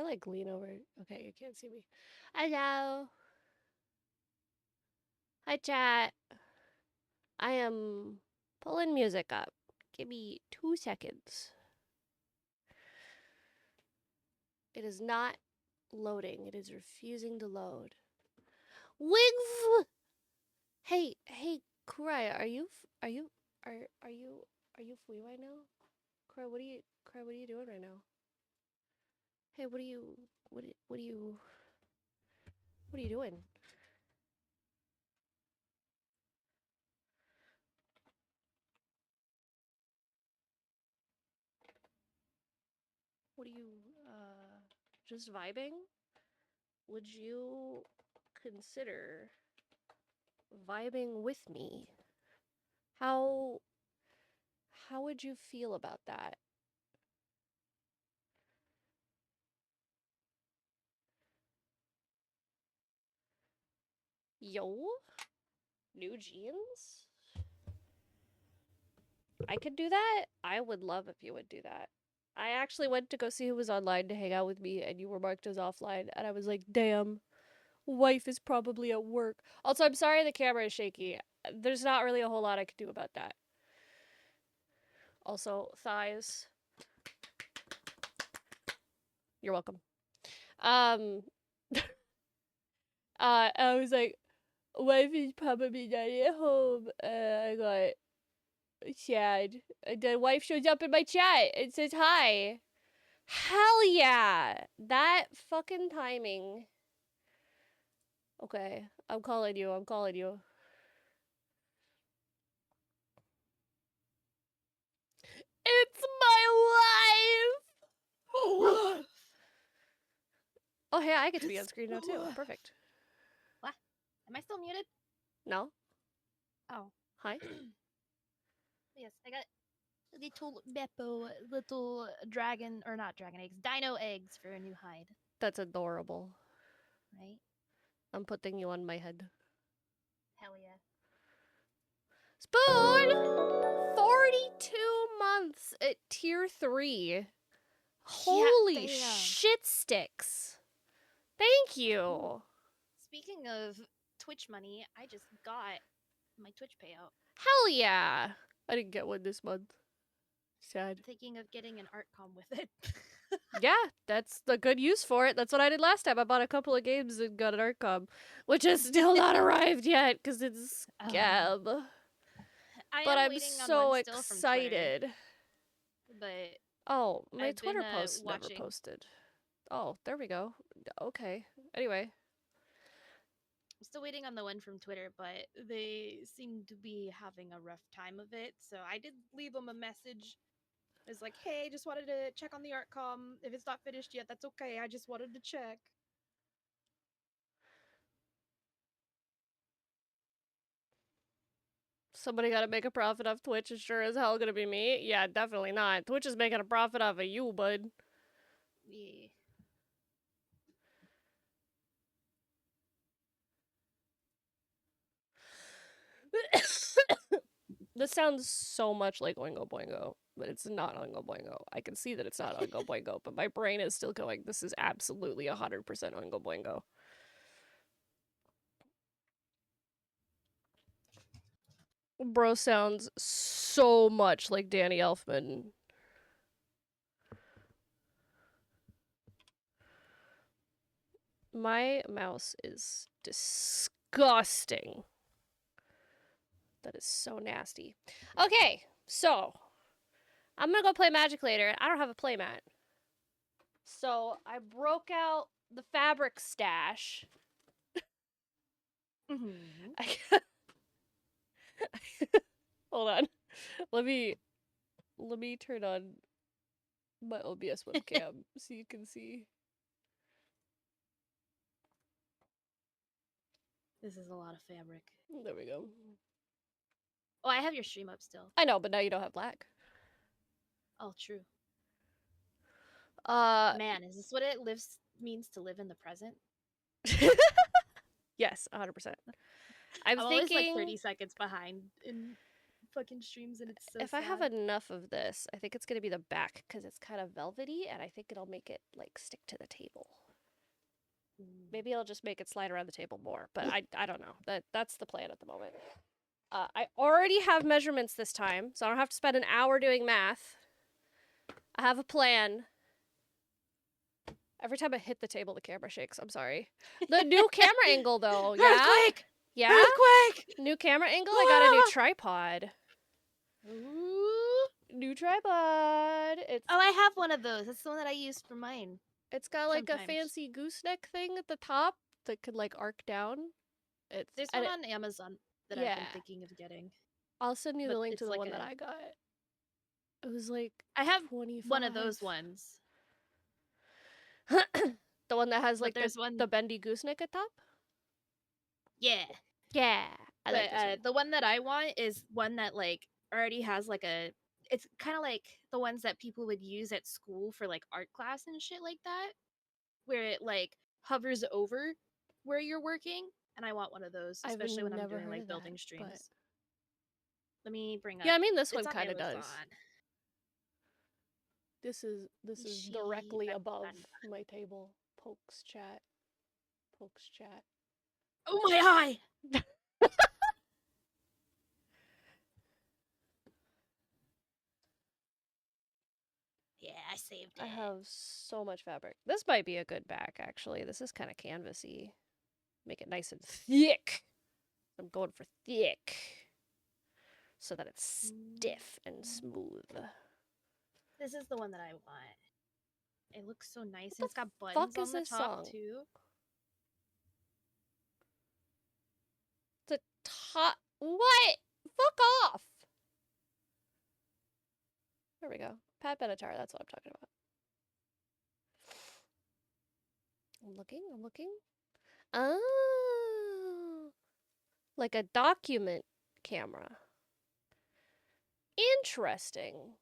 like lean over? Okay, you can't see me. Hello. Hi, chat. I am pulling music up. Give me 2 seconds. It is not loading. It is refusing to load. Wigv! Hey, Kurai, are you free right now? Kurai, what are you doing right now? Hey, what are you doing? What are you, just vibing? Would you consider vibing with me? How would you feel about that? Yo? New jeans? I could do that? I would love if you would do that. I actually went to go see who was online to hang out with me, and you were marked as offline, and I was like, damn, wife is probably at work. Also, I'm sorry the camera is shaky. There's not really a whole lot I could do about that. Also, thighs. You're welcome. I was like, wife is probably not at home. I got Chad. And then wife shows up in my chat and says hi. Hell yeah! That fucking timing. Okay, I'm calling you. It's my wife! Oh, hey, I get to be on screen now too. Perfect. What? Am I still muted? No? Oh. Hi? Yes, I got little Beppo, little dragon, or not dragon eggs, dino eggs for a new hide. That's adorable. Right? I'm putting you on my head. Hell yeah. Spoon! 42 months at tier 3. Holy shit sticks. Thank you. Ooh. Speaking of Twitch money, I just got my Twitch payout. Hell yeah. I didn't get one this month. Sad. I'm thinking of getting an art com with it. Yeah, that's the good use for it. That's what I did last time. I bought a couple of games and got an art com, which has still not arrived yet because it's Gab. But I'm so excited. But oh, my I've Twitter been, post never watching. posted. Oh, there we go. Okay. Anyway. I'm still waiting on the one from Twitter, but they seem to be having a rough time of it. So I did leave them a message. It's like, hey, just wanted to check on the art com. If it's not finished yet, that's okay. I just wanted to check. Somebody gotta make a profit off Twitch. It's sure as hell gonna be me. Yeah, definitely not. Twitch is making a profit off of you, bud. Yeah. This sounds so much like Oingo Boingo, but it's not Oingo Boingo. I can see that it's not Oingo Boingo, but my brain is still going, this is absolutely 100% Oingo Boingo. Bro sounds so much like Danny Elfman. My mouse is disgusting. That is so nasty. Okay, so I'm gonna go play Magic later. I don't have a playmat. So I broke out the fabric stash. Hold on. Let me turn on my OBS webcam so you can see. This is a lot of fabric. There we go. Oh, I have your stream up still. I know, but now you don't have black. Oh, true. Man, is this what it means to live in the present? Yes, 100%. I'm always like 30 seconds behind in fucking streams, and it's so If sad. I have enough of this, I think it's gonna be the back because it's kind of velvety, and I think it'll make it like stick to the table. Maybe I'll just make it slide around the table more, but I don't know. That's the plan at the moment. I already have measurements this time, so I don't have to spend an hour doing math. I have a plan. Every time I hit the table, the camera shakes. I'm sorry. The new camera angle, though. Yeah? Earthquake! Yeah? Earthquake! New camera angle? I got a new tripod. Ooh. New tripod. It's Oh, I have one of those. That's the one that I used for mine. It's got like a sometimes. fancy gooseneck thing at the top that could like arc down. There's one on Amazon that I've been thinking of getting. I'll send you but the link it's to the like one that I got. It was like I have 25. one of those ones. The one that has But like there's the bendy gooseneck at top? Yeah. Yeah. I like this one. The one that I want is one that like already has like a. It's kind of like the ones that people would use at school for like art class and shit like that, where it like hovers over where you're working. And I want one of those, especially when I'm doing like building streams. But... Let me bring up. Yeah, I mean this it's one on kind of does. Amazon. This is directly above my table. Pokes chat. Pokes chat. Oh my eye! Yeah, I saved it. I have so much fabric. This might be a good back, actually. This is kind of canvasy. Make it nice and thick. I'm going for thick. So that it's stiff and smooth. This is the one that I want. It looks so nice. What And it's got the buttons fuck is on the this top song? too. The top. What? Fuck off! There we go. Pat Benatar, that's what I'm talking about. I'm looking. Oh. Like a document camera. Interesting.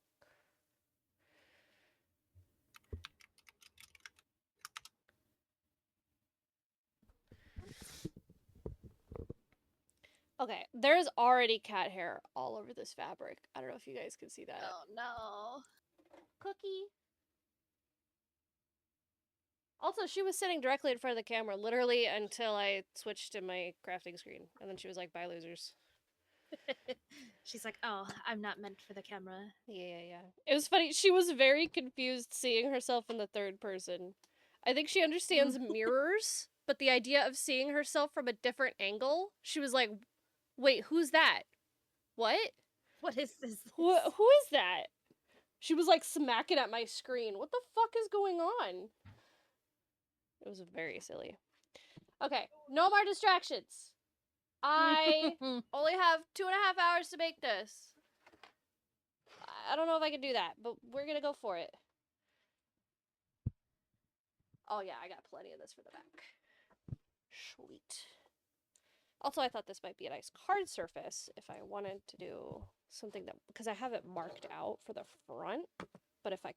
Okay, there's already cat hair all over this fabric. I don't know if you guys can see that. Oh no. Cookie. Also, she was sitting directly in front of the camera, literally until I switched to my crafting screen. And then she was like, bye, losers. She's like, oh, I'm not meant for the camera. Yeah. It was funny. She was very confused seeing herself in the third person. I think she understands mirrors, but the idea of seeing herself from a different angle, she was like, wait, who's that? What? What is this? Who is that? She was like smacking at my screen. What the fuck is going on? It was very silly. Okay, no more distractions. I only have 2.5 hours to make this. I don't know if I can do that, but we're gonna go for it. Oh yeah, I got plenty of this for the back. Sweet. Also, I thought this might be a nice card surface if I wanted to do something that, because I have it marked out for the front, but if I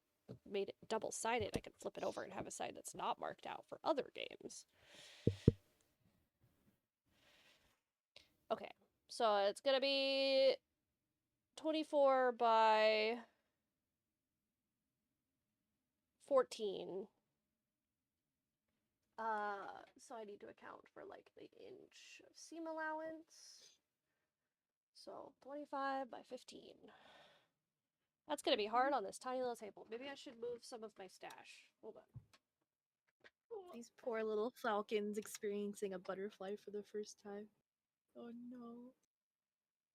made it double-sided, I could flip it over and have a side that's not marked out for other games. Okay, so it's gonna be 24 by 14. So I need to account for like the inch of seam allowance. So 25 by 15. That's gonna be hard on this tiny little table. Maybe I should move some of my stash. Hold on. These poor little falcons experiencing a butterfly for the first time. Oh no.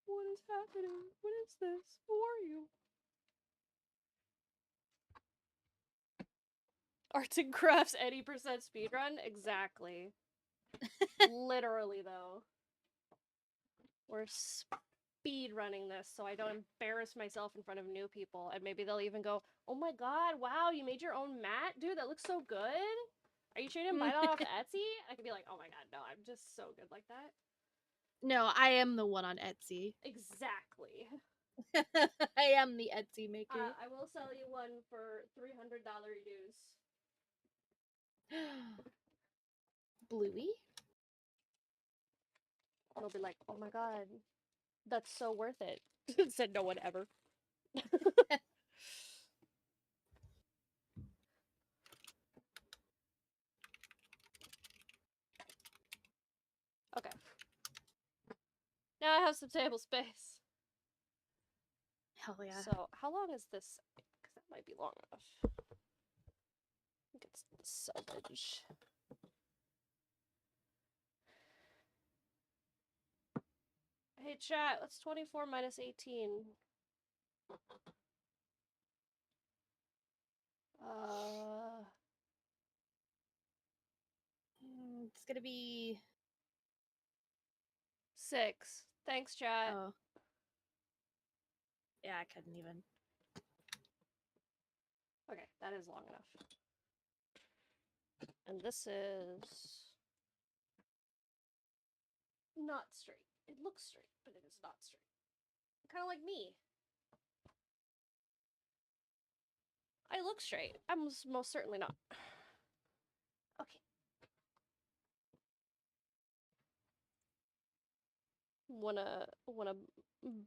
What is happening? What is this? Who are you? Arts and crafts, 80% speedrun? Exactly. Literally, though. We're speedrunning this so I don't embarrass myself in front of new people. And maybe they'll even go, oh my god, wow, you made your own mat? Dude, that looks so good. Are you trying to buy that off Etsy? I could be like, oh my god, no, I'm just so good like that. No, I am the one on Etsy. Exactly. I am the Etsy maker. I will sell you one for $300 dues. Bluey? They'll be like, oh my god, That's so worth it. Said no one ever. Okay. Now I have some table space. Hell yeah. So, how long is this? Because that might be long enough. I think it's the salvage. Hey chat, what's 24 minus 18? It's gonna be 6. Thanks, chat. oh. Yeah, I couldn't even. Okay, that is long enough. And this is not straight. It looks straight, but it is not straight. Kind of like me. I look straight. I'm most certainly not. Okay. When a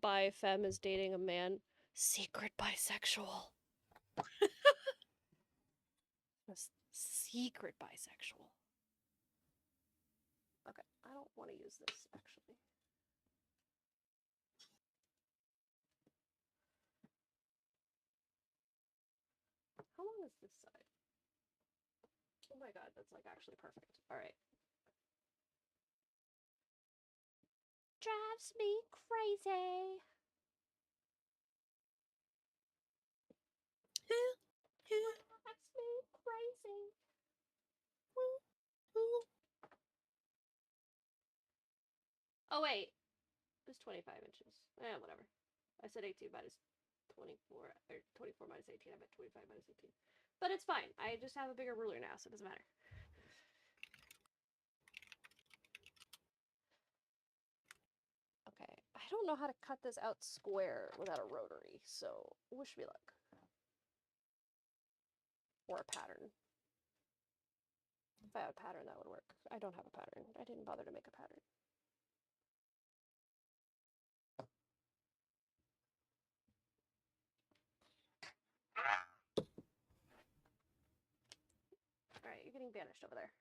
bi femme is dating a man, secret bisexual. Secret bisexual. Okay, I don't want to use this actually. How long is this side? Oh my god, that's like actually perfect. All right. Drives me crazy. Drives me crazy. Oh wait, it was 25 inches. Whatever. I said 18 minus 24, or 24 minus 18. I meant 25 minus 18. But it's fine. I just have a bigger ruler now, so it doesn't matter. Okay, I don't know how to cut this out square without a rotary, so wish me luck. Or a pattern. If I had a pattern, that would work. I don't have a pattern. I didn't bother to make a pattern. Alright, you're getting banished over there.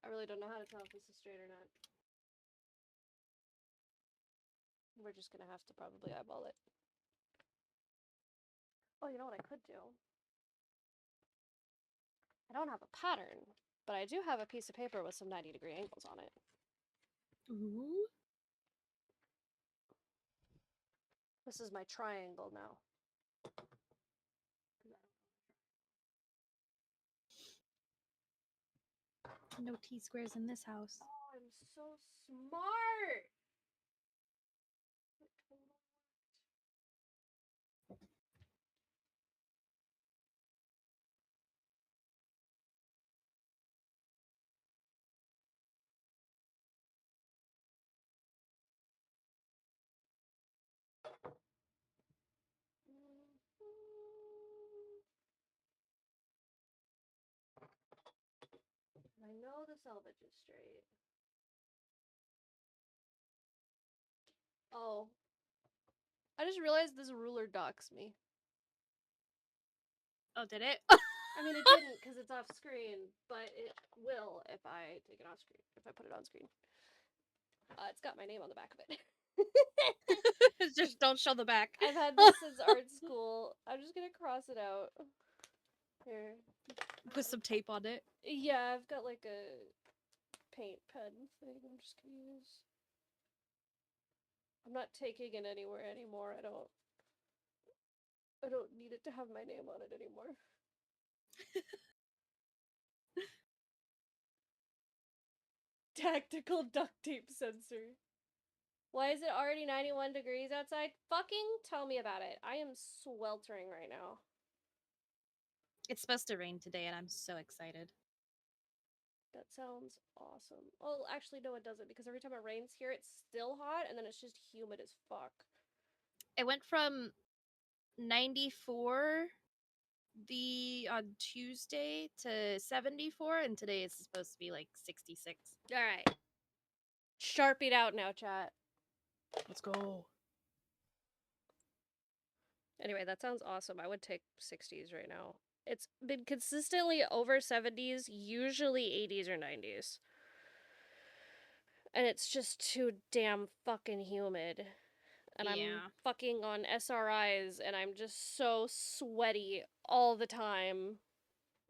I really don't know how to tell if this is straight or not. We're just gonna have to probably eyeball it. Oh, you know what I could do? I don't have a pattern, but I do have a piece of paper with some 90-degree angles on it. Ooh. This is my triangle now. No T-squares in this house. Oh, I'm so smart! I know the selvage is straight. Oh. I just realized this ruler docks me. Oh, did it? I mean, it didn't because it's off screen, but it will if I take it off screen, if I put it on screen. It's got my name on the back of it. Just don't show the back. I've had this since art school. I'm just gonna cross it out. Here. Put some tape on it. Yeah, I've got like a paint pen thing I'm just gonna use. I'm not taking it anywhere anymore. I don't need it to have my name on it anymore. tactical duct tape sensor. Why is it already 91 degrees outside? Fucking tell me about it. I am sweltering right now. It's supposed to rain today, and I'm so excited. That sounds awesome. Well, actually, no, it doesn't, because every time it rains here, it's still hot, and then it's just humid as fuck. It went from 94 on Tuesday to 74, and today it's supposed to be like 66. Alright. Sharpied out now, chat. Let's go. Anyway, that sounds awesome. I would take 60s right now. It's been consistently over 70s, usually 80s or 90s. And it's just too damn fucking humid. And I'm fucking on SRIs, and I'm just so sweaty all the time.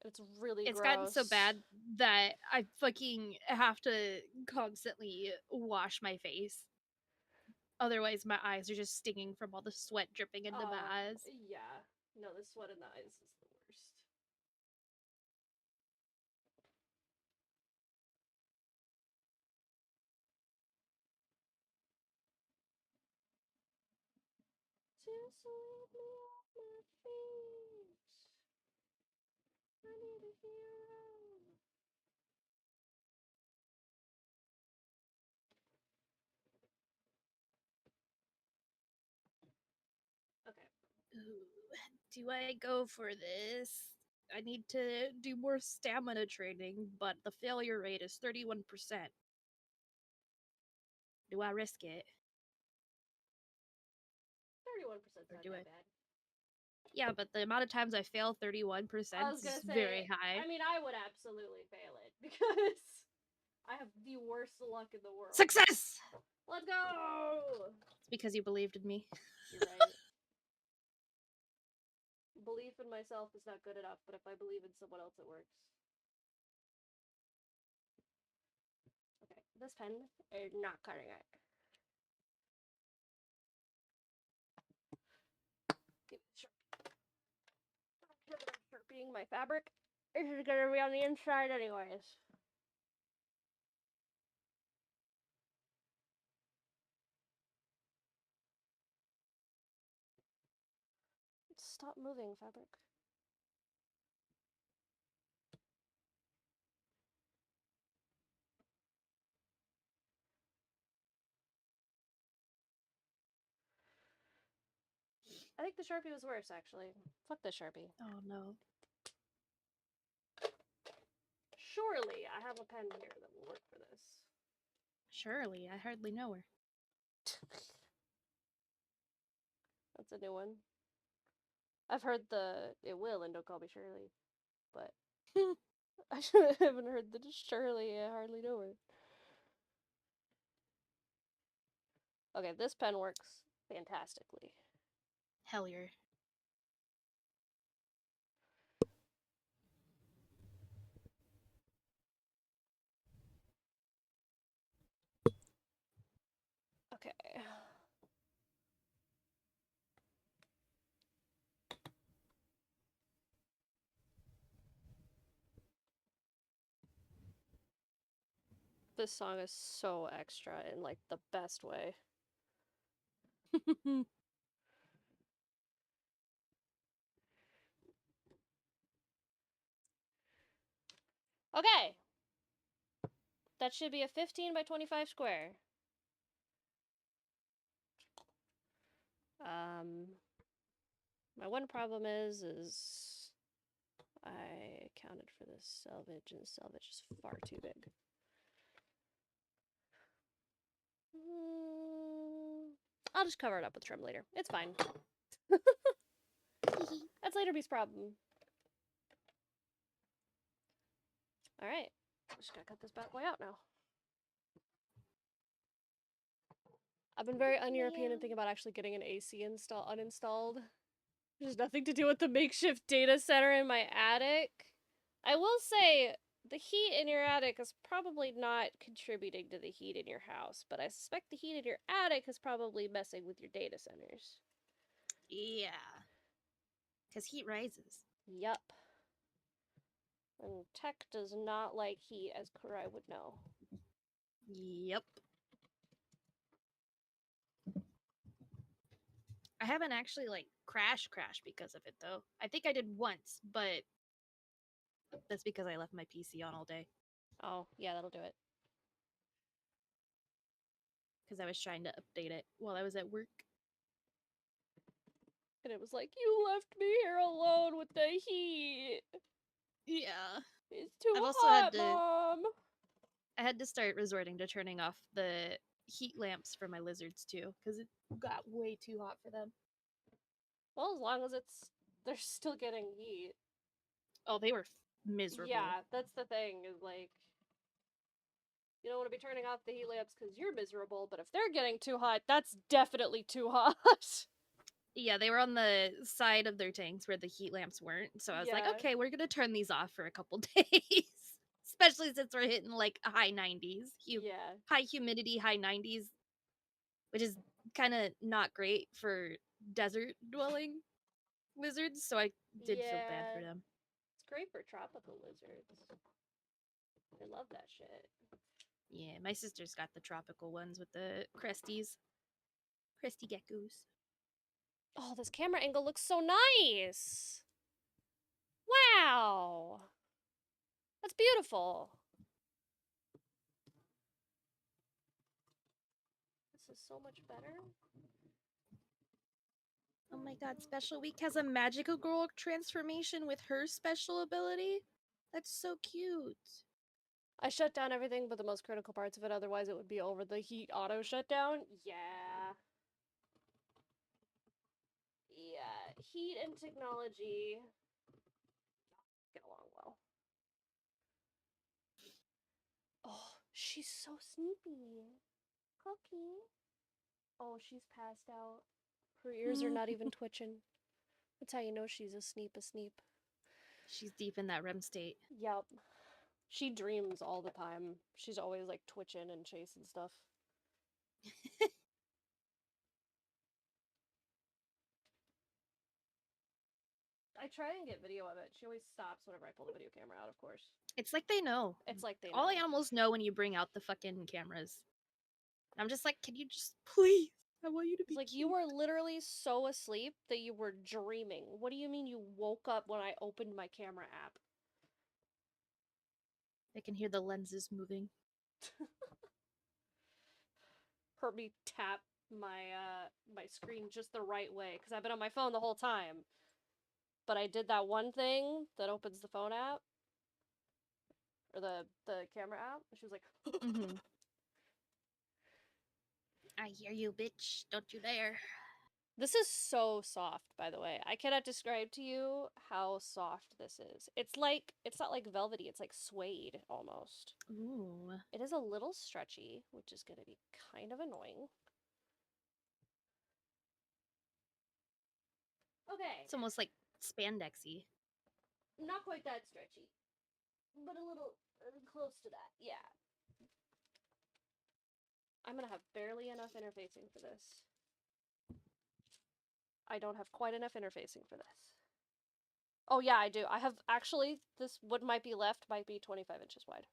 It's really gross. It's gotten so bad that I fucking have to constantly wash my face. Otherwise, my eyes are just stinging from all the sweat dripping into my eyes. Yeah. No, the sweat in the eyes is the worst. Just leave me off my feet. I need a hero. Okay. Ooh, do I go for this? I need to do more stamina training, but the failure rate is 31%. Do I risk it? 31% is not that bad. Yeah, but the amount of times I fail 31% is very high. I mean, I would absolutely fail it because I have the worst luck in the world. Success! Let's go! It's because you believed in me. You're right. Belief in myself is not good enough, but if I believe in someone else, it works. Okay, this pen is not cutting it. Give me the Sharpie. Sharpieing my fabric. This is gonna be on the inside anyways. Stop moving, fabric. I think the Sharpie was worse, actually. Fuck the Sharpie. Oh no. Surely I have a pen here that will work for this. Surely, I hardly know her. That's a new one. I've heard the it will and don't call me Shirley, but I haven't heard the Shirley. I hardly know her. Okay, this pen works fantastically. Hell yeah. Okay. This song is so extra in like the best way. Okay. That should be a 15 by 25 square. My one problem is I accounted for the selvage, and the selvage is far too big. I'll just cover it up with trim later. It's fine. That's Laterby's problem. Alright. Just gotta cut this bad boy out now. I've been very un-European and thinking about actually getting an AC uninstalled. There's nothing to do with the makeshift data center in my attic. I will say, the heat in your attic is probably not contributing to the heat in your house, but I suspect the heat in your attic is probably messing with your data centers. Yeah. Because heat rises. Yup. And tech does not like heat, as Kurai would know. Yep. I haven't actually like crash because of it though. I think I did once, but that's because I left my PC on all day Oh, yeah, that'll do it. because I was trying to update it while I was at work. And it was like, you left me here alone with the heat. Yeah. It's too I've also hot, Mom. I had to start resorting to turning off the heat lamps for my lizards too because it got way too hot for them. Well, as long as they're still getting heat. Oh, they were miserable. Yeah, that's the thing, is like, you don't want to be turning off the heat lamps because you're miserable, but if they're getting too hot, that's definitely too hot. Yeah, they were on the side of their tanks where the heat lamps weren't. So I was like, Yeah. okay, we're going to turn these off for a couple days. Especially since we're hitting like high 90s. Yeah. High humidity, high 90s, which is kind of not great for desert dwelling lizards. So I did feel bad for them. It's great for tropical lizards. I love that shit. Yeah, my sister's got the tropical ones with the cresties. Cresty geckos. Oh, this camera angle looks so nice. Wow. That's beautiful. This is so much better. Oh my god, Special Week has a magical girl transformation with her special ability? That's so cute. I shut down everything but the most critical parts of it, otherwise it would be over the heat auto shutdown. Yeah. Yeah, heat and technology get along well. Oh, she's so sneaky. Cookie. Oh, she's passed out. Her ears are not even twitching. That's how you know she's a sneep. She's deep in that REM state. Yep. She dreams all the time. She's always like twitching and chasing stuff. I try and get video of it. She always stops whenever I pull the video camera out, of course. It's like they know. It's like they know. All animals know when you bring out the fucking cameras. I'm just like, can you just please? I want you to be It's like cute. you were literally so asleep that you were dreaming. What do you mean you woke up when I opened my camera app? I can hear the lenses moving. Heard me tap my screen just the right way because I've been on my phone the whole time. But I did that one thing that opens the phone app or the camera app. And she was like, Mm-hmm. I hear you, bitch. Don't you dare. This is so soft, by the way. I cannot describe to you how soft this is. It's not like velvety, it's like suede almost. Ooh. It is a little stretchy, which is going to be kind of annoying. Okay. It's almost like spandexy. Not quite that stretchy, but a little close to that. Yeah. I'm going to have barely enough interfacing for this. I don't have quite enough interfacing for this. Oh yeah, I do. I have actually what might be left might be 25 inches wide.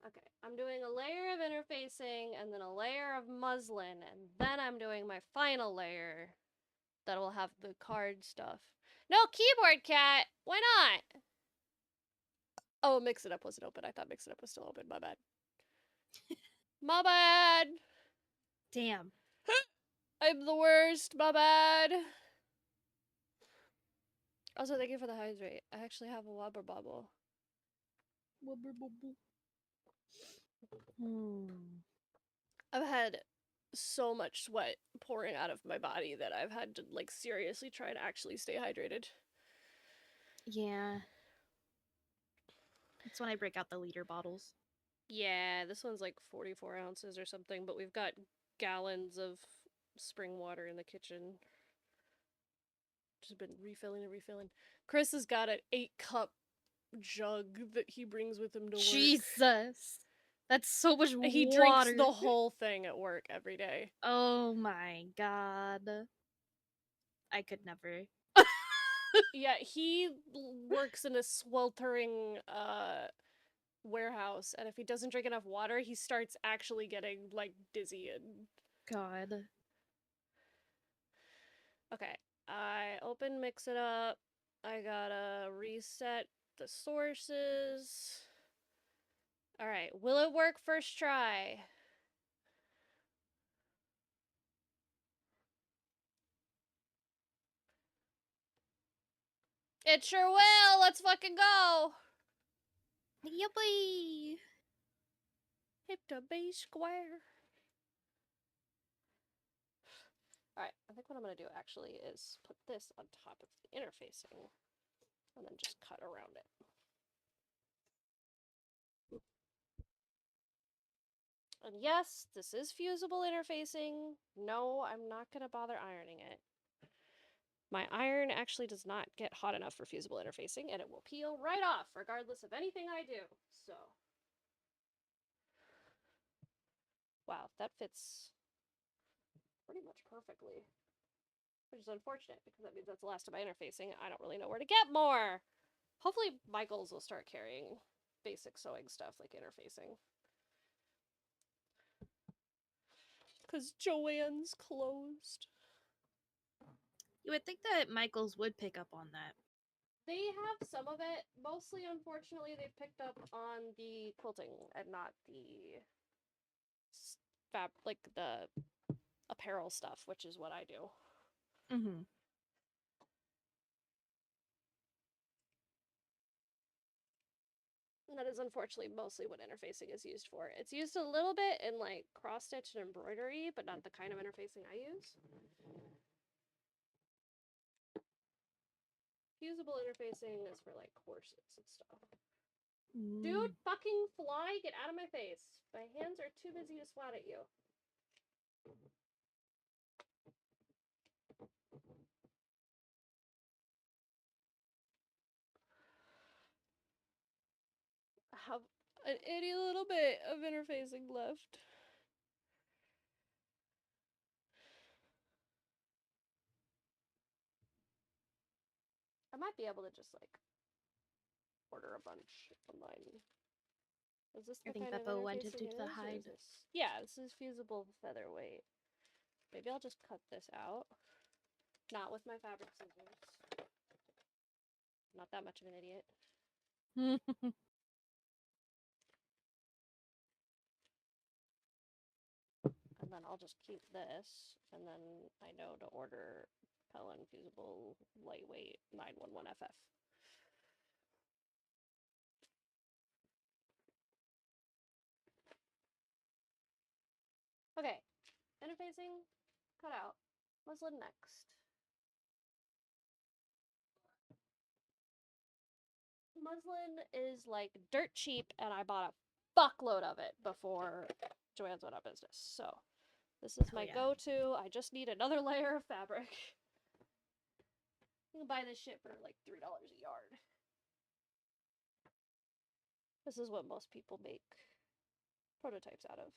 Okay, I'm doing a layer of interfacing and then a layer of muslin, and then I'm doing my final layer that will have the card stuff. No keyboard, cat! Why not? Oh, Mix It Up wasn't open. I thought Mix It Up was still open. My bad. My bad! Damn. I'm the worst. My bad. Also, thank you for the hydrate. I actually have a wobber bobble. Wubber bubble. Hmm. I've had so much sweat pouring out of my body that I've had to like seriously try to actually stay hydrated. Yeah. That's when I break out the liter bottles. Yeah, this one's like 44 ounces or something, but we've got gallons of spring water in the kitchen. Just been refilling and refilling. Chris has got an 8-cup jug that he brings with him to work. Jesus. That's so much water. He drinks the whole thing at work every day. Oh my god. I could never. Yeah, he works in a sweltering warehouse, and if he doesn't drink enough water, he starts actually getting like dizzy and God. okay. I open mix it up. I gotta reset the sources. Alright, will it work first try? It sure will! Let's fucking go! Yippee! Hip to base square. Alright, I think what I'm gonna do actually is put this on top of the interfacing and then just cut around it. And yes, this is fusible interfacing. No, I'm not gonna bother ironing it. My iron actually does not get hot enough for fusible interfacing, and it will peel right off, regardless of anything I do. So, wow, that fits pretty much perfectly. Which is unfortunate, because that means that's the last of my interfacing. I don't really know where to get more! Hopefully Michaels will start carrying basic sewing stuff, like interfacing. Because Joann's closed. You would think that Michaels would pick up on that. They have some of it. Mostly, unfortunately, they picked up on the quilting and not the like the apparel stuff, which is what I do. Mm-hmm. And that is unfortunately mostly what interfacing is used for. It's used a little bit in like cross stitch and embroidery, but not the kind of interfacing I use. Fusible interfacing is for like corsets and stuff. Dude, fucking fly, get out of my face. My hands are too busy to swat at you. I have an itty little bit of interfacing left. I might be able to just like order a bunch online. Is this I the think kind of Beppo wanted interfacing to it do the is? Or is hide. this... Yeah, this is fusible featherweight. Maybe I'll just cut this out. Not with my fabric scissors. Not that much of an idiot. And then I'll just keep this, and then I know to order Pellin Fusible Lightweight 911FF. Okay, interfacing, cut out. Muslin next. Muslin is like dirt cheap, and I bought a fuckload of it before Joann's went out of business. So this is my go-to. I just need another layer of fabric. You can buy this shit for like $3 a yard. This is what most people make prototypes out of.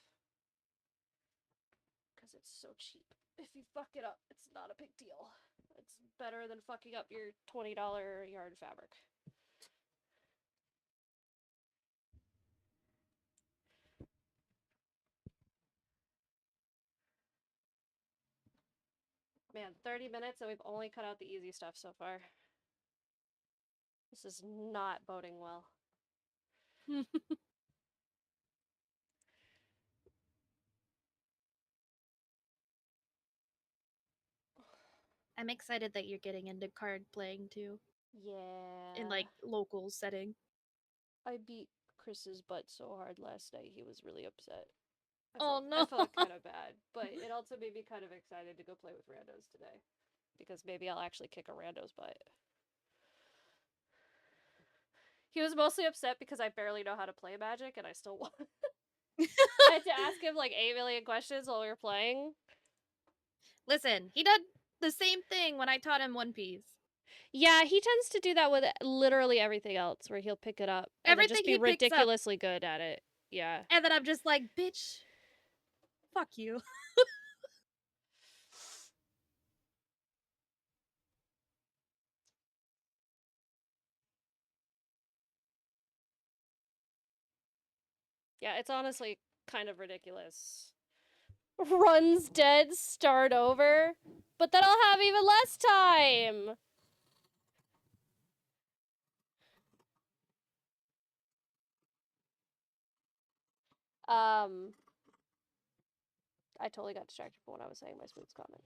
Because it's so cheap. If you fuck it up, it's not a big deal. It's better than fucking up your $20 yard fabric. Man, 30 minutes and we've only cut out the easy stuff so far. This is not boding well. I'm excited that you're getting into card playing too. Yeah. In like local setting. I beat Chris's butt so hard last night, he was really upset. No. I felt kind of bad, but it also made me kind of excited to go play with randos today. Because maybe I'll actually kick a rando's butt. He was mostly upset because I barely know how to play Magic and I still won. I had to ask him like 8 million questions while we were playing. Listen, he did the same thing when I taught him One Piece. Yeah, he tends to do that with literally everything else, where he'll pick it up and Everything then just be he picks up. ridiculously good at it. Yeah. And then I'm just like, bitch, fuck you. Yeah, it's honestly kind of ridiculous. Runs dead, start over, but then I'll have even less time. I totally got distracted from what I was saying. My smooth's comment.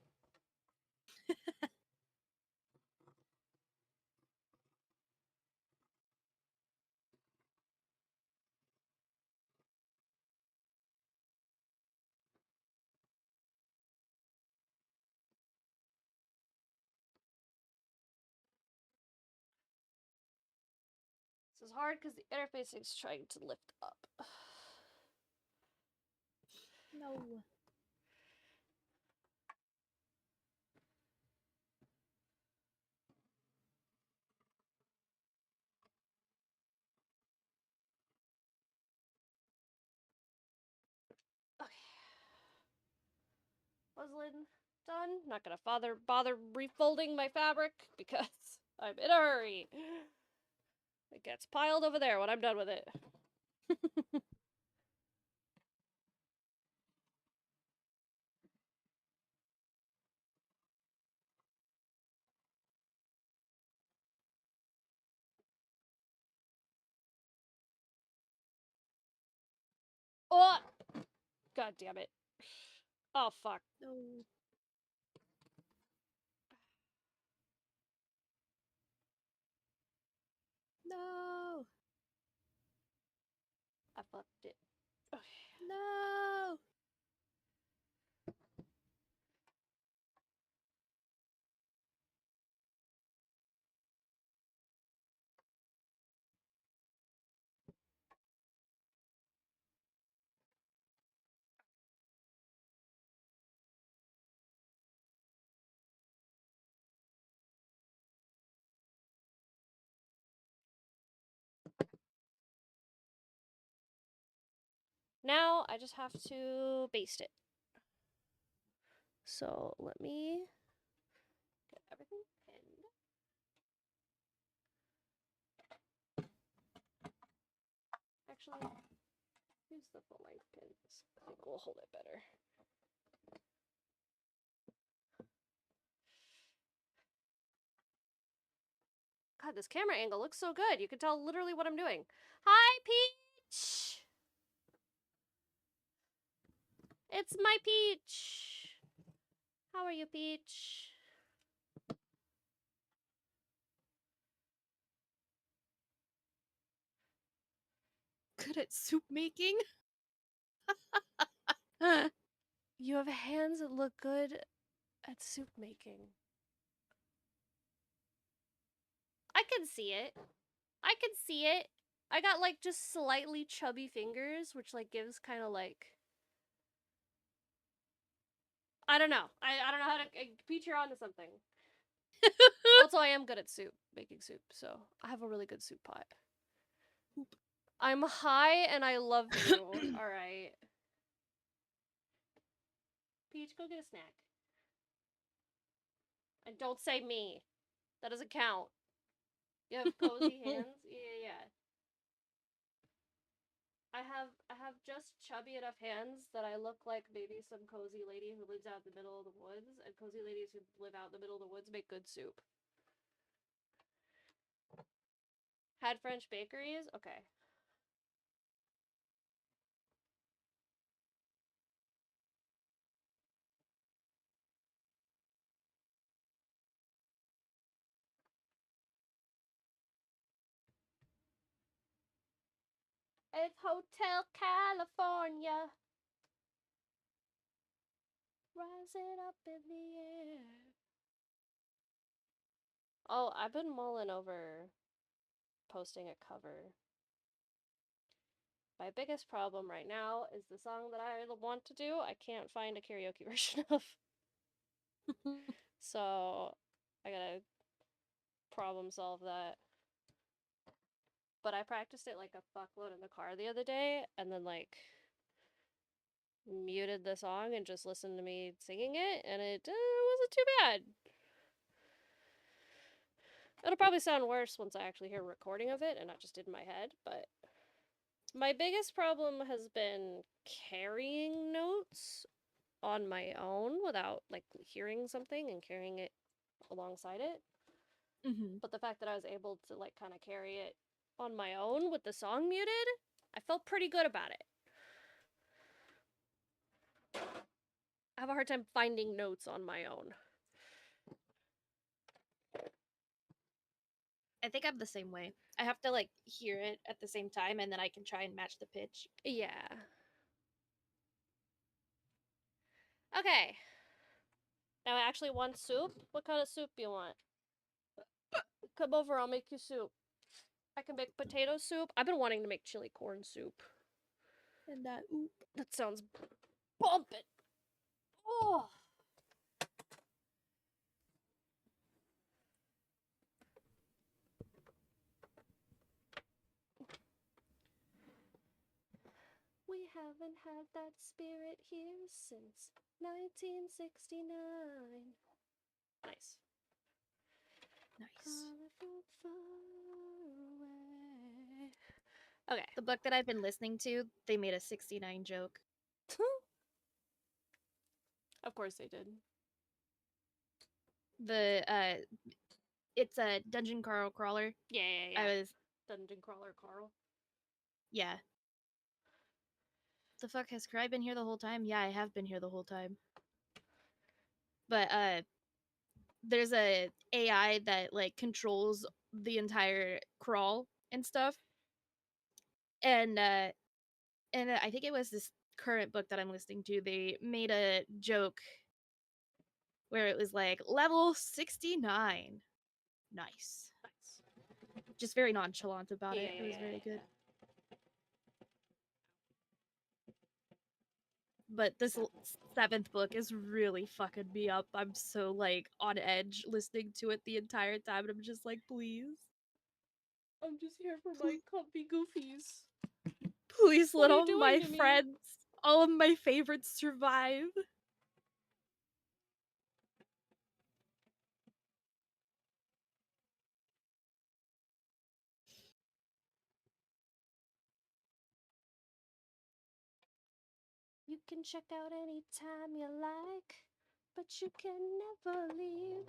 This is hard because the interface is trying to lift up. No. Okay. Muslin done. Not gonna bother refolding my fabric because I'm in a hurry. It gets piled over there when I'm done with it. Oh! God damn it. Oh, fuck. No. No. I fucked it. Okay. No. Now I just have to baste it. So let me get everything pinned. Actually, use the full length pins. I think we'll hold it better. God, this camera angle looks so good. You can tell literally what I'm doing. Hi, Peach! It's my Peach! How are you, Peach? Good at soup making. You have hands that look good at soup making. I can see it. I can see it. I got like just slightly chubby fingers, which like gives kind of like I don't know. I don't know how to Peach, you're onto something. Also, I am good at making soup, so I have a really good soup pot. I'm high and I love you. All right. Peach, go get a snack. And don't say me. That doesn't count. You have cozy hands? Yeah. I have just chubby enough hands that I look like maybe some cozy lady who lives out in the middle of the woods, and cozy ladies who live out in the middle of the woods make good soup. Had French bakeries? Okay. It's Hotel California. Rising up in the air. Oh, I've been mulling over posting a cover. My biggest problem right now is the song that I want to do, I can't find a karaoke version of. So, I gotta problem solve that. But I practiced it like a fuckload in the car the other day, and then like muted the song and just listened to me singing it, and it wasn't too bad. It'll probably sound worse once I actually hear a recording of it and not just in my head, but My biggest problem has been carrying notes on my own without like hearing something and carrying it alongside it. Mm-hmm. But the fact that I was able to like kind of carry it on my own with the song muted, I felt pretty good about it. I have a hard time finding notes on my own. I think I'm the same way. I have to like hear it at the same time, and then I can try and match the pitch. Yeah. Okay. Now I actually want soup. What kind of soup you want? Come over, I'll make you soup. I can make potato soup. I've been wanting to make chili corn soup. And oop. That sounds bumpin'. Oh. We haven't had that spirit here since 1969. Nice. Nice. Okay. The book that I've been listening to, they made a 69 joke. Of course they did. It's a dungeon crawler. Yeah. I was Dungeon crawler Carl. yeah. The fuck has Cry been here the whole time? Yeah, I have been here the whole time. But there's a AI that like controls the entire crawl and stuff. And I think it was this current book that I'm listening to. They made a joke where it was like level 69. Nice. Nice. Just very nonchalant about Yeah. it. It was very good. But this seventh book is really fucking me up. I'm so like on edge listening to it the entire time, and I'm just like, please, I'm just here for my comfy goofies. please, What let are you all doing my to me? friends, all of my favorites survive. You can check out anytime you like, but you can never leave.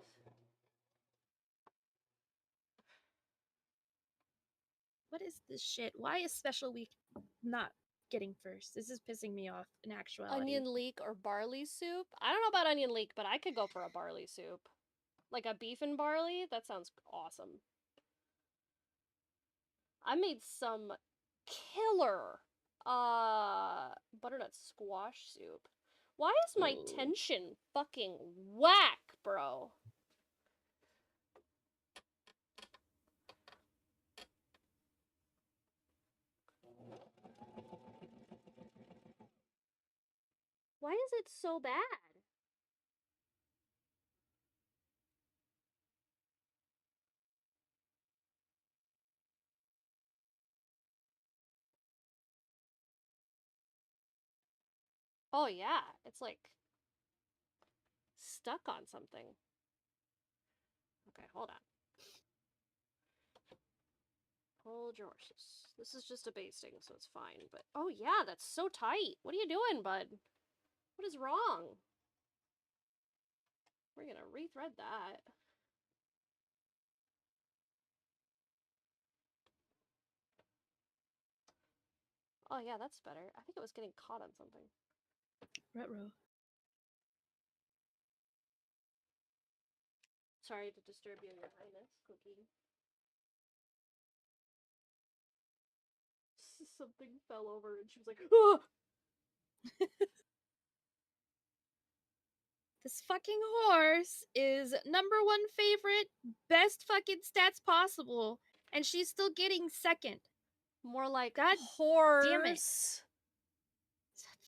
What is this shit? Why is Special Week not getting first? This is pissing me off in actuality. Onion leek or barley soup? I don't know about onion leek, but I could go for a barley soup. Like a beef and barley? That sounds awesome. I made some killer butternut squash soup. Why is my Ooh. tension fucking whack, bro? Why is it so bad? Oh yeah, it's like stuck on something. Okay, hold on. Hold your horses. This is just a basting, so it's fine. But oh yeah, that's so tight. What are you doing, bud? What is wrong? We're gonna rethread that. Oh yeah, that's better. I think it was getting caught on something. Retro. Sorry to disturb you, Your Highness, Cookie. Something fell over and she was like, ah! This fucking horse is number one favorite, best fucking stats possible, and she's still getting second. More like God horse. damn it.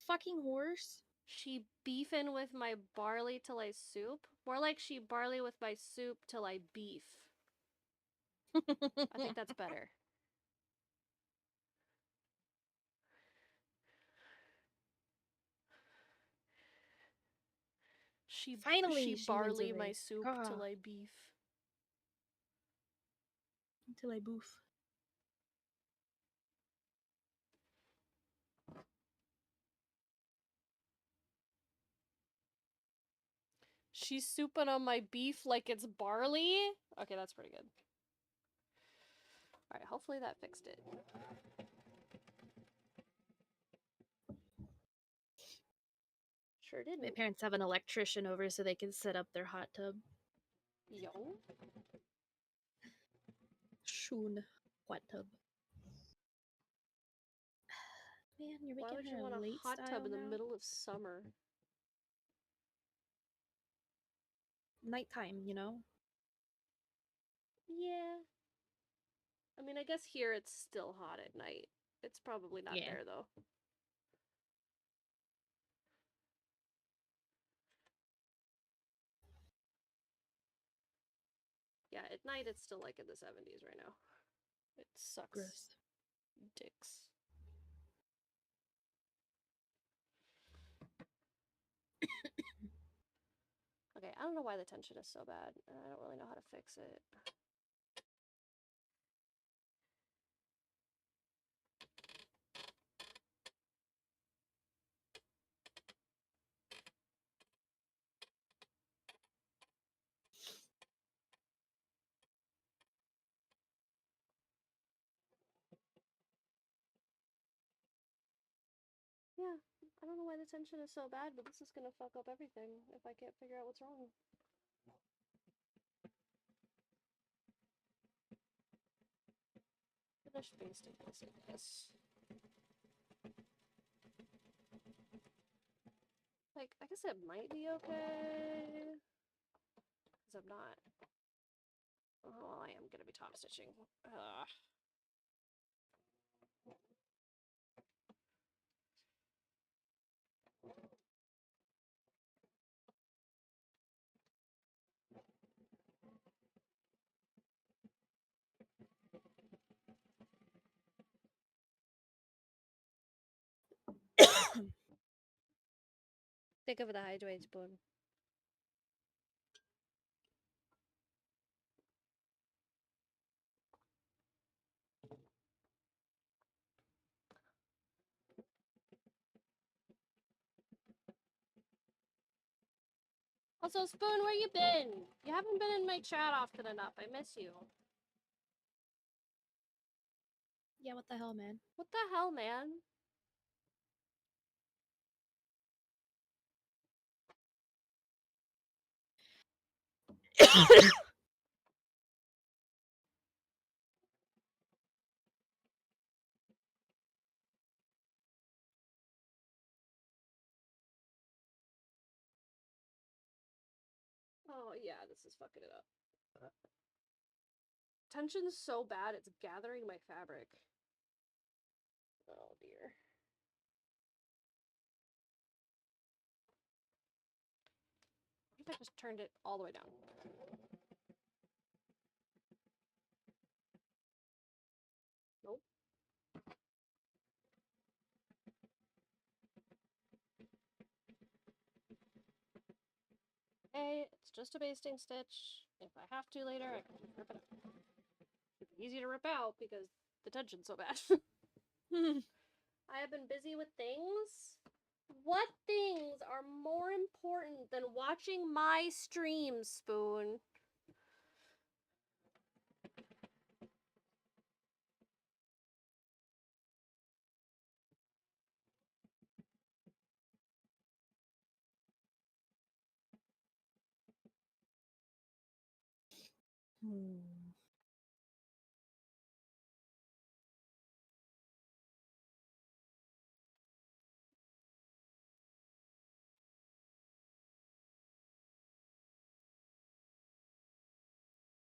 Fucking horse. She beefing with my barley till I soup? More like she barley with my soup till I beef. I think that's better. Finally, she she wins a barley my race. soup till I beef. Until I boof. she's souping on my beef like it's barley. Okay, that's pretty good. Alright, hopefully that fixed it. Sure didn't. My parents have an electrician over so they can set up their hot tub. Yo. Schön hot tub. Man, you're Why making would you her want a a late hot style tub in the now? middle of summer? Nighttime, you know? Yeah. I mean, I guess here it's still hot at night. It's probably not Yeah. there, though. Yeah, at night it's still like in the 70s right now. It sucks. Gross. Dicks. Okay, I don't know why the tension is so bad, and I don't really know how to fix it. Yeah, I don't know why the tension is so bad, but this is gonna fuck up everything if I can't figure out what's wrong. Finish basting this, I guess. Like, I guess it might be okay. Because I'm not. Oh, I am gonna be top stitching. Ugh. Think of the hydrate spoon. Also, Spoon, where you been? You haven't been in my chat often enough. I miss you. Yeah, what the hell, man? What the hell, man? Oh, yeah, this is fucking it up. Tension's so bad, it's gathering my fabric. Oh, dear. I think I just turned it all the way down. Nope. Hey, it's just a basting stitch. If I have to later, I can just rip it out. It's easy to rip out because the tension's so bad. I have been busy with things. What things are more important than watching my stream, Spoon?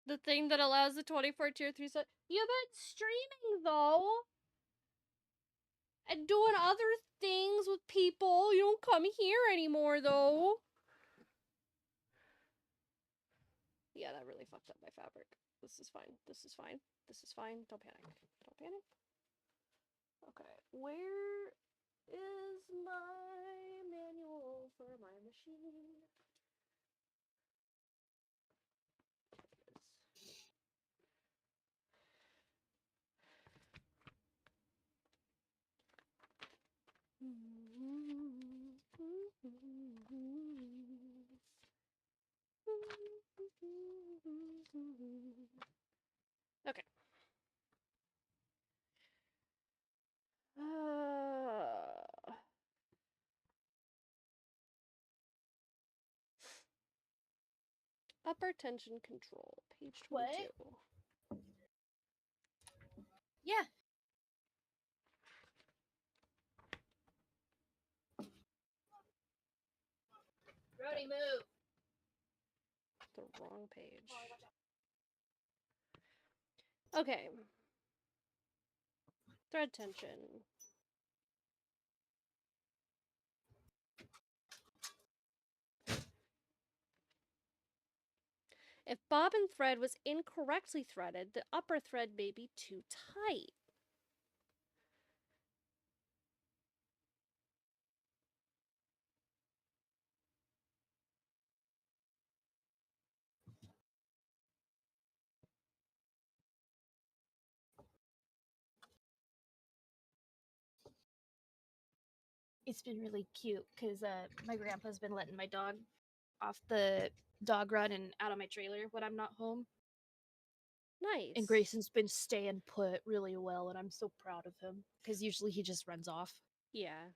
The thing that allows the 24 tier 3 set. You've been streaming though, and doing other things with people. You don't come here anymore though. Yeah, that really fucked up my fabric. This is fine. This is fine. This is fine. Don't panic. Don't panic. Okay, where is my manual for my machine? Okay. Uh, upper tension control, page 22. What? Yeah. Brody, move. The wrong page. Okay. Thread tension. If bobbin thread was incorrectly threaded, the upper thread may be too tight. It's been really cute because my grandpa's been letting my dog off the dog run and out of my trailer when I'm not home. Nice. And Grayson's been staying put really well, and I'm so proud of him because usually he just runs off. Yeah.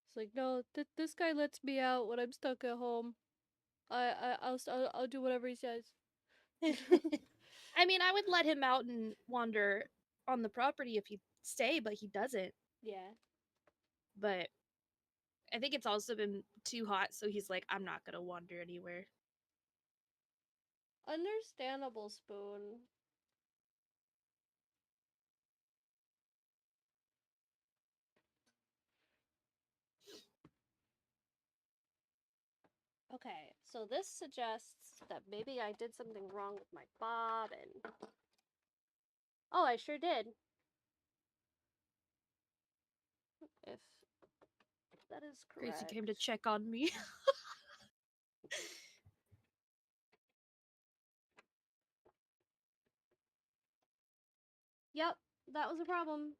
It's like, no, this guy lets me out when I'm stuck at home. I'll do whatever he says. I mean, I would let him out and wander on the property if he'd stay, but he doesn't. Yeah. But I think it's also been too hot, so he's like, I'm not gonna wander anywhere. Understandable, Spoon. Okay, so this suggests that maybe I did something wrong with my bobbin. Oh, I sure did. If that is correct. Gracie came to check on me. Yep, that was a problem.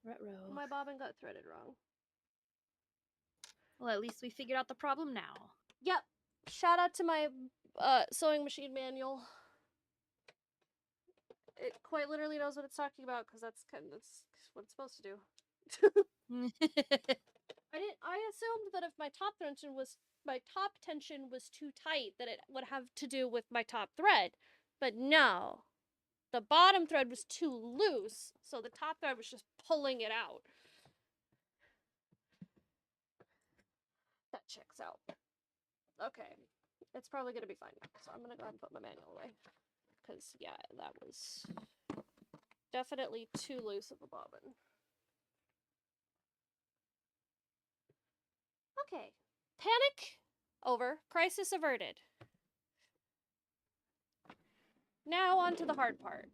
Ruh-roh. My bobbin got threaded wrong. Well, at least we figured out the problem now. Yep. Shout out to my sewing machine manual. It quite literally knows what it's talking about because that's what it's supposed to do. I assumed that if my top tension was too tight, that it would have to do with my top thread, but no, the bottom thread was too loose, so the top thread was just pulling it out. That checks out. Okay, it's probably gonna be fine. So I'm gonna go ahead and put my manual away because yeah, that was definitely too loose of a bobbin. Okay. Panic over. Crisis averted. Now on to the hard part.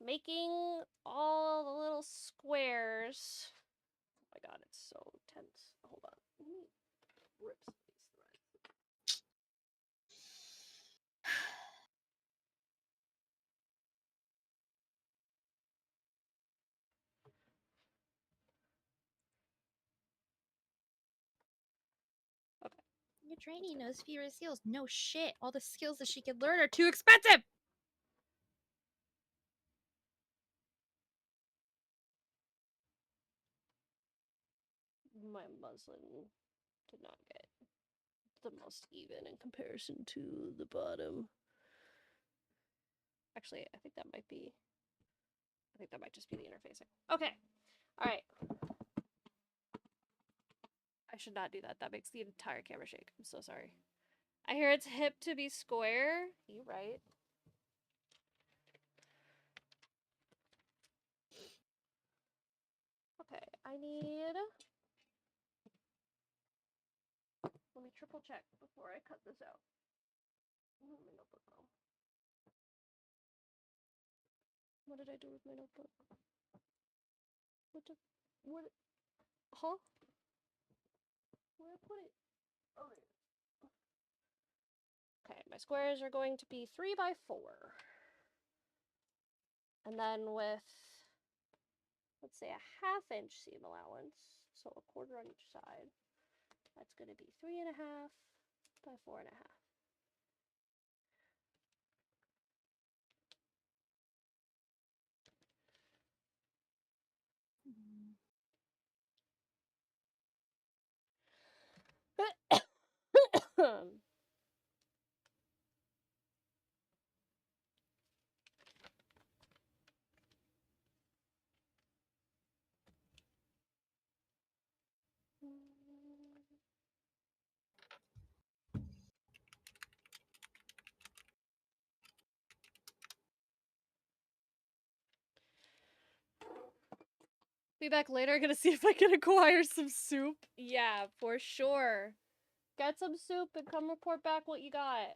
Making all the little squares. Oh my god, it's so tense. Hold on. Let me rip some of these threads. Okay. Your trainee knows fewer skills. No shit. All the skills that she could learn are too expensive. My muslin did not get the most even in comparison to the bottom. Actually, I think that might just be the interfacing. Okay. All right. I should not do that. That makes the entire camera shake. I'm so sorry. I hear it's hip to be square. You right. Okay, I need... Let me triple check before I cut this out. My notebook though. What did I do with my notebook? What? Huh? Where did I put it? Oh, there. Okay, my squares are going to be 3 by 4. And then with, let's say, a 1/2 inch seam allowance, so a quarter on each side. That's going to be 3.5 by 4.5. Be back later. Gonna see if I can acquire some soup. Yeah, for sure. Get some soup and come report back what you got.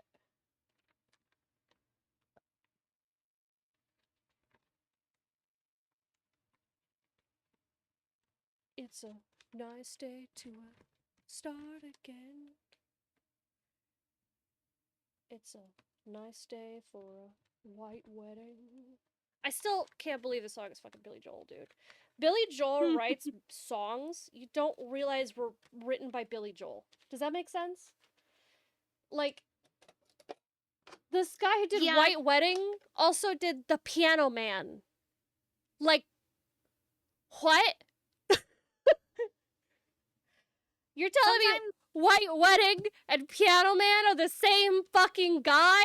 It's a nice day to start again. It's a nice day for a white wedding. I still can't believe this song is fucking Billy Joel, dude. Billy Joel writes songs you don't realize were written by Billy Joel. Does that make sense? Like, this guy who did Yeah. White Wedding also did The Piano Man. Like, what? You're telling me White Wedding and Piano Man are the same fucking guy?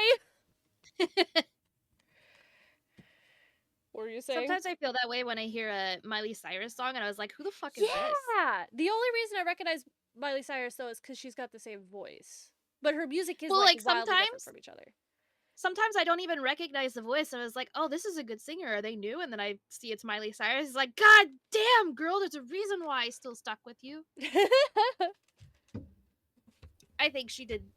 What were you saying? Sometimes I feel that way when I hear a Miley Cyrus song, and I was like, "Who the fuck is this?" Yeah! The only reason I recognize Miley Cyrus, though, is because she's got the same voice. But her music is, Well, like, like, wildly different from each other. Sometimes I don't even recognize the voice, and I was like, "Oh, this is a good singer. Are they new?" And then I see it's Miley Cyrus. It's like, God damn, girl, there's a reason why I still stuck with you. I think she did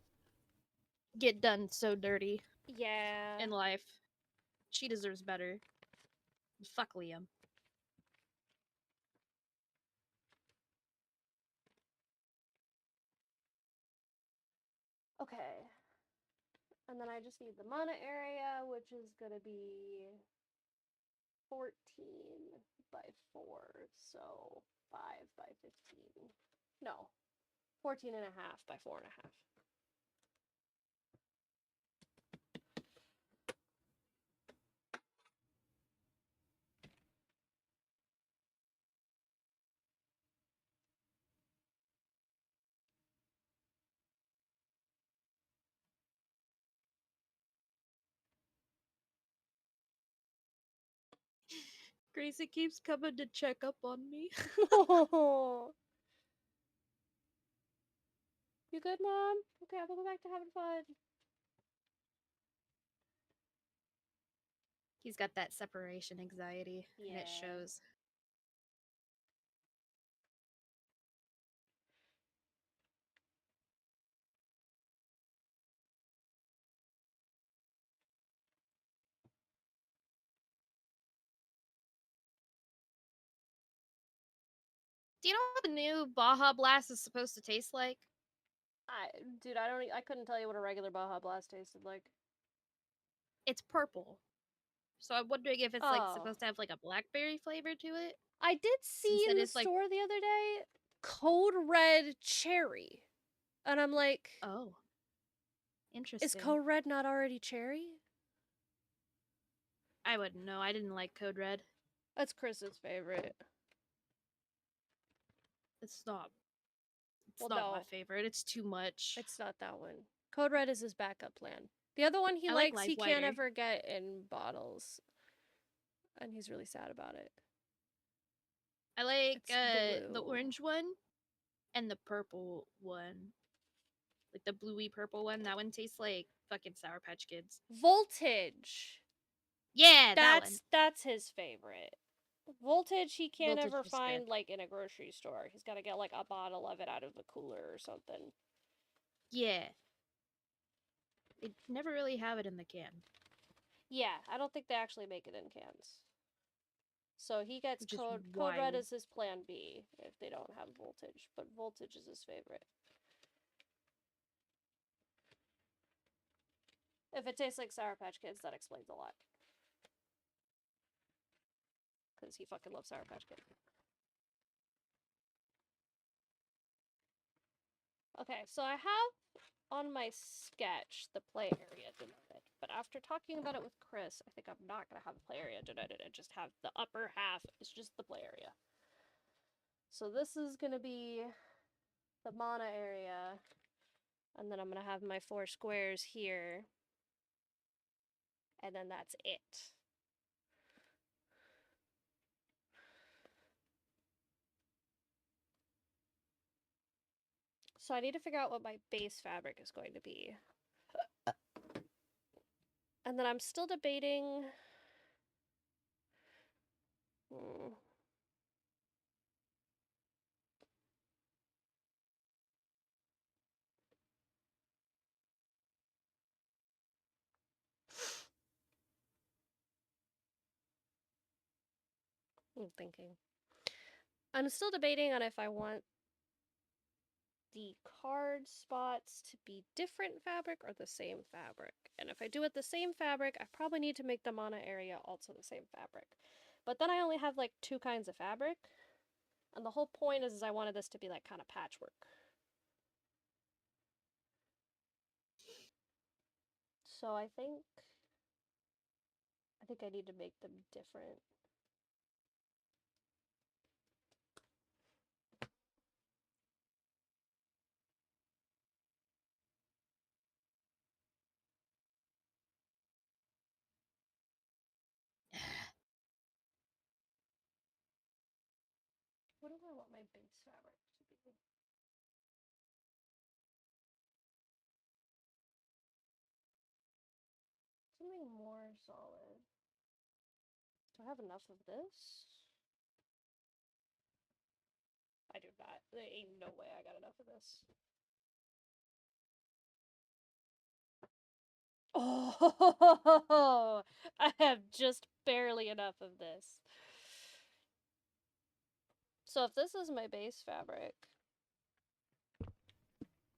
get done so dirty Yeah. in life. She deserves better. Fuck Liam. Okay. And then I just need the mana area, which is gonna be 14 by 4, so 5 by 15. No, 14 and a half by 4.5. Gracie keeps coming to check up on me. You good, Mom? Okay, I'm gonna go back to having fun. He's got that separation anxiety, and it Yeah. shows. Do you know what the new Baja Blast is supposed to taste like? Dude, I couldn't tell you what a regular Baja Blast tasted like. It's purple. So I'm wondering if it's like Oh. supposed to have like a blackberry flavor to it. I did see in the store the other day Code Red Cherry. And I'm like, oh, interesting. Is Code Red not already cherry? I wouldn't know. I didn't like Code Red. That's Chris's favorite. It's not. It's Well, not no. my favorite. It's too much. It's not that one. Code Red is his backup plan. The other one he I likes, like he Life can't Wider. ever get in bottles. And he's really sad about it. I like the blue. orange one and the purple one. Like the bluey purple one. That one tastes like fucking Sour Patch Kids. Voltage. Yeah, that one. That's his favorite. Voltage he can't Voltage ever was find good. like in a grocery store. He's got to get like a bottle of it out of the cooler or something. Yeah. They never really have it in the can. Yeah, I don't think they actually make it in cans. So he gets Code Red as his plan B if they don't have Voltage, but Voltage is his favorite. If it tastes like Sour Patch Kids, that explains a lot. Because he fucking loves Sour Patch Kids. Okay, so I have on my sketch the play area denoted, but after talking about it with Chris, I think I'm not going to have the play area denoted and just have the upper half is just the play area. So this is going to be the mana area, and then I'm going to have my 4 squares here, and then that's it. So I need to figure out what my base fabric is going to be. And then I'm still debating... I'm thinking. I'm still debating on if I want the card spots to be different fabric or the same fabric. And if I do it the same fabric, I probably need to make the mana area also the same fabric. But then I only have like 2 kinds of fabric. And the whole point is I wanted this to be like kind of patchwork. So I think I need to make them different. What do I want my base fabric to be? Something more solid. Do I have enough of this? I do not. There ain't no way I got enough of this. Oh, I have just barely enough of this. So if this is my base fabric,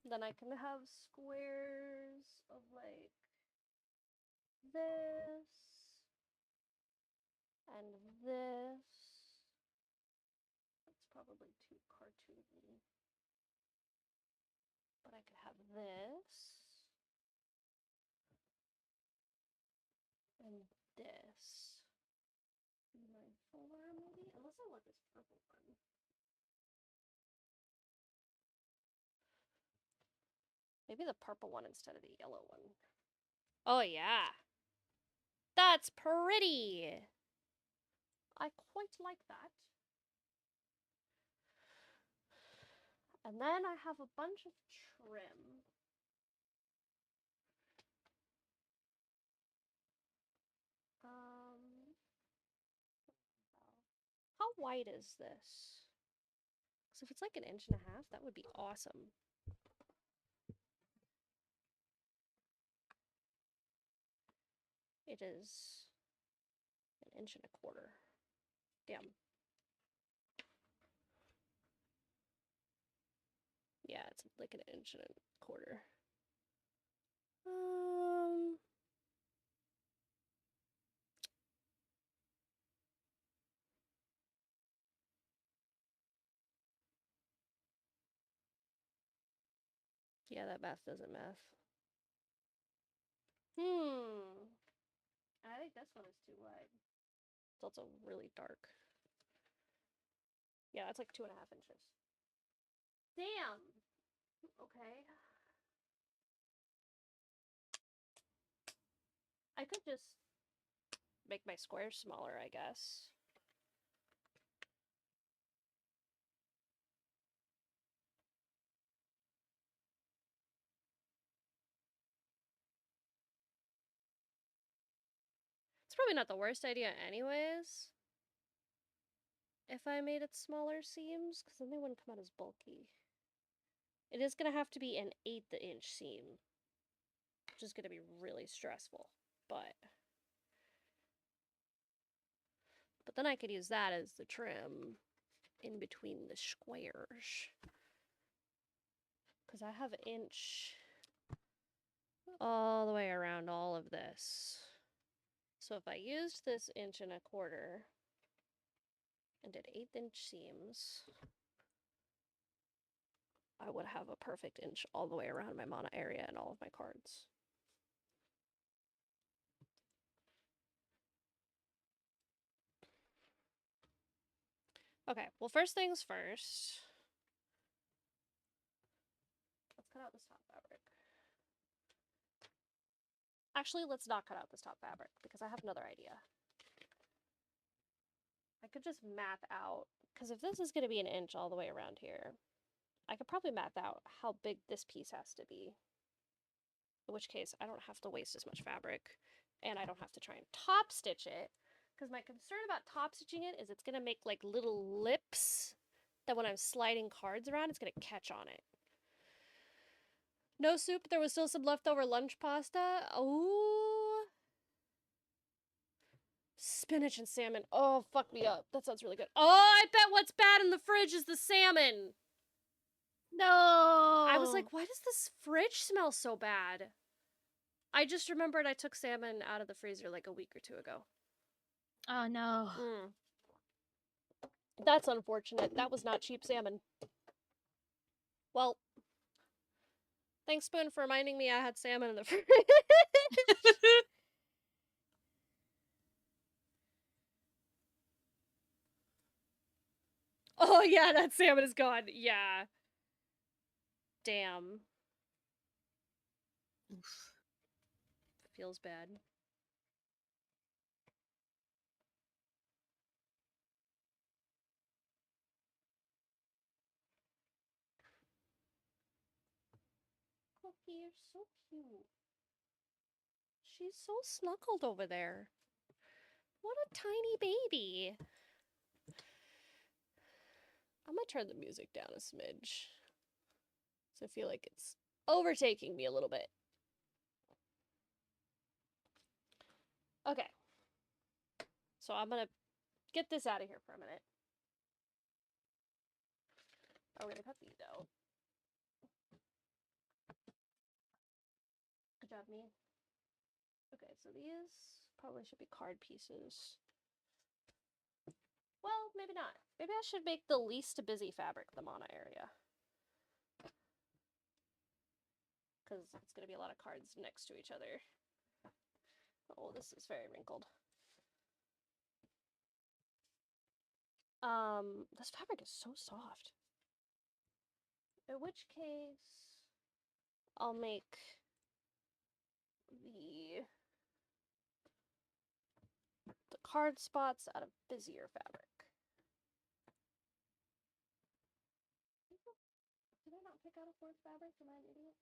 then I can have squares of like this and this. That's probably too cartoony. But I could have this and this. My 4 maybe? Unless I want this purple one. Maybe the purple one instead of the yellow one. Oh yeah. That's pretty! I quite like that. And then I have a bunch of trim. How wide is this? Because if it's like 1.5 inches, that would be awesome. It is 1.25 inches. Damn. Yeah, it's like 1.25 inches. Yeah, that math doesn't math. I think this one is too wide. It's also really dark. Yeah, it's like 2.5 inches. Damn! Okay. I could just make my squares smaller, I guess. It's probably not the worst idea anyways. If I made it smaller seams, because then they wouldn't come out as bulky. It is going to have to be an 1/8 inch seam, which is going to be really stressful, but then I could use that as the trim in between the squares. Because I have 1 inch all the way around all of this. So if I used this 1.25 inches and did 1/8 inch seams, I I would have a perfect inch all the way around my mana area and all of my cards. Okay, well, first things first. Let's cut out this top fabric. Actually, let's not cut out this top fabric because I have another idea. I could just math out, because if this is going to be an inch all the way around here, I could probably math out how big this piece has to be. In which case, I don't have to waste as much fabric, and I don't have to try and top stitch it. Because my concern about top stitching it is it's going to make like little lips that when I'm sliding cards around, it's going to catch on it. No soup, there was still some leftover lunch pasta. Oh. Spinach and salmon. Oh, fuck me up. That sounds really good. Oh, I bet what's bad in the fridge is the salmon. No. I was like, why does this fridge smell so bad? I just remembered I took salmon out of the freezer like a week or two ago. Oh no. That's unfortunate. That was not cheap salmon. Well, thanks, Spoon, for reminding me I had salmon in the fridge. Oh, yeah, that salmon is gone. Yeah. Damn. Oof. Feels bad. Cookie, you're so cute. She's so snuggled over there. What a tiny baby. I'm gonna turn the music down a smidge. So I feel like it's overtaking me a little bit. Okay. So I'm gonna get this out of here for a minute. Oh, we're gonna cut these out. Good job, me. Okay, so these probably should be card pieces. Well, maybe not. Maybe I should make the least busy fabric the mana area. Because it's going to be a lot of cards next to each other. Oh, this is very wrinkled. This fabric is so soft. In which case, I'll make the card spots out of busier fabric. Did I not pick out a fourth fabric? Am I an idiot?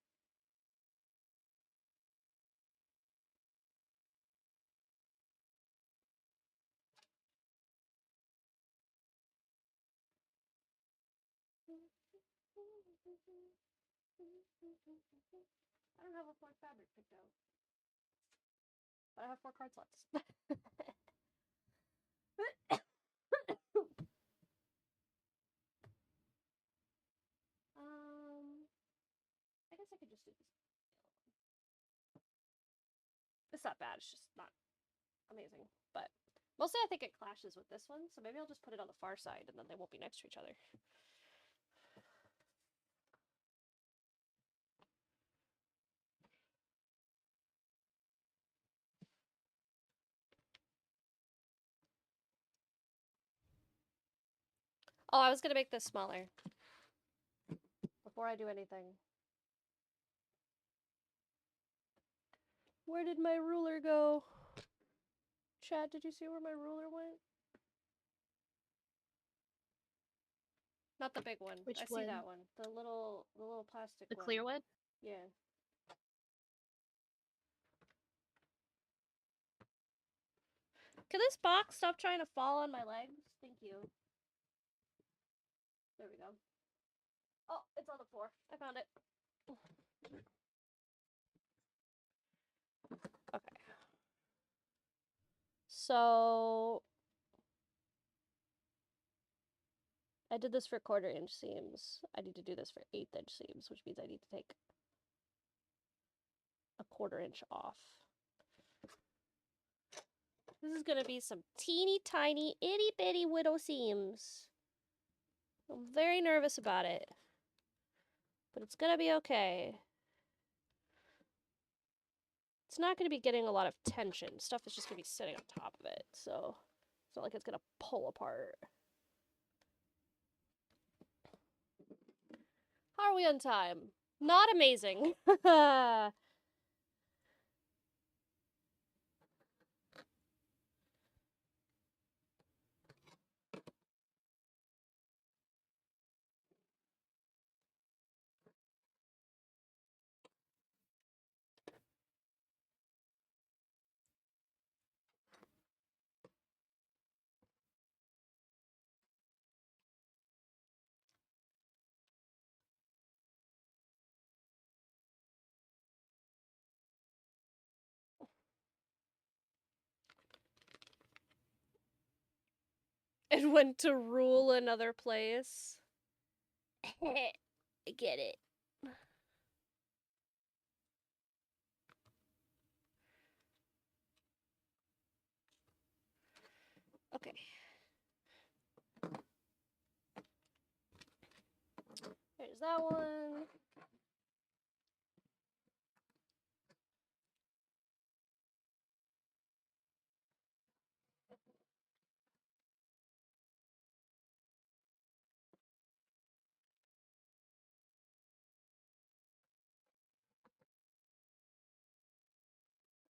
I don't have a fourth fabric picked out. But I have 4 card slots. I guess I could just do this. It's not bad, it's just not amazing. But mostly I think it clashes with this one, so maybe I'll just put it on the far side and then they won't be next to each other. Oh, I was gonna make this smaller before I do anything. Where did my ruler go? Chad, did you see where my ruler went? Not the big one. Which I one? see that one. The little plastic The one. clear one? Yeah. Can this box stop trying to fall on my legs? Thank you. There we go. Oh, it's on the floor. I found it. Okay. So I did this for 1/4 inch seams. I need to do this for 1/8 inch seams, which means I need to take a 1/4 inch off. This is gonna be some teeny tiny itty bitty widow seams. I'm very nervous about it. But it's gonna be okay. It's not gonna be getting a lot of tension. Stuff is just gonna be sitting on top of it, so it's not like it's gonna pull apart. How are we on time? Not amazing. It went to rule another place. I get it. Okay. There's that one.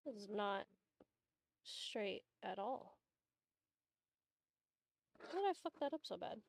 This is not straight at all. How did I fuck that up so bad?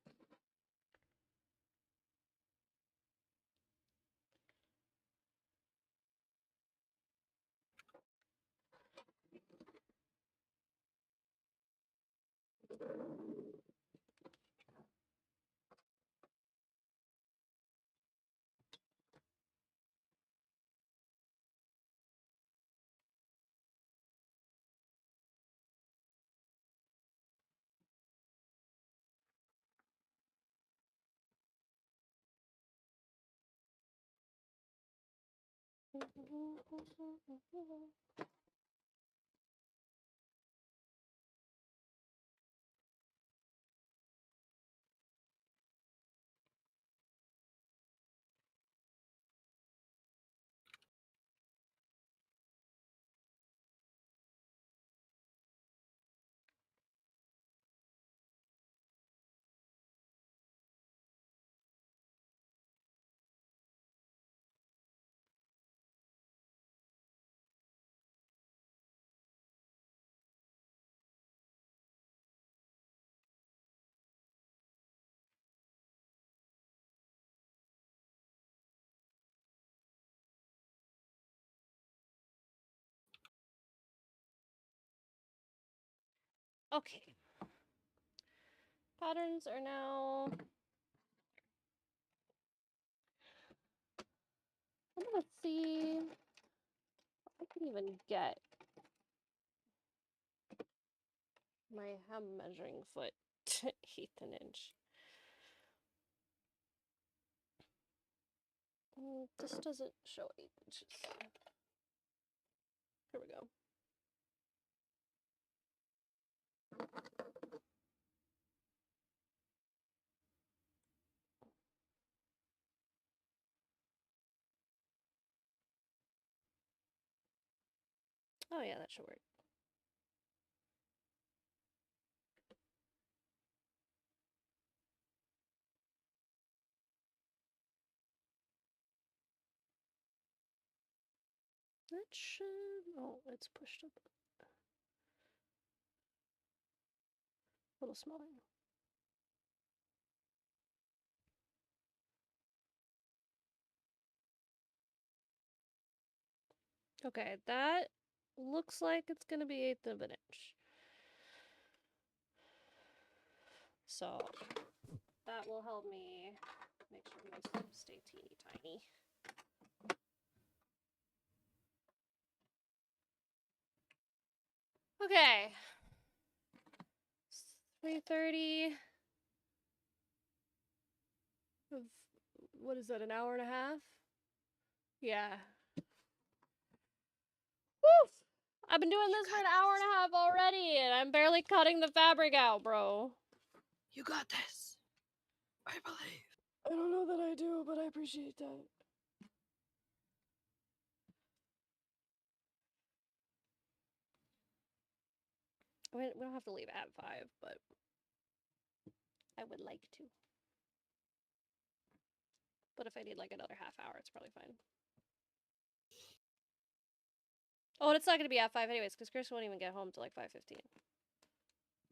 Okay. Patterns are now. I'm gonna see if I can even get my hem measuring foot to 1/8 an inch. This doesn't show 8 inches. Here we go. Oh yeah, that should work. That should. Oh, it's pushed up a little smaller. Okay, that looks like it's gonna be 1/8 of an inch. So that will help me make sure my steps stay teeny tiny. Okay. 3:30 of what is that, an hour and a half? Yeah. Woof! I've been doing this for an hour and a half already, and I'm barely cutting the fabric out, bro. You got this. I believe. I don't know that I do, but I appreciate that. I mean, we don't have to leave at 5, but I would like to. But if I need like another half hour, it's probably fine. Oh, and it's not going to be at 5 anyways, because Chris won't even get home till like 5:15.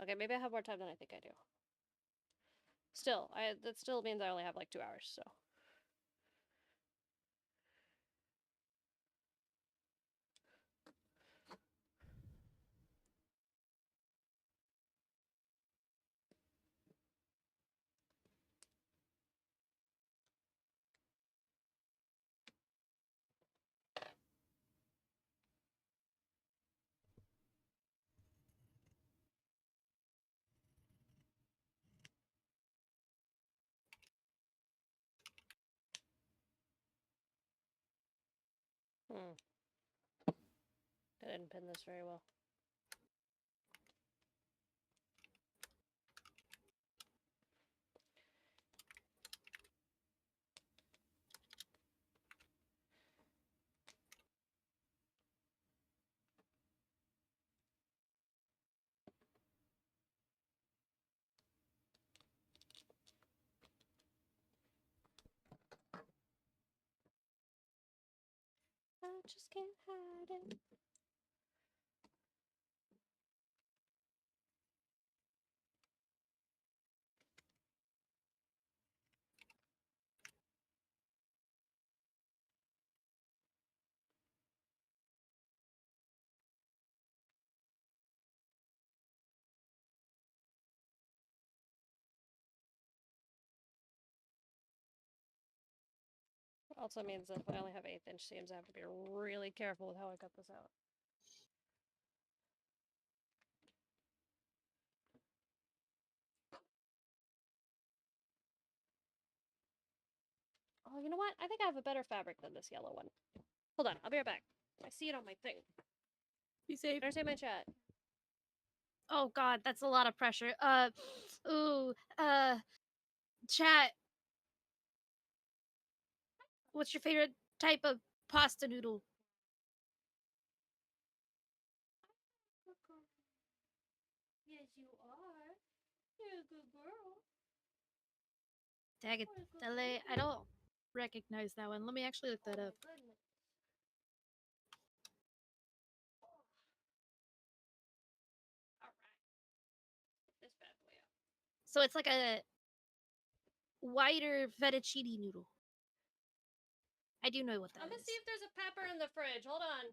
Okay, maybe I have more time than I think I do. Still, that still means I only have like 2 hours, so. I didn't pin this very well. I just can't hide it. Also means that if I only have 1/8" seams, I have to be really careful with how I cut this out. Oh, you know what? I think I have a better fabric than this yellow one. Hold on, I'll be right back. I see it on my thing. Be safe. Understand my chat. Oh god, that's a lot of pressure. Ooh, chat. What's your favorite type of pasta noodle? Yes, you are. You're a good girl. Dang it, Dele, I don't recognize that one. Let me actually look that up. Goodness. All right. This bad boy up. So it's like a wider fettuccine noodle. I do know what that I'm gonna is. see if there's a pepper in the fridge. Hold on.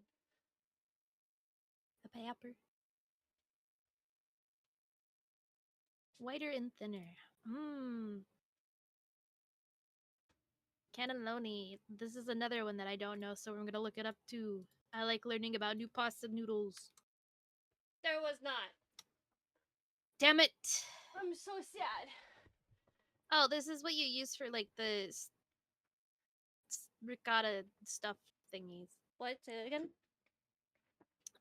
A pepper. Wider and thinner. Mmm. Cannelloni. This is another one that I don't know, so I'm gonna look it up too. I like learning about new pasta noodles. There was not. Damn it! I'm so sad. Oh, this is what you use for like the ricotta stuff thingies. What? Say it again?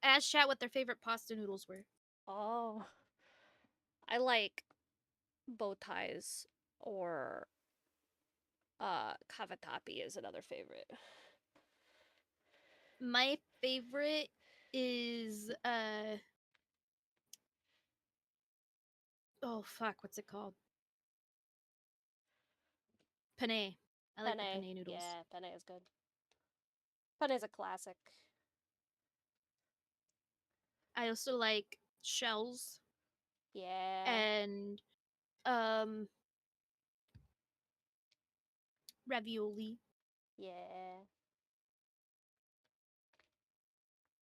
Ask chat what their favorite pasta noodles were. Oh. I like bow ties or cavatappi is another favorite. My favorite is oh fuck, what's it called? Penne. I like the penne noodles. Yeah, penne is good. Penne is a classic. I also like shells Yeah. and ravioli. Yeah.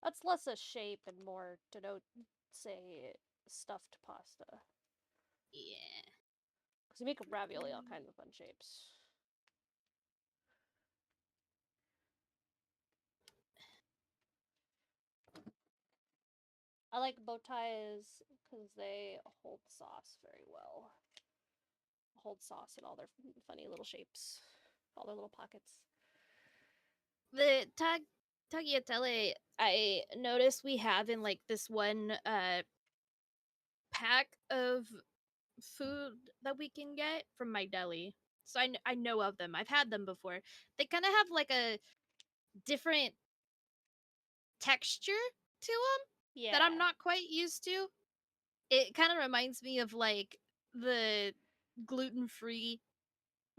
That's less a shape and more denote, say, stuffed pasta. Yeah. Because you make ravioli all kinds of fun shapes. I like bow ties because they hold sauce very well. Hold sauce in all their funny little shapes, all their little pockets. The tagliatelle I noticed we have in like this one pack of food that we can get from my deli. so I know of them. I've had them before. They kind of have like a different texture to them that Yeah. I'm not quite used to. It kind of reminds me of like the gluten-free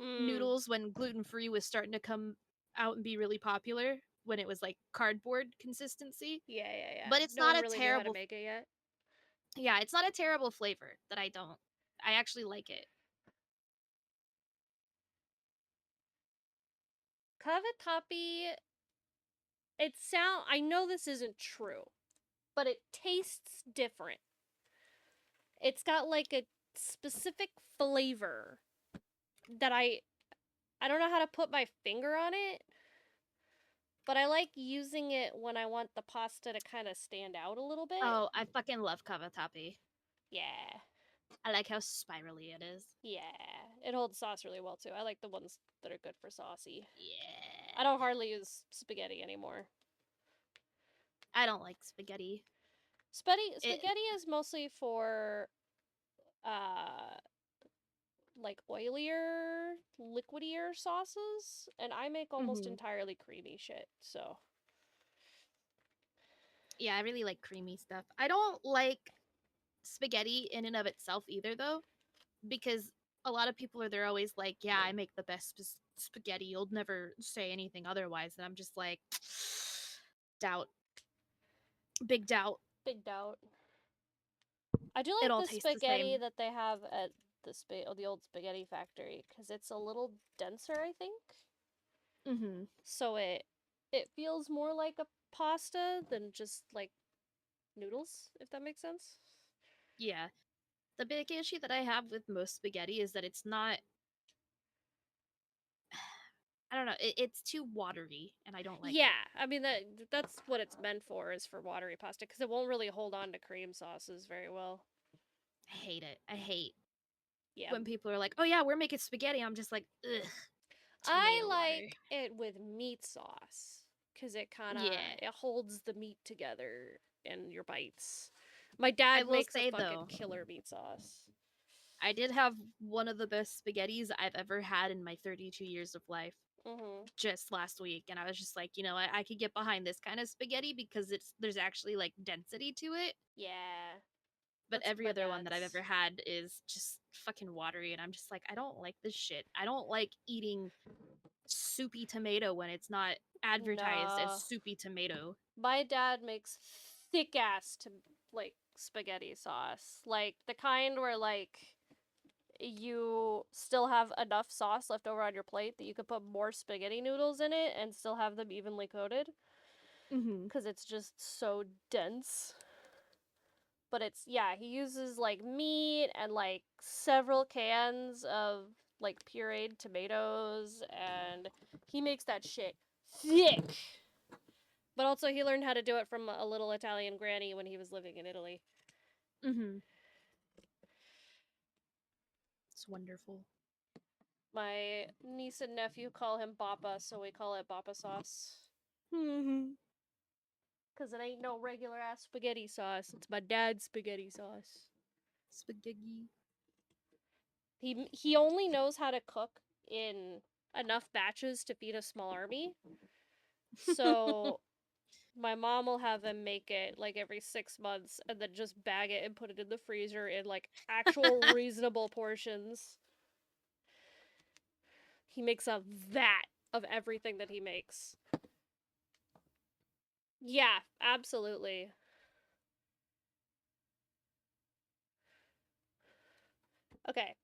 Mm. noodles when gluten-free was starting to come out and be really popular when it was like cardboard consistency. Yeah, yeah, yeah. But it's No not one a really knew how to terrible make it yet. yeah, it's not a terrible flavor that I don't. I actually like it. Cavatappi, I know this isn't true, but it tastes different. It's got like a specific flavor that I don't know how to put my finger on it, but I like using it when I want the pasta to kind of stand out a little bit. Oh, I fucking love cavatappi. Yeah. I like how spirally it is. Yeah. It holds sauce really well too. I like the ones that are good for saucy. Yeah. I don't hardly use spaghetti anymore. I don't like spaghetti. Spaghetti is mostly for uh like oilier, liquidier sauces, and I make almost Mhm. entirely creamy shit. So, Yeah, I really like creamy stuff. I don't like spaghetti in and of itself either, though, because a lot of people they're always like, "Yeah, I make the best spaghetti. You'll never say anything otherwise." And I'm just like, doubt, big doubt. big doubt. I do It like all the tastes the spaghetti same. that they have at the old spaghetti factory cuz it's a little denser, I think. Mhm. So it feels more like a pasta than just like noodles, if that makes sense. Yeah. The big issue that I have with most spaghetti is that it's not. I don't know. It's too watery, and I don't like Yeah, it. I mean that's what it's meant for is for watery pasta cuz it won't really hold on to cream sauces very well. I hate it. I hate Yeah. when people are like, "Oh yeah, we're making spaghetti." I'm just like, ugh, I tomato water. like it with meat sauce cuz it kind of Yeah. it holds the meat together in your bites. My I dad will makes a say fucking though, killer meat sauce. I did have one of the best spaghettis I've ever had in my 32 years of life Mhm. just last week, and I was just like, you know, I could get behind this kind of spaghetti because there's actually like density to it. Yeah. But That's every my other one that I've dad's. ever had is just fucking watery, and I'm just like, I don't like this shit. I don't like eating soupy tomato when it's not advertised as Nah. soupy tomato. My dad makes thick ass to like spaghetti sauce. Like the kind where like you still have enough sauce left over on your plate that you could put more spaghetti noodles in it and still have them evenly coated Mm-hmm. cuz it's just so dense. But it's yeah, he uses like meat and like several cans of like pureed tomatoes and he makes that shit thick. But also he learned how to do it from a little Italian granny when he was living in Italy. Mm-hmm. It's wonderful. My niece and nephew call him Bappa, so we call it Bappa sauce. Mm-hmm. Cause it ain't no regular ass spaghetti sauce. It's my dad's spaghetti sauce. Spaghetti. He only knows how to cook in enough batches to feed a small army. So my mom will have him make it like every 6 months and then just bag it and put it in the freezer in like actual reasonable portions. He makes a vat of everything that he makes. Yeah, absolutely. Okay.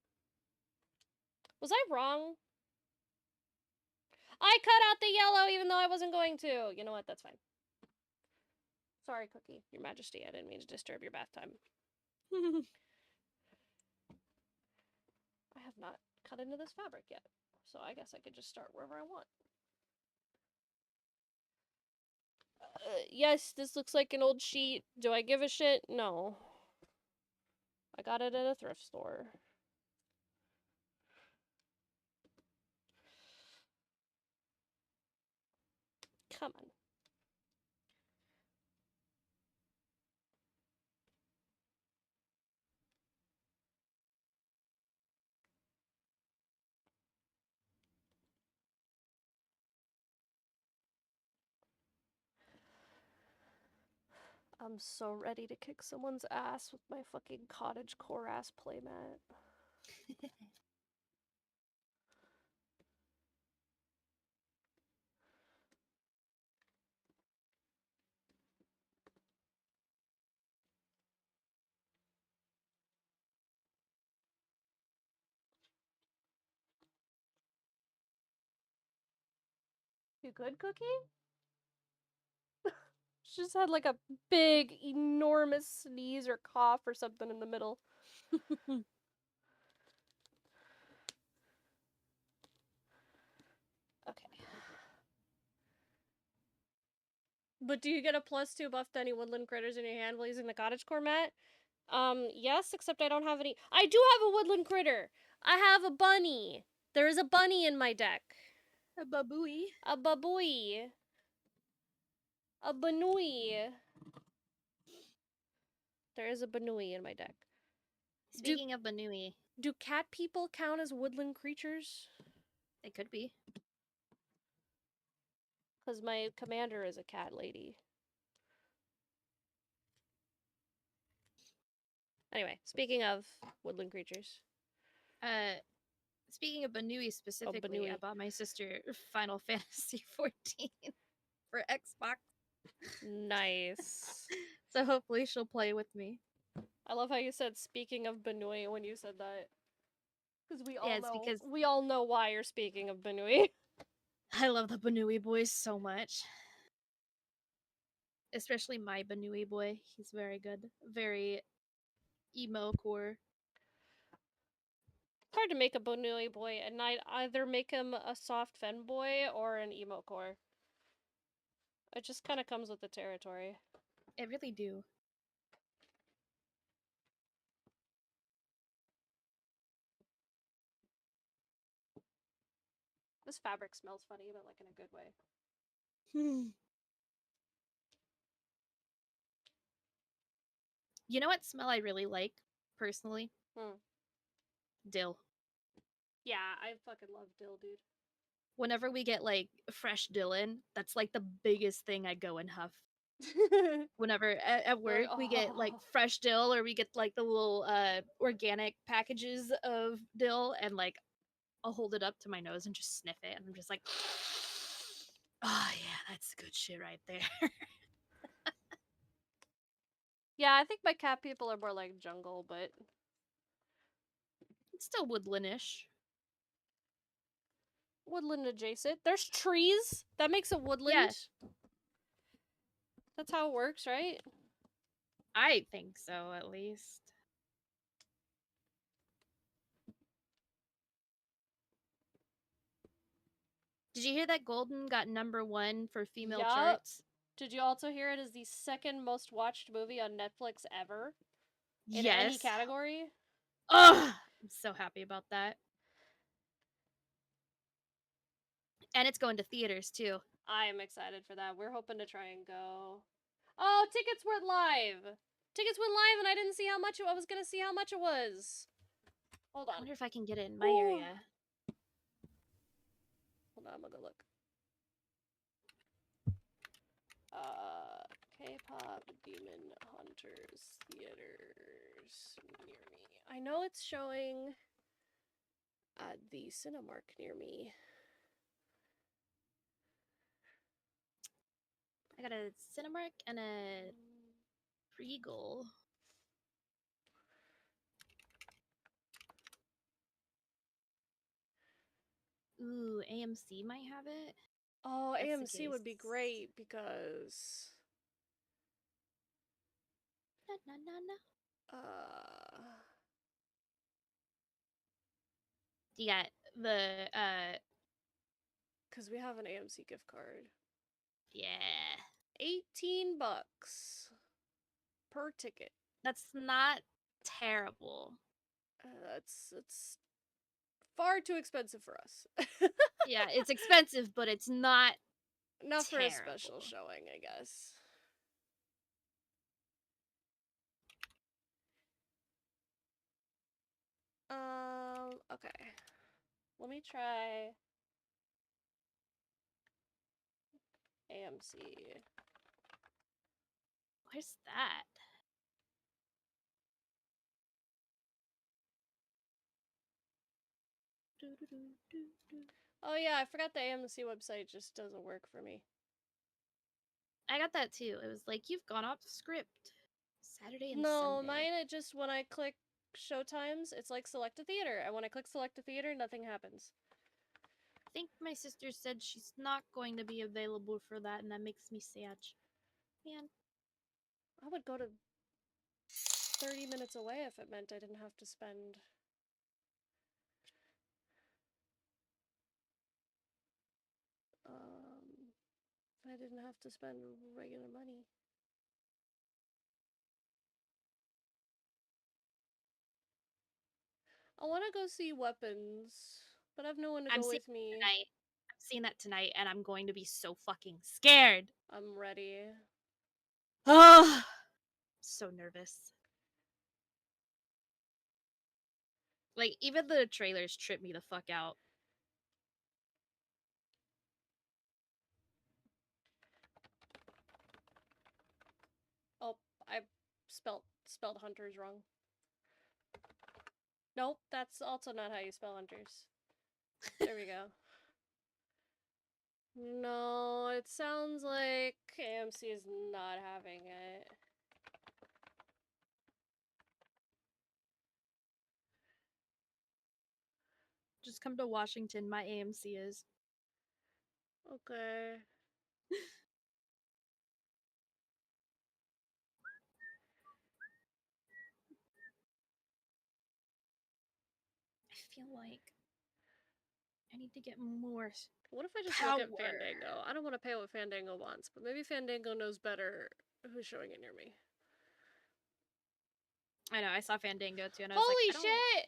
Was I wrong? I cut out the yellow even though I wasn't going to. You know what? That's fine. Sorry, Cookie. Your Majesty, I didn't mean to disturb your bath time. I have not cut into this fabric yet, so I guess I could just start wherever I want. Yes, this looks like an old sheet. Do I give a shit? No. I got it at a thrift store. Come on. I'm so ready to kick someone's ass with my fucking cottage core ass playmat. You good, Cookie? She just had like a big, enormous sneeze or cough or something in the middle. Okay. But do you get a +2 buff to any woodland critters in your hand while using the cottage core mat? Yes, except I don't have any. I do have a woodland critter! I have a bunny! There is a bunny in my deck. A babooey. A babooey. A banooey. There is a banooey in my deck. Speaking of banooey, Do cat people count as woodland creatures? they could be. Because my commander is a cat lady. Anyway, speaking of woodland creatures. Speaking of banooey specifically, I banooey. bought my sister Final Fantasy 14 for Xbox. Nice. So hopefully she'll play with me. I love how you said speaking of Banui when you said that. Because Because we all know why you're speaking of Banui. I love the banooey boys so much. Especially my banooey boy. He's very good. Very emo core. It's hard to make a Banui boy, and I'd either make him a soft fen boy or an emo core. It just kind of comes with the territory. I really do. This fabric smells funny, but like in a good way. You know what smell I really like, personally? Dill. Yeah, I fucking love dill, dude. Whenever we get like fresh dill in, that's like the biggest thing I go and huff. Whenever at work we get like fresh dill, or we get like the little organic packages of dill, and like I'll hold it up to my nose and just sniff it, and I'm just like, oh yeah, that's good shit right there. Yeah, I think my cat people are more like jungle, but It's still woodlandish. woodland adjacent. There's trees. That makes a woodland. Yeah. That's how it works, right? I think so, at least. Did you hear that Golden got #1 for female charts? Did you also hear it is the second most watched movie on Netflix ever? In Yes. any category? Ugh! I'm so happy about that. And it's going to theaters, too. I am excited for that. We're hoping to try and go. Oh, tickets went live! Tickets went live and I didn't see how much I was gonna see how much it was. Hold on. I wonder if I can get it in my area. Hold on, I'm gonna go look. K-pop Demon Hunters theaters near me. I know it's showing at the Cinemark near me. I got a Cinemark and a Regal. Ooh, AMC might have it. Oh, That's the AMC would be case. great because You got the because we have an AMC gift card. yeah. $18 per ticket. That's not terrible. It's far too expensive for us. Yeah, it's expensive, but it's not Not for a terrible. special showing, I guess. Okay. Let me try AMC. Where's that? Oh yeah, I forgot the AMC website just doesn't work for me. I got that too. It was like, you've gone off script. Saturday and No, Sunday. mine it just when I click showtimes, it's like select a theater, and when I click select a theater, nothing happens. I think my sister said she's not going to be available for that, and that makes me sad. Man. I would go to 30 minutes away if it meant I didn't have to spend if I didn't have to spend regular money. I want to go see Weapons, but I have no one to I'm go seeing with me. tonight. I'm seeing that tonight, and I'm going to be so fucking scared. I'm ready. Oh, so nervous. Like, even the trailers trip me the fuck out. Oh, I spelled hunters wrong. Nope, that's also not how you spell hunters. There we go. No, it sounds like AMC is not having it. Just come to Washington. My AMC is. Okay. I feel like I need to get more. What if I just power. look at Fandango? I don't want to pay what Fandango wants, but maybe Fandango knows better who's showing it near me. I know, I saw Fandango too, and I was like, Holy I don't. shit!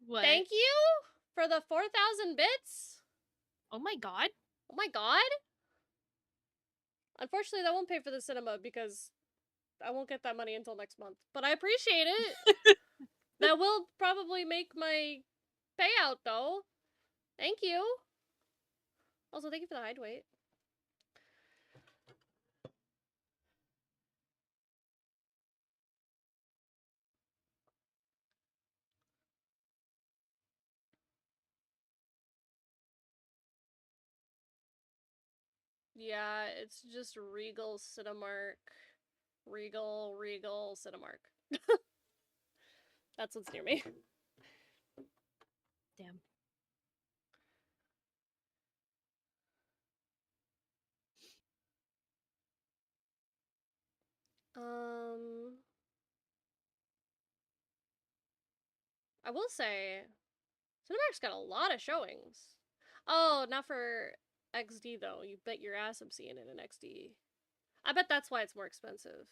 What? Thank you for the 4,000 bits! Oh my god. Oh my god! Unfortunately, that won't pay for the cinema because I won't get that money until next month. But I appreciate it! That will probably make my payout, though. Thank you! Also, thank you for the hide weight. Yeah, it's just Regal Cinemark. Regal Cinemark. That's what's near me. Damn. I will say, Cinemark's got a lot of showings. Oh, not for XD though. You bet your ass I'm seeing it in XD. I bet that's why it's more expensive.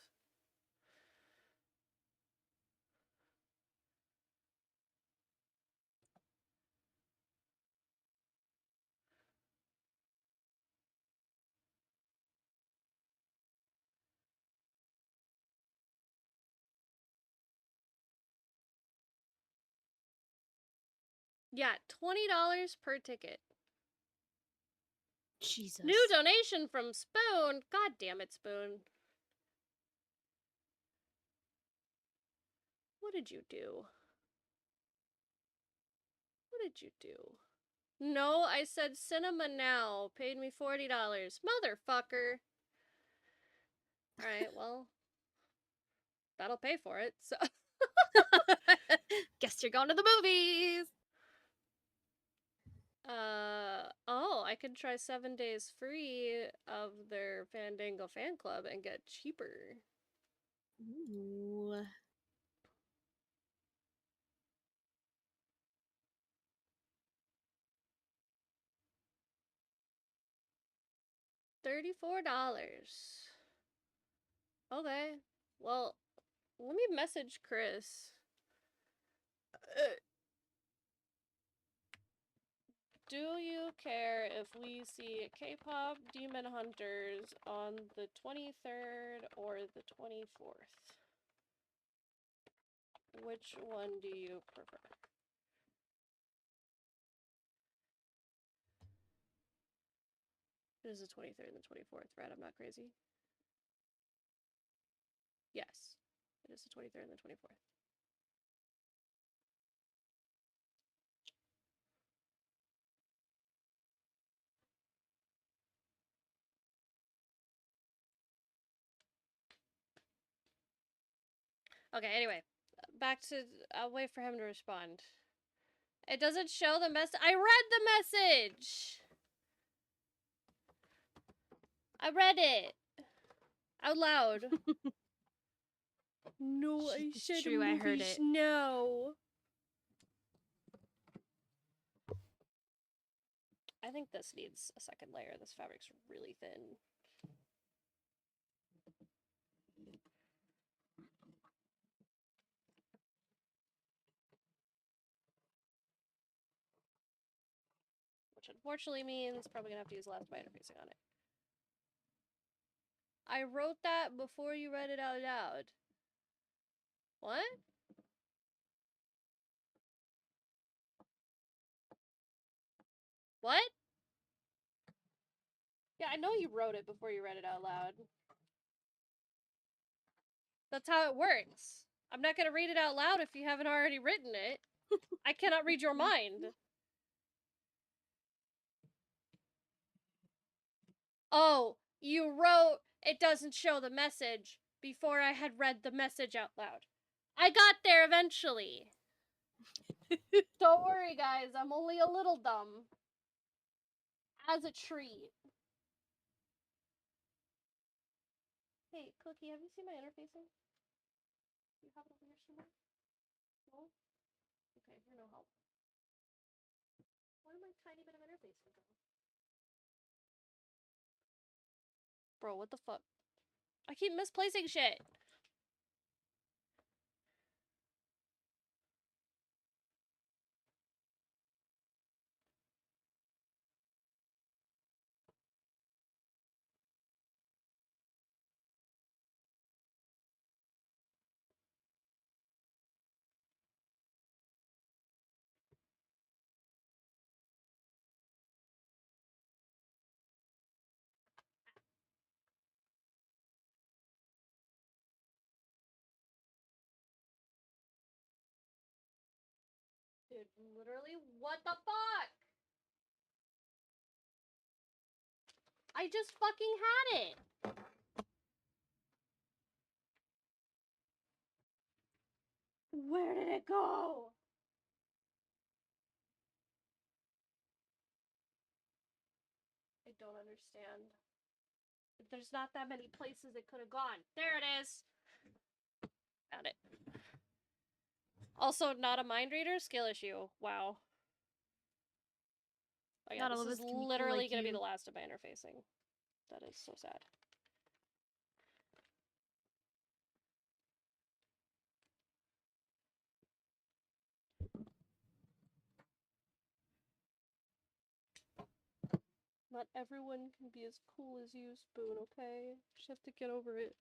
Yeah, $20 per ticket. Jesus. New donation from Spoon. God damn it, Spoon. What did you do? What did you do? No, I said cinema now. Paid me $40. Motherfucker. Alright, well. That'll pay for it, so. Guess you're going to the movies. Oh, I could try 7 days free of their Fandango fan club and get cheaper. Ooh. $34. Okay. Well, let me message Chris. Do you care if we see K-pop Demon Hunters on the 23rd or the 24th? Which one do you prefer? It is the 23rd and the 24th, right? I'm not crazy. Yes. It is the 23rd and the 24th. Okay, anyway. Back to... I'll wait for him to respond. It doesn't show the message. I read the message! I read it! Out loud. No, I It's said true, I heard movies it. now. I think this needs a second layer. This fabric's really thin. Which unfortunately means probably gonna have to use last by interfacing on it. I wrote that before you read it out loud. What? What? Yeah, I know you wrote it before you read it out loud. That's how it works. I'm not gonna read it out loud if you haven't already written it. I cannot read your mind. Oh, you wrote it doesn't show the message before I had read the message out loud. I got there eventually. Don't worry, guys. I'm only a little dumb. As a treat. Hey, Cookie, have you seen my interfacing? You have it over here somewhere? No? Okay, you're no help. Where did my tiny bit of interfacing go? Bro, what the fuck? I keep misplacing shit. Dude, literally, what the fuck? I just fucking had it. Where did it go? I don't understand. There's not that many places it could have gone. There it is. Found it. Also, not a mind reader, skill issue. Wow. Oh yeah, Not all this of is us can be cool literally like gonna be you. the last of my interfacing. That is so sad. Not everyone can be as cool as you, Spoon, okay? Just have to get over it.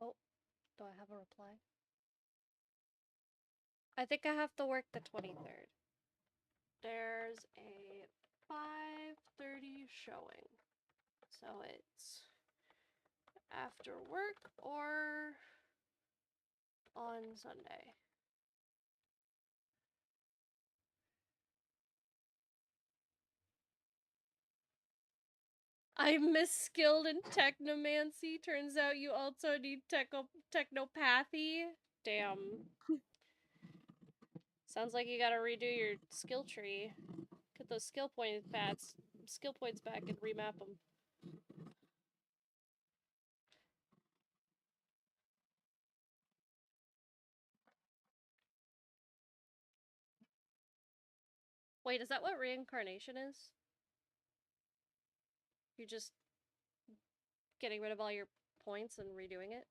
Oh, do I have a reply? I think I have to work the 23rd. There's a 5:30 showing. So it's after work or on Sunday. I'm misskilled in technomancy. Turns out you also need technopathy. Damn. Sounds like you gotta redo your skill tree. Get those skill points back and remap them. Wait, is that what reincarnation is? You're just getting rid of all your points and redoing it?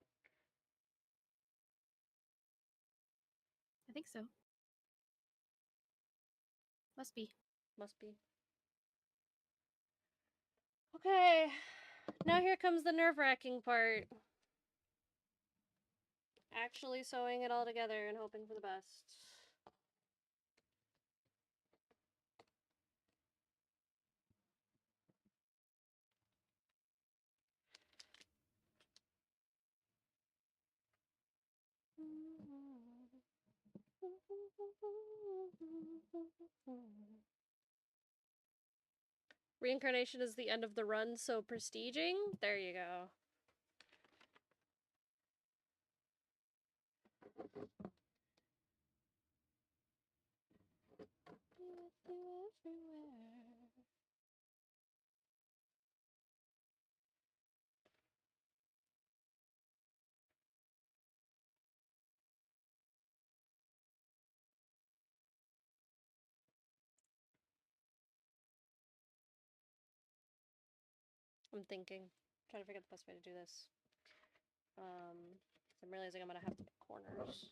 I think so. Must be. Must be. Okay. Now here comes the nerve-wracking part. Actually sewing it all together and hoping for the best. Reincarnation is the end of the run, so prestiging? There you go. I'm thinking. Trying to figure out the best way to do this. I'm realizing I'm gonna have to make corners.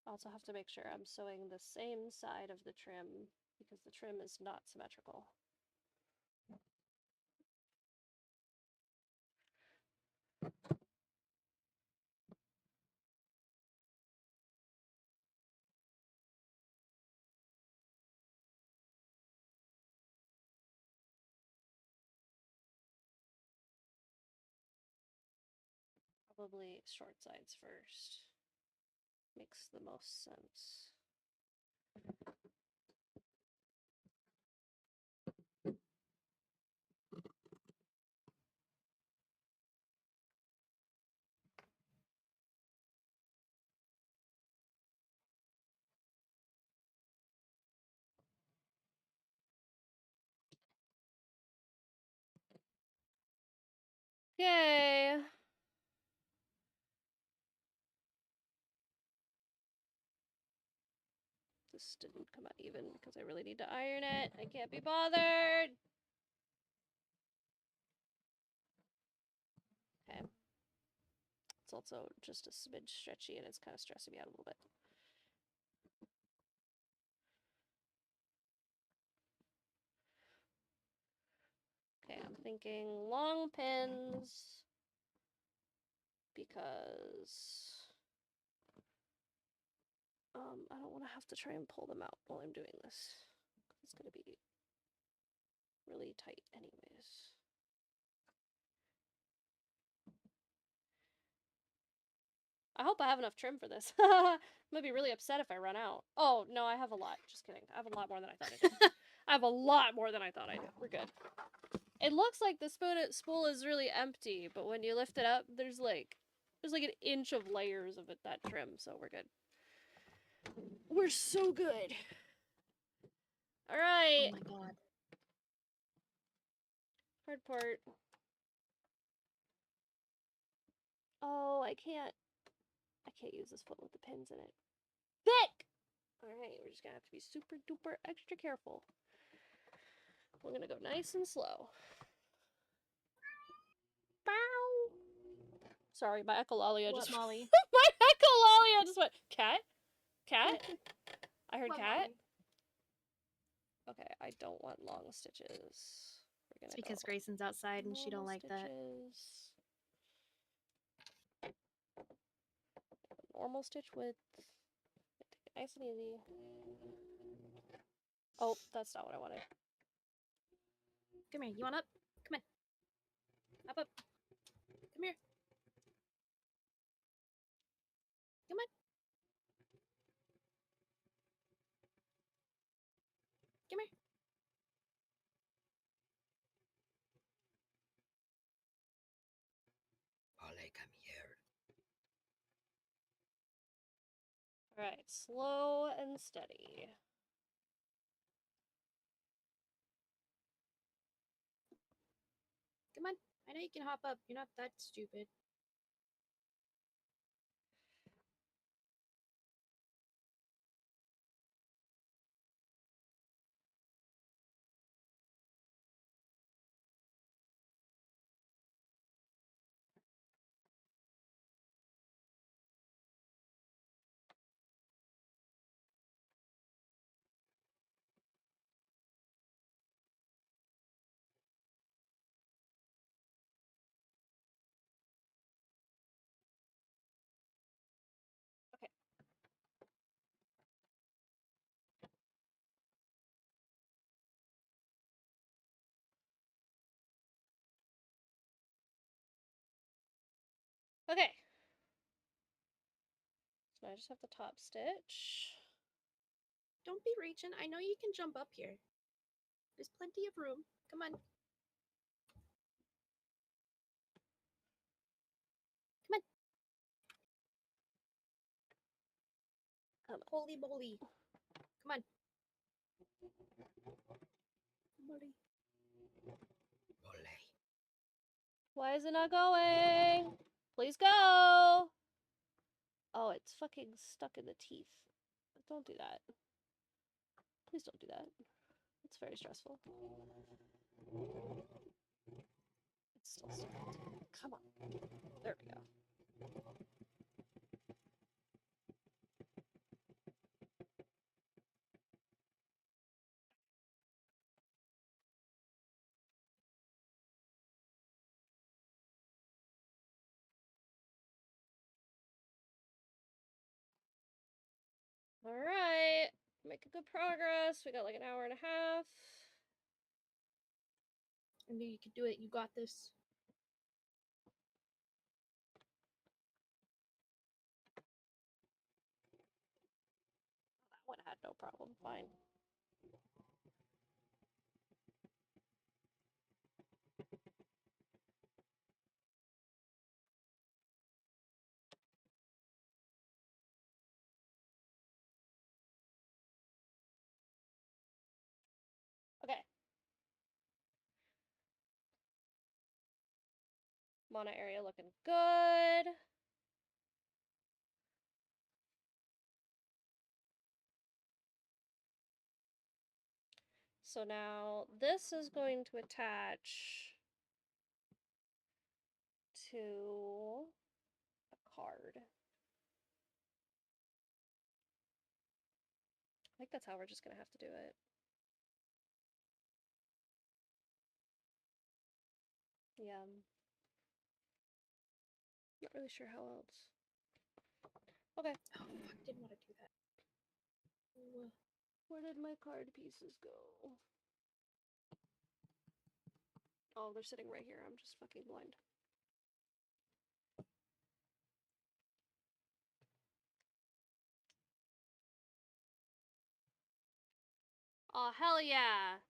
I also have to make sure I'm sewing the same side of the trim because the trim is not symmetrical. Probably short sides first. Makes the most sense. Yay! This didn't come out even because I really need to iron it. I can't be bothered! Okay. It's also just a smidge stretchy and it's kind of stressing me out a little bit. Okay, I'm thinking long pins because I don't want to have to try and pull them out while I'm doing this. It's gonna be really tight anyways. I hope I have enough trim for this. I'm gonna be really upset if I run out. Oh, no, I have a lot. Just kidding. I have a lot more than I thought I did. I have a lot more than I thought I did. We're good. It looks like the spool is really empty, but when you lift it up, there's like an inch of layers of it that trim, so we're good. We're so good. All right. Oh my god. Hard part. Oh, I can't use this foot with the pins in it. Thick! Alright, we're just gonna have to be super duper extra careful. We're gonna go nice and slow. Bow! Sorry, my echolalia What, just Molly? my echolalia just went cat? Cat? I heard What, cat? Molly? Okay, I don't want long stitches. We're gonna It's because go Grayson's outside and she don't normal like that. stitches. Normal stitch width. Take it nice and easy. Oh, that's not what I wanted. Come here. You want up? Come on. Up. Come here. Come on. Come here. Molly, come here. Alright, slow and steady. Come on. I know you can hop up. You're not that stupid. Okay. So I just have the top stitch. Don't be reaching. I know you can jump up here. There's plenty of room. Come on. Come on. Holy moly. Come on. Moly. Moly. Why is it not going? Please go! Oh, it's fucking stuck in the teeth. Don't do that. Please don't do that. It's very stressful. It's still stuck in the teeth. Come on. There we go. Alright. Making good progress. We got like an hour and a half. I knew you could do it. You got this. That one had no problem. Fine. Okay. Mana area looking good. So now this is going to attach to a card. I think that's how we're just gonna have to do it. Yeah. Not really sure how else. Okay. Oh, fuck. Didn't want to do that. Ooh. Where did my card pieces go? Oh, they're sitting right here. I'm just fucking blind. Oh, hell yeah.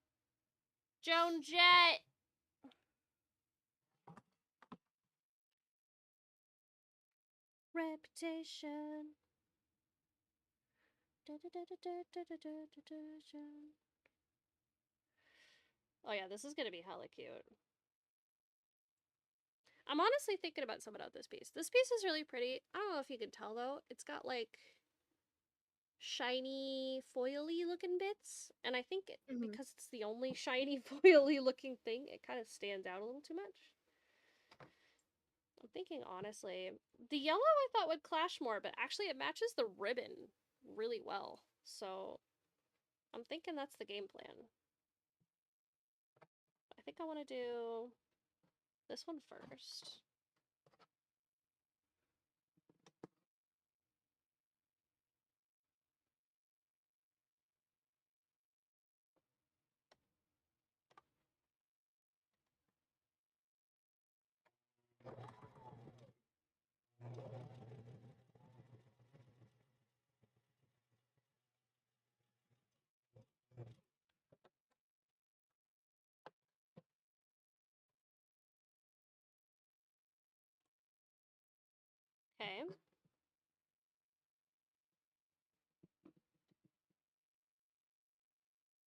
Joan Jett. Reputation. Oh yeah, this is gonna be hella cute. I'm honestly thinking about someone out this piece. This piece is really pretty. I don't know if you can tell though. It's got like shiny foily looking bits, and I think because it's the only shiny foily looking thing, it kind of stands out a little too much. I'm thinking honestly, the yellow I thought would clash more, but actually it matches the ribbon really well. So I'm thinking that's the game plan. I think I want to do this one first. Okay.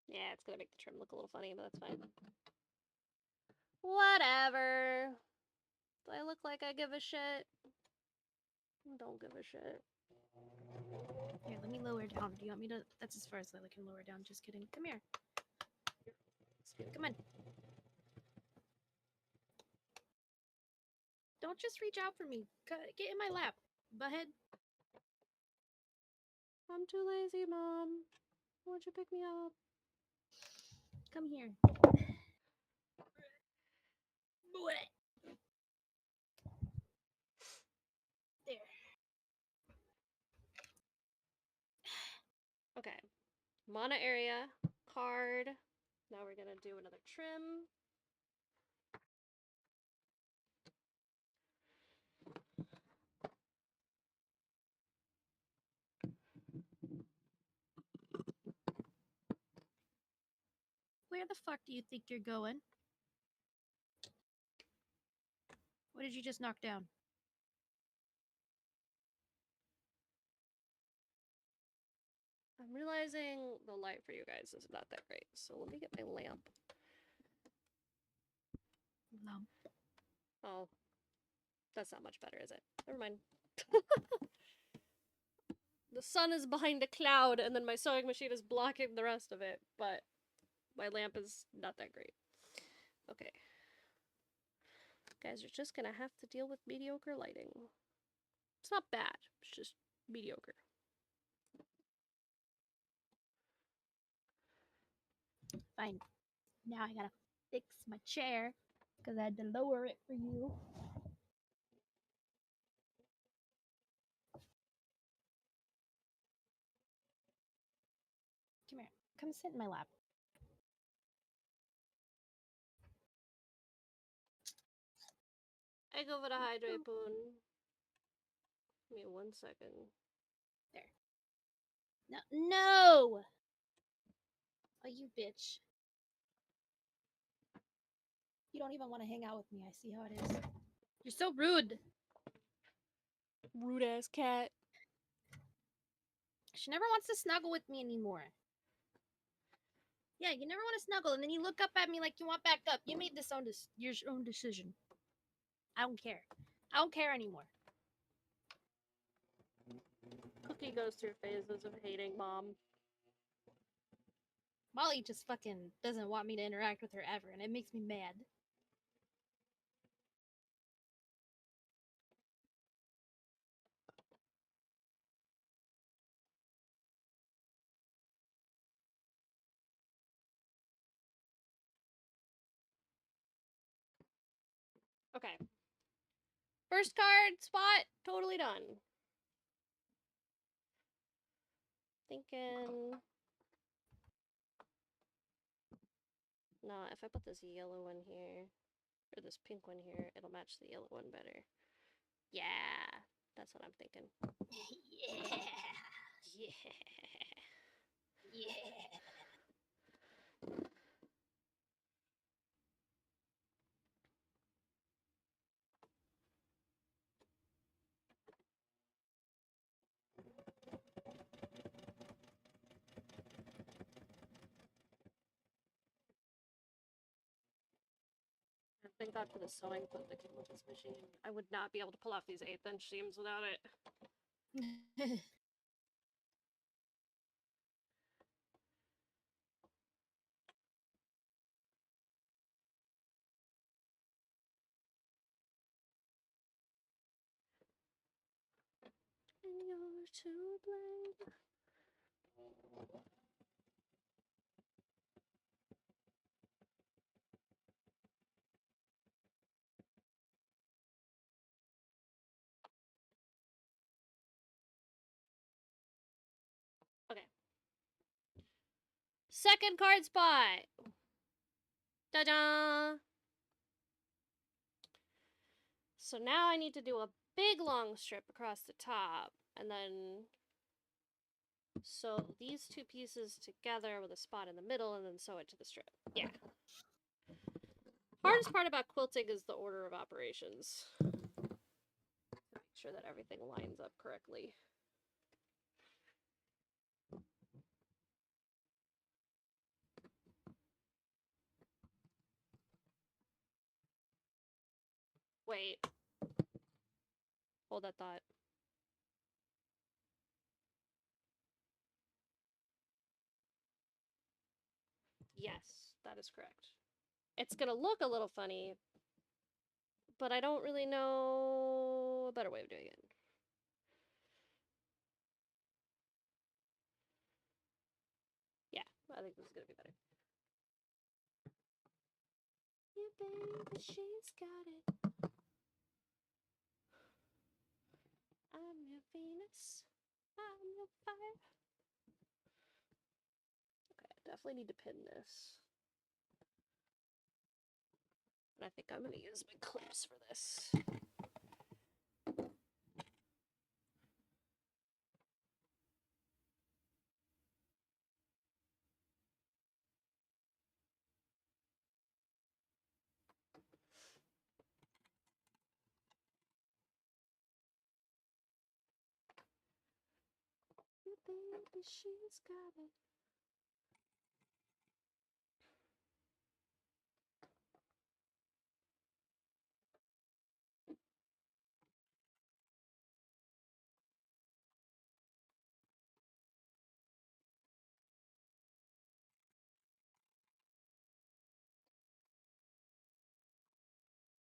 Yeah, it's gonna make the trim look a little funny, but that's fine. Whatever. Do I look like I give a shit? Don't give a shit. Here, let me lower down. Do you want me to? That's as far as I can lower down. Just kidding. Come here. Come on. Don't just reach out for me. Get in my lap, butthead. I'm too lazy, Mom. Why don't you pick me up? Come here. There. Okay. Mana area, card. Now we're gonna do another trim. Where the fuck do you think you're going? What did you just knock down? I'm realizing the light for you guys is not that great, so let me get my lamp. Lump. Oh, that's not much better, is it? Never mind. The sun is behind a cloud, and then my sewing machine is blocking the rest of it, but my lamp is not that great. Okay. Guys, you're just gonna have to deal with mediocre lighting. It's not bad, it's just mediocre. Fine. Now I gotta fix my chair because I had to lower it for you. Come here. Come sit in my lap. I go for the hydrate spoon. Give me 1 second. There. No. No! Oh, you bitch. You don't even want to hang out with me. I see how it is. You're so rude. Rude ass cat. She never wants to snuggle with me anymore. Yeah, you never want to snuggle, and then you look up at me like you want back up. You made this your own decision. I don't care. I don't care anymore. Cookie goes through phases of hating mom. Molly just fucking doesn't want me to interact with her ever, and it makes me mad. Okay. First card spot, totally done. Thinking. No, if I put this yellow one here, or this pink one here, it'll match the yellow one better. Yeah, that's what I'm thinking. Yeah. Yeah. Yeah. Thank God for the sewing foot that came with this machine. I would not be able to pull off these 1/8" seams without it. And you're to blame. Okay. Second card spot. Ta-da! So now I need to do a big long strip across the top, and then sew these two pieces together with a spot in the middle, and then sew it to the strip. Yeah. Hardest part about quilting is the order of operations. Make sure that everything lines up correctly. Wait. Hold that thought. Yes, that is correct. It's gonna look a little funny, but I don't really know a better way of doing it. Yeah, I think this is gonna be better. Yeah, baby, she's got it. I'm your Venus. I'm your fire. Okay, I definitely need to pin this. And I think I'm gonna use my clips for this. baby, she's got it.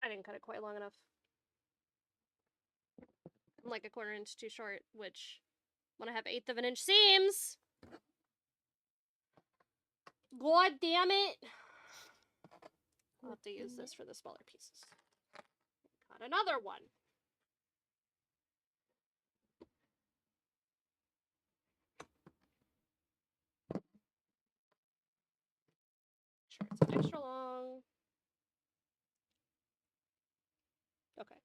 I didn't cut it quite long enough. I'm like a quarter inch too short, which when I have 1/8 of an inch seams. God damn it! I'll have to use this for the smaller pieces. Got another one. Sure, it's an extra long. Okay.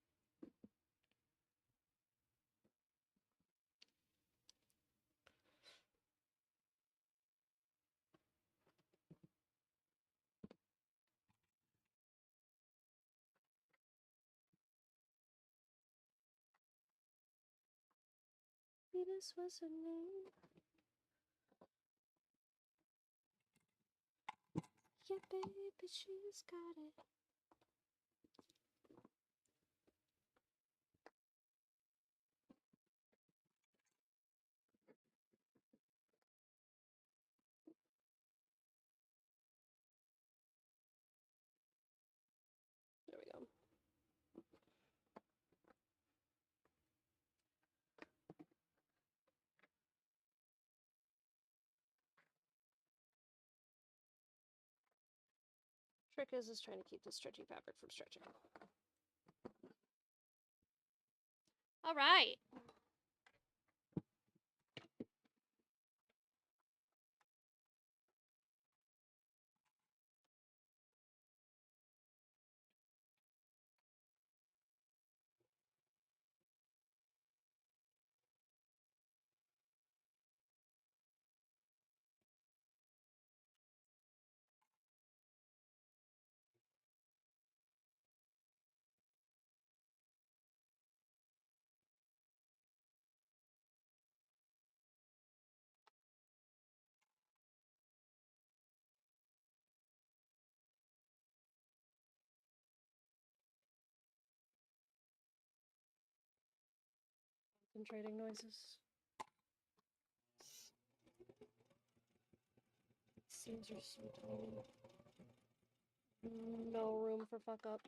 Venus was her name. Yeah, baby, she's got it. There we go. Trick is trying to keep the stretchy fabric from stretching. All right. Concentrating noises. Seams are so tiny. No room for fuck up.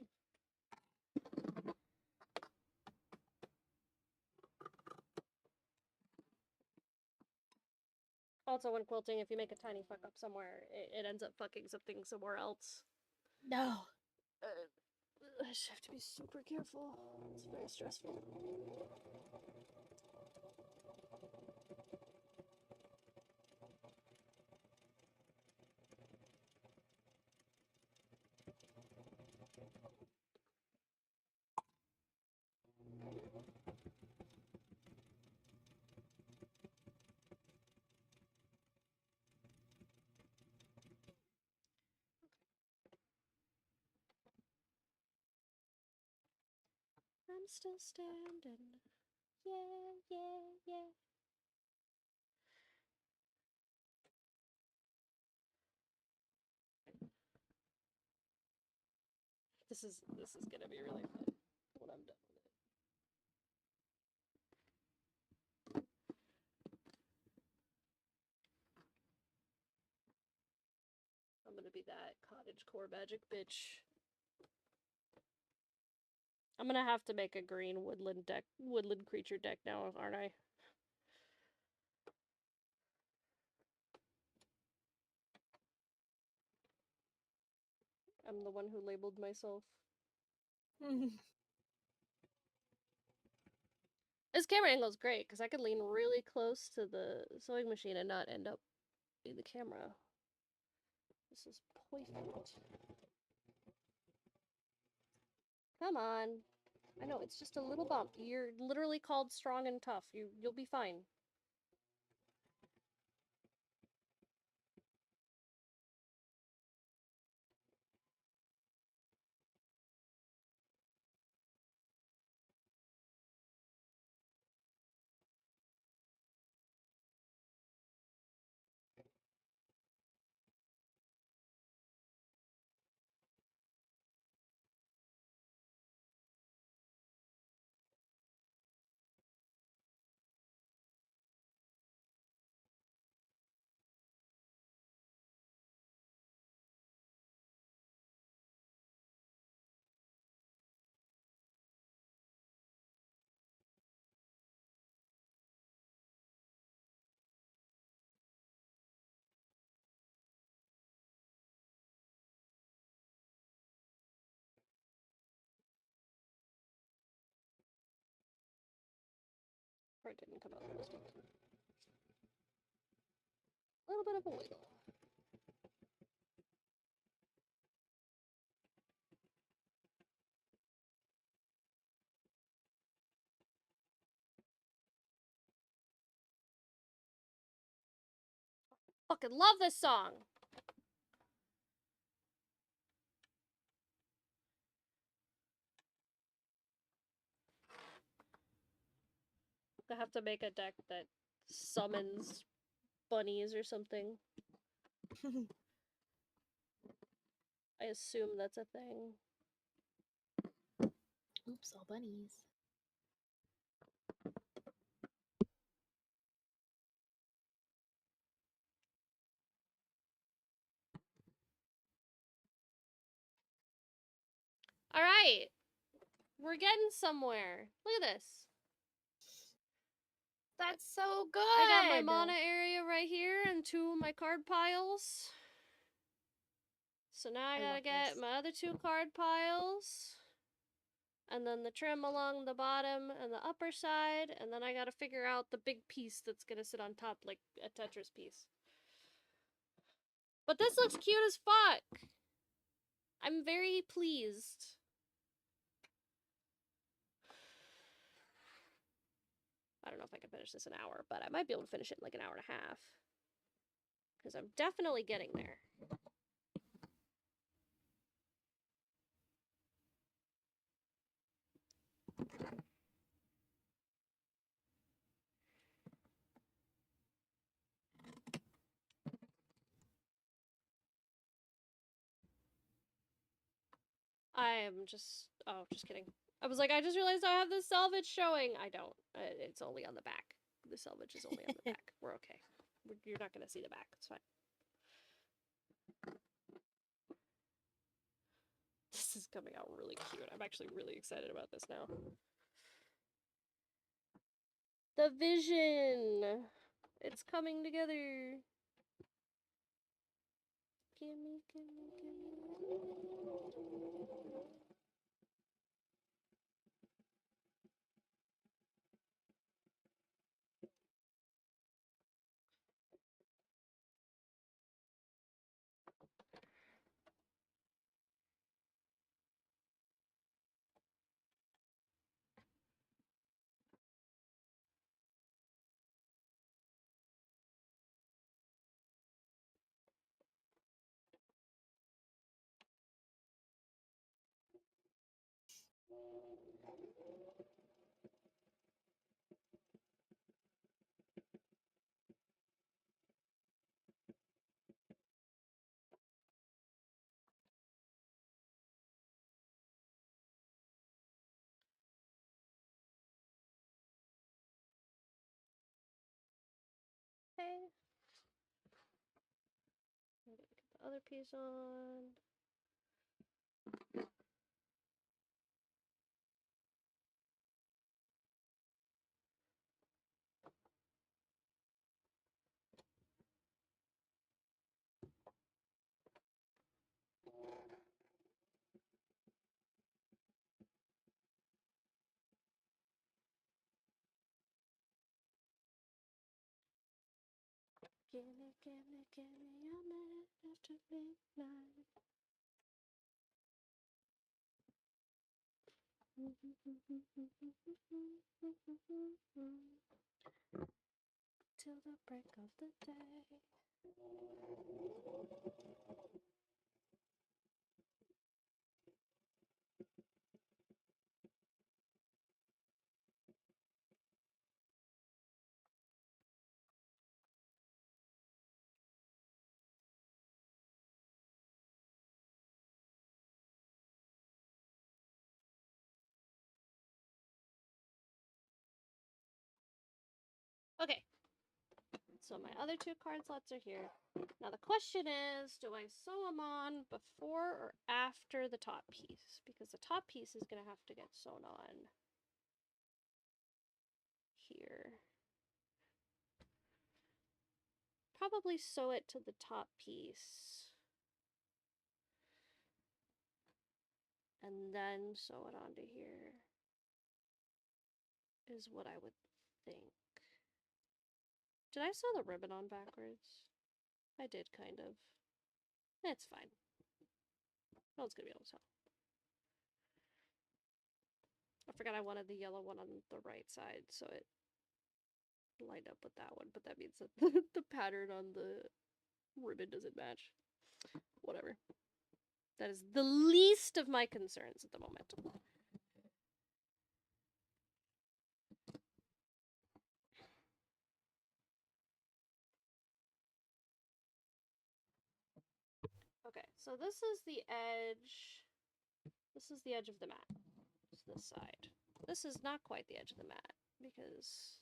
Also, when quilting, if you make a tiny fuck up somewhere, it ends up fucking something somewhere else. No. I just have to be super careful. It's very stressful. I'm still standing. Yeah, yeah, yeah. This is gonna be really fun when I'm done with it. I'm gonna be that cottagecore magic bitch. I'm gonna have to make a green woodland creature deck now, aren't I? I'm the one who labeled myself. This camera angle is great because I can lean really close to the sewing machine and not end up in the camera. This is perfect. Come on. I know, it's just a little bump. You're literally called strong and tough. You'll be fine. it didn't come out this one. A little bit of a wiggle. Fucking love this song. I have to make a deck that summons bunnies or something. I assume that's a thing. Oops, all bunnies. All right. We're getting somewhere. Look at this. That's so good. I got my mana area right here and 2 of my card piles. So now I gotta get my other 2 card piles. And then the trim along the bottom and the upper side. And then I gotta figure out the big piece that's gonna sit on top like a Tetris piece. But this looks cute as fuck! I'm very pleased. I don't know if I can finish this in an hour, but I might be able to finish it in like an hour and a half. Because I'm definitely getting there. I am just... Oh, just kidding. I was like, I just realized I have the salvage showing. I don't. It's only on the back. The salvage is only on the back. We're okay. You're not going to see the back. It's fine. This is coming out really cute. I'm actually really excited about this now. The vision! It's coming together. Gimme, gimme, gimme. Okay. I'm gonna get the other piece on. Gimme, gimme, gimme a minute after midnight. Till the break of the day. Okay. So my other 2 card slots are here. Now the question is, do I sew them on before or after the top piece? Because the top piece is going to have to get sewn on here. Probably sew it to the top piece. And then sew it onto here. Is what I would think. Did I sew the ribbon on backwards? I did, kind of. It's fine. No one's gonna be able to tell. I forgot I wanted the yellow one on the right side, so it lined up with that one, but that means that the pattern on the ribbon doesn't match. Whatever. That is the least of my concerns at the moment. Okay, so this is the edge. This is the edge of the mat. It's this side. This is not quite the edge of the mat because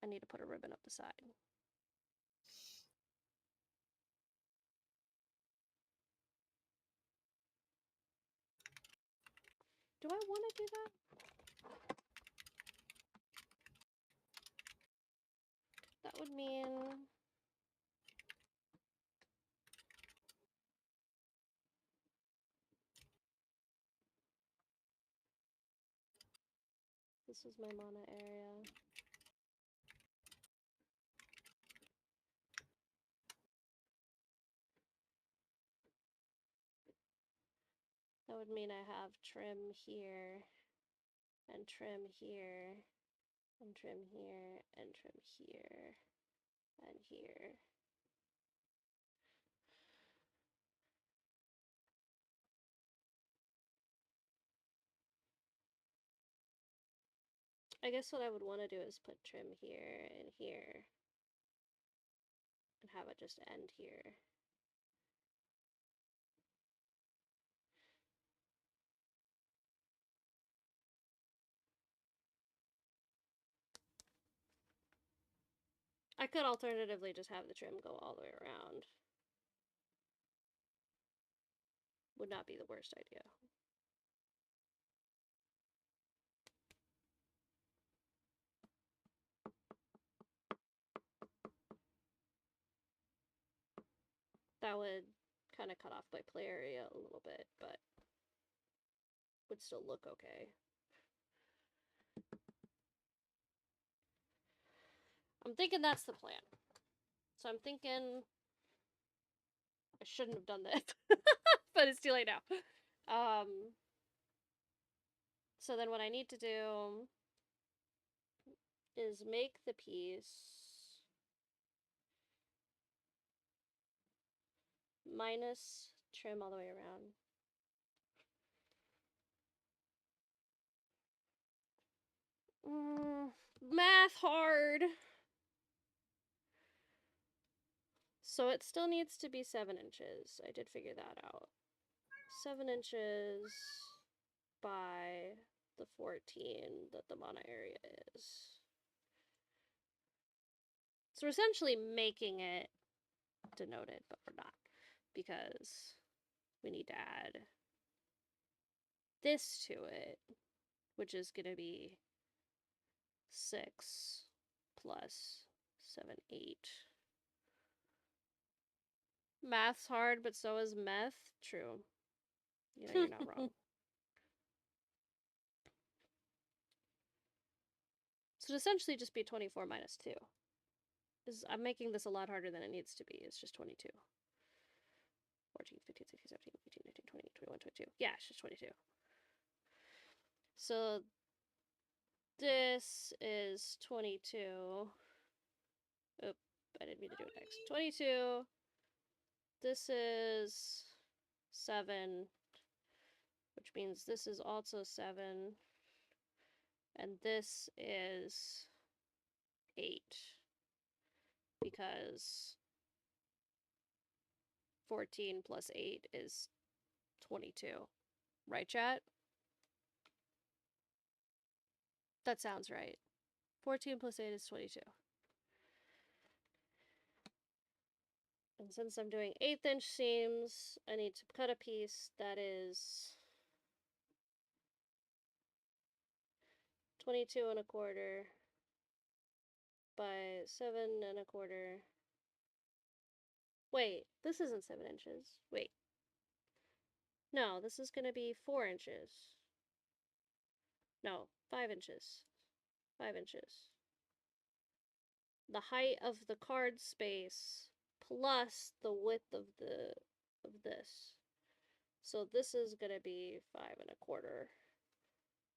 I need to put a ribbon up the side. Do I want to do that? That would mean this is my mana area. That would mean I have trim here, and trim here, and trim here, and trim here, and here. I guess what I would want to do is put trim here and here, and have it just end here. I could alternatively just have the trim go all the way around. Would not be the worst idea. That would kind of cut off my play area a little bit, but would still look okay. I'm thinking that's the plan. So I'm thinking I shouldn't have done that, but it's too late now. So then what I need to do is make the piece minus trim all the way around. Math hard. So it still needs to be 7 inches. I did figure that out. 7 inches by the 14 that the mana area is. So we're essentially making it denoted, but we're not, because we need to add this to it, which is going to be 6 plus 7, 8. Math's hard, but so is meth. True. You know, you're not wrong. So it'd essentially just be 24 minus 2. I'm making this a lot harder than it needs to be. It's just 22. 14, 15, 16, 17, 18, 19, 20, 21, 22. Yeah, it's just 22. So this is 22. Oop, I didn't mean to do it next. 22. This is 7, which means this is also 7. And this is 8. Because 14 plus 8 is 22. Right, chat? That sounds right. 14 plus 8 is 22. And since I'm doing 1/8 inch seams, I need to cut a piece that is 22 1/4 by 7 1/4. Wait, this isn't 7 inches. Wait. No, this is going to be 4 inches. No, 5 inches. 5 inches. The height of the card space plus the width of this. So this is gonna be 5 1/4.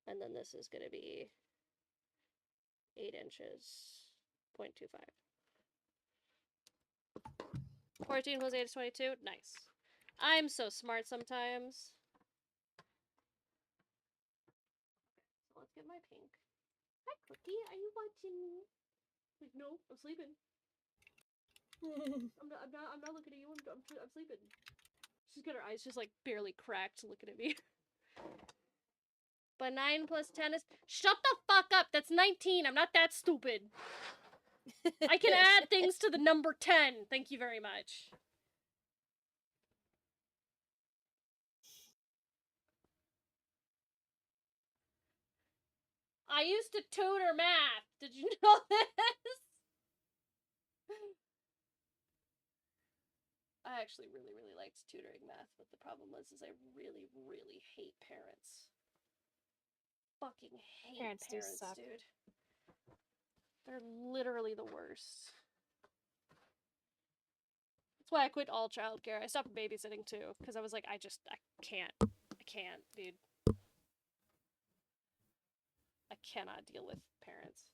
And then this is gonna be 8 inches. 0.25. 14 plus 8 is 22. Nice. I'm so smart sometimes. So let's get my pink. Hi, Cookie. Are you watching? Like, no, I'm sleeping. I'm not looking at you. I'm sleeping. She's got her eyes just like barely cracked looking at me. But 9 plus 10 is. Shut the fuck up. That's 19. I'm not that stupid. I can add things to the number 10. Thank you very much. I used to tutor math. Did you know this? I actually really liked tutoring math, but the problem was I really hate parents. Fucking hate parents dude. They're literally the worst. That's why I quit all childcare. I stopped babysitting too, because I was like, I can't. I can't, dude. I cannot deal with parents.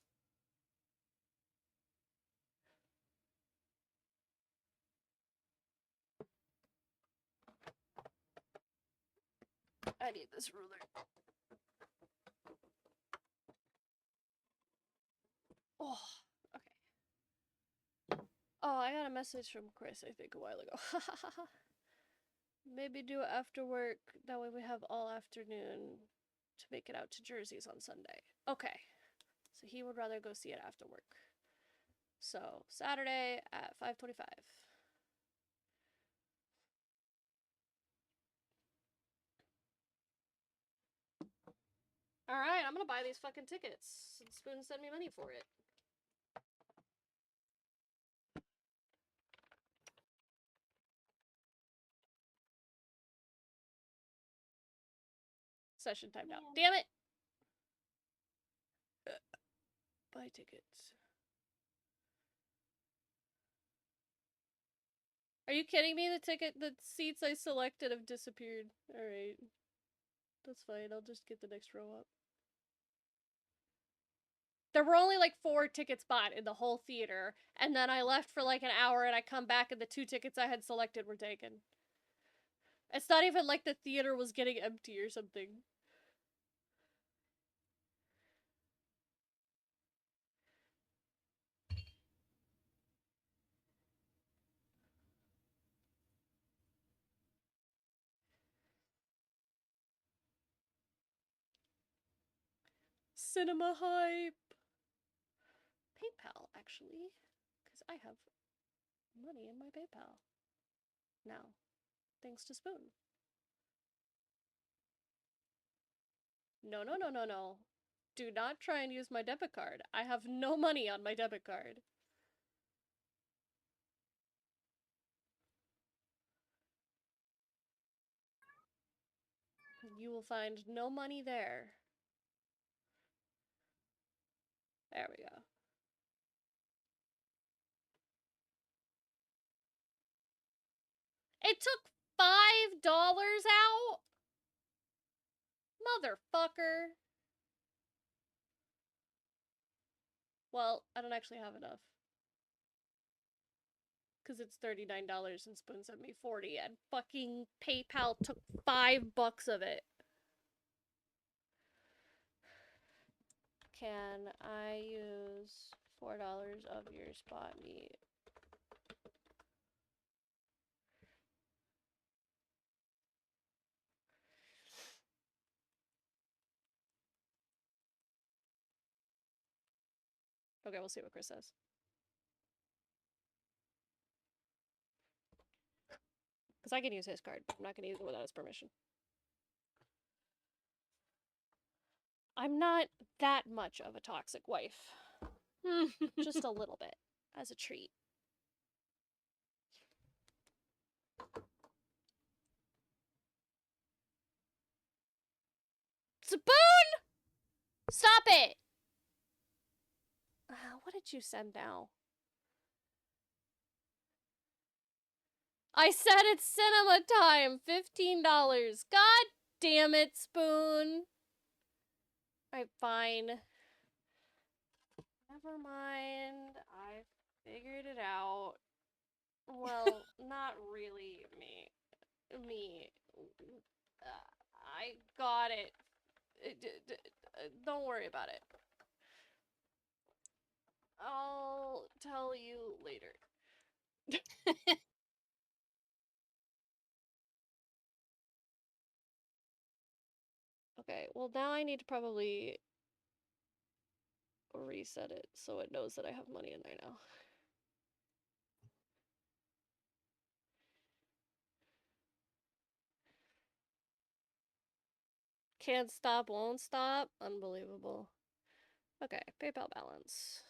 I need this ruler. Oh, okay. Oh, I got a message from Chris, I think, a while ago. Maybe do it after work. That way we have all afternoon to make it out to Jersey's on Sunday. Okay. So he would rather go see it after work. So, Saturday at 5:25. Alright, I'm gonna buy these fucking tickets. Spoon send me money for it. Session timed out. Damn it! Buy tickets. Are you kidding me? The seats I selected have disappeared. Alright. That's fine, I'll just get the next row up. There were only like 4 tickets bought in the whole theater, and then I left for like an hour and I come back and the 2 tickets I had selected were taken. It's not even like the theater was getting empty or something. Cinema hype! PayPal, actually. Because I have money in my PayPal. Now. Thanks to Spoon. No. Do not try and use my debit card. I have no money on my debit card. You will find no money there. There we go. It took $5 out? Motherfucker. Well, I don't actually have enough. Because it's $39 and Spoon sent me 40 and fucking PayPal took $5 of it. Can I use $4 of your spot meet? Okay, we'll see what Chris says. Because I can use his card. I'm not going to use it without his permission. I'm not that much of a toxic wife. Just a little bit. As a treat. Spoon! Stop it! What did you send now? I said it's cinema time. $15. God damn it, Spoon. Alright, fine. Never mind. I figured it out. Well, not really me. I got it. Don't worry about it. I'll tell you later. Okay, well now I need to probably reset it so it knows that I have money in there now. Can't stop, won't stop. Unbelievable. Okay, PayPal balance.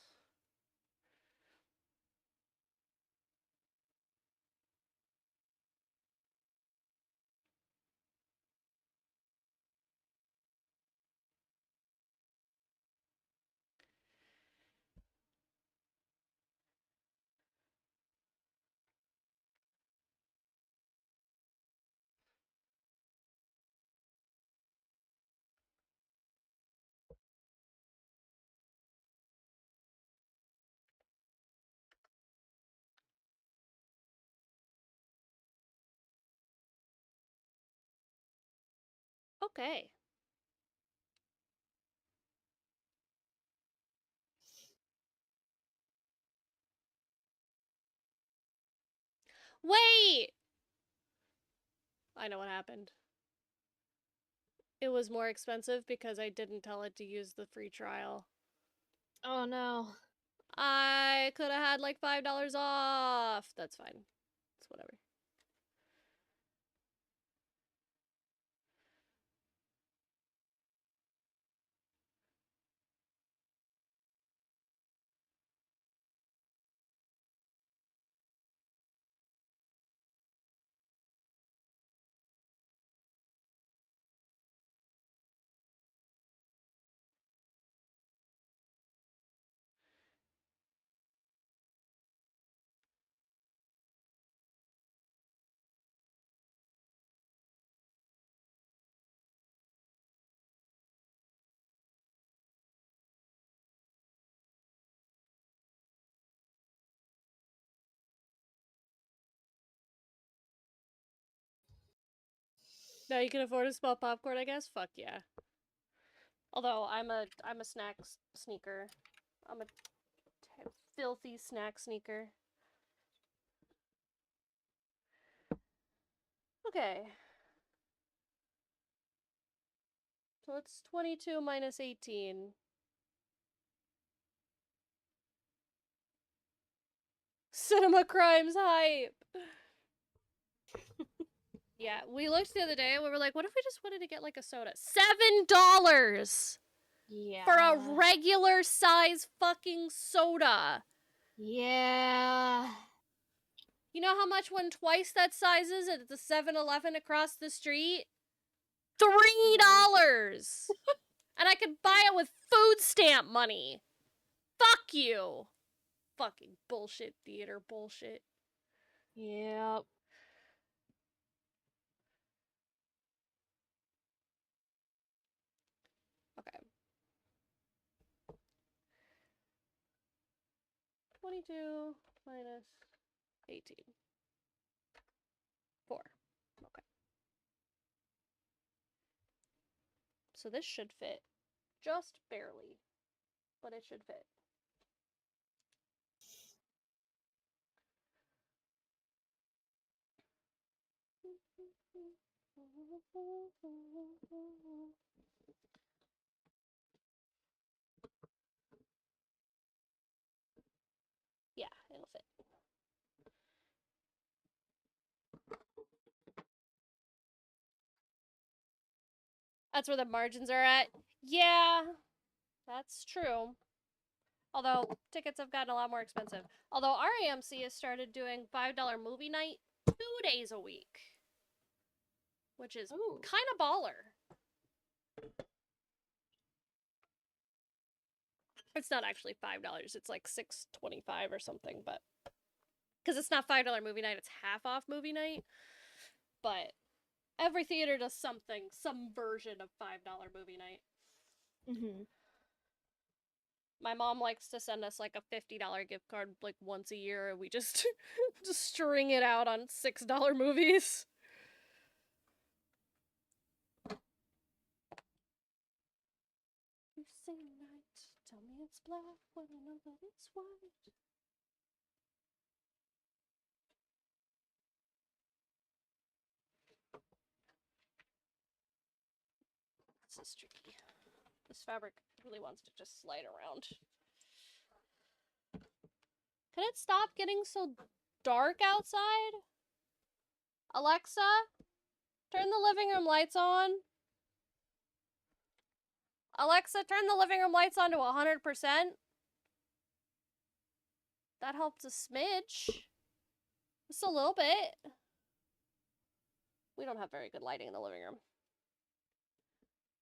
Okay. Wait! I know what happened. It was more expensive because I didn't tell it to use the free trial. Oh no. I could have had like $5 off. That's fine. It's whatever. Now you can afford a small popcorn, I guess? Fuck yeah. Although I'm a snack sneaker. I'm a filthy snack sneaker. Okay. So it's 22 minus 18. Cinema Crimes hype! Yeah, we looked the other day and we were like, what if we just wanted to get like a soda? $7! Yeah. For a regular size fucking soda. Yeah. You know how much one twice that size is at the 7-Eleven across the street? $3! And I could buy it with food stamp money. Fuck you. Fucking bullshit theater bullshit. Yep. Okay. 22 minus 18. 4. Okay. So this should fit. Just barely. But it should fit. Yeah, it'll fit. That's where the margins are at. Yeah, that's true. Although tickets have gotten a lot more expensive. Although RAMC has started doing $5 movie night 2 days a week. Which is kind of baller. It's not actually $5. It's like $6.25 or something, but because it's not $5 movie night, it's half off movie night. But every theater does something, some version of $5 movie night. Mm-hmm. My mom likes to send us like a $50 gift card like once a year, and we just just string it out on $6 movies. You say night, tell me it's black when I know that it's white. This is tricky. This fabric really wants to just slide around. Can it stop getting so dark outside? Alexa, turn the living room lights on. Alexa, turn the living room lights on to 100%. That helps a smidge. Just a little bit. We don't have very good lighting in the living room.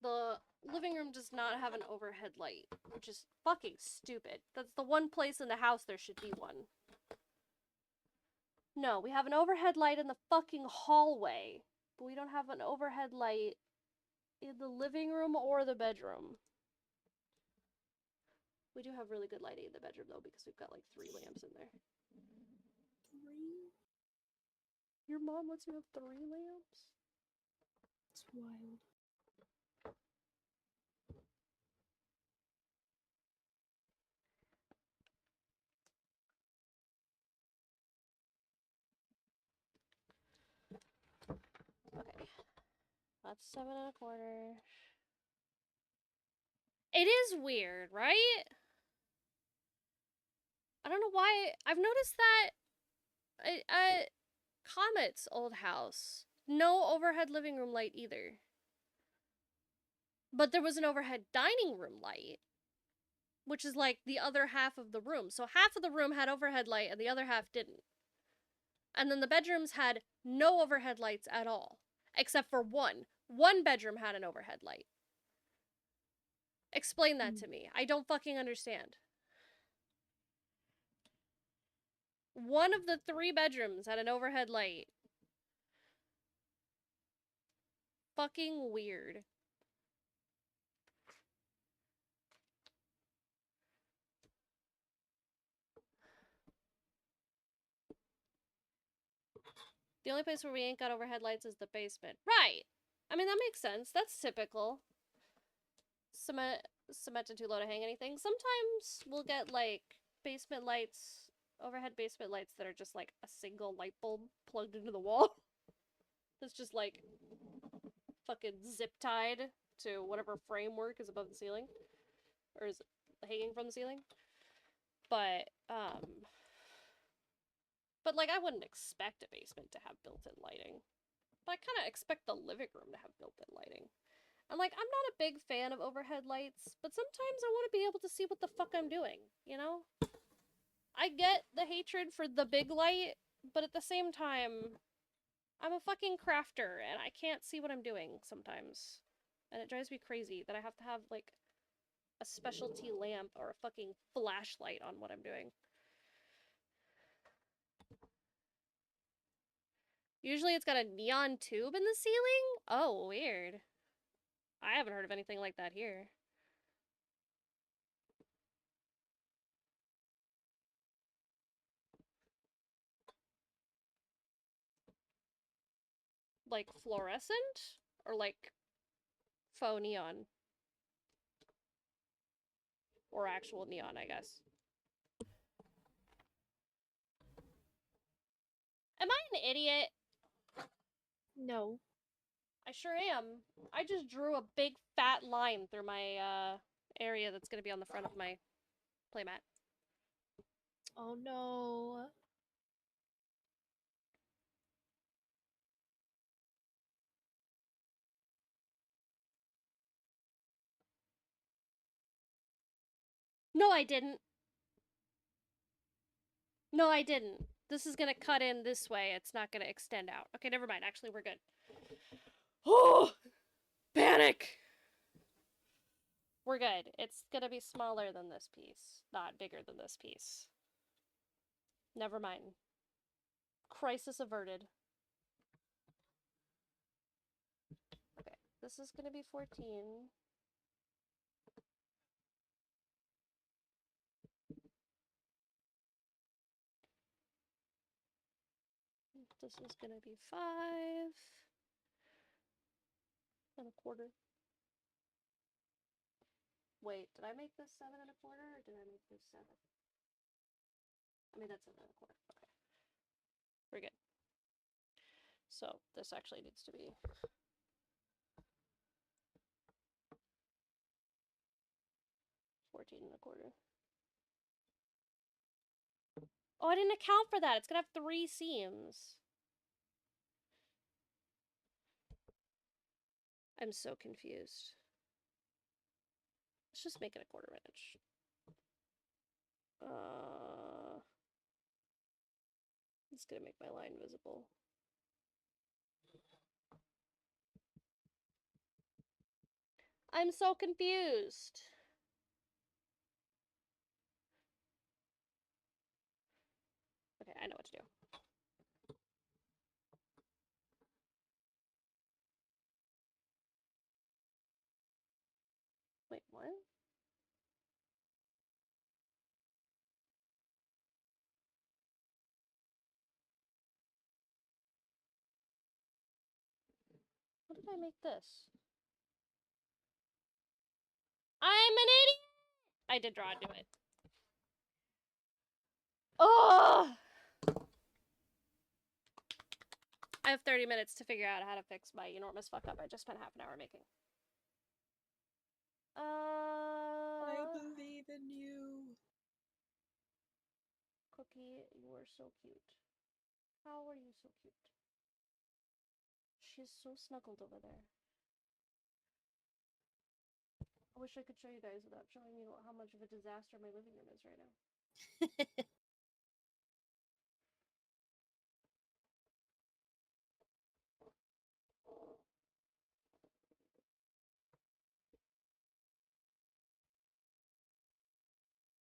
The living room does not have an overhead light, which is fucking stupid. That's the one place in the house there should be one. No, we have an overhead light in the fucking hallway, but we don't have an overhead light in the living room or the bedroom. We do have really good lighting in the bedroom, though, because we've got like 3 lamps in there. 3? Your mom lets you have 3 lamps? It's wild. Okay. That's 7.25. It is weird, right? I don't know why. I've noticed that Comet's old house, no overhead living room light either. But there was an overhead dining room light, which is like the other half of the room. So half of the room had overhead light and the other half didn't. And then the bedrooms had no overhead lights at all, except for one. One bedroom had an overhead light. Explain that to me. I don't fucking understand. One of the 3 bedrooms had an overhead light. Fucking weird. The only place where we ain't got overhead lights is the basement. Right! I mean, that makes sense. That's typical. Cemented too low to hang anything. Sometimes we'll get, like, basement lights, overhead basement lights that are just, like, a single light bulb plugged into the wall. That's just, like, fucking zip-tied to whatever framework is above the ceiling. Or is hanging from the ceiling. But, like, I wouldn't expect a basement to have built-in lighting. But I kind of expect the living room to have built-in lighting. And, like, I'm not a big fan of overhead lights, but sometimes I want to be able to see what the fuck I'm doing, you know? I get the hatred for the big light, but at the same time, I'm a fucking crafter, and I can't see what I'm doing sometimes. And it drives me crazy that I have to have, like, a specialty lamp or a fucking flashlight on what I'm doing. Usually it's got a neon tube in the ceiling? Oh, weird. I haven't heard of anything like that here. Like fluorescent? Or like faux neon? Or actual neon, I guess. Am I an idiot? No. I sure am. I just drew a big fat line through my area that's gonna be on the front of my playmat. Oh no. No, I didn't. No, I didn't. This is gonna cut in this way. It's not gonna extend out. Okay, never mind. Actually, we're good. Oh! Panic! We're good. It's gonna be smaller than this piece, not bigger than this piece. Never mind. Crisis averted. Okay, this is gonna be 14. This is gonna be 5 1/4. Wait, did I make this 7 1/4 or did I make this 7? I mean, that's 7 1/4. Okay. We're good. So this actually needs to be 14 1/4. Oh, I didn't account for that. It's gonna have 3 seams. I'm so confused. Let's just make it a 1/4 inch. It's gonna make my line visible. I'm so confused. Okay, I know what to do. Wait, what? How did I make this? I'm an idiot! I did draw into it. Oh! I have 30 minutes to figure out how to fix my enormous fuck up I just spent half an hour making. I believe in you. Cookie, you are so cute. How are you so cute? She's so snuggled over there. I wish I could show you guys without showing you how much of a disaster my living room is right now.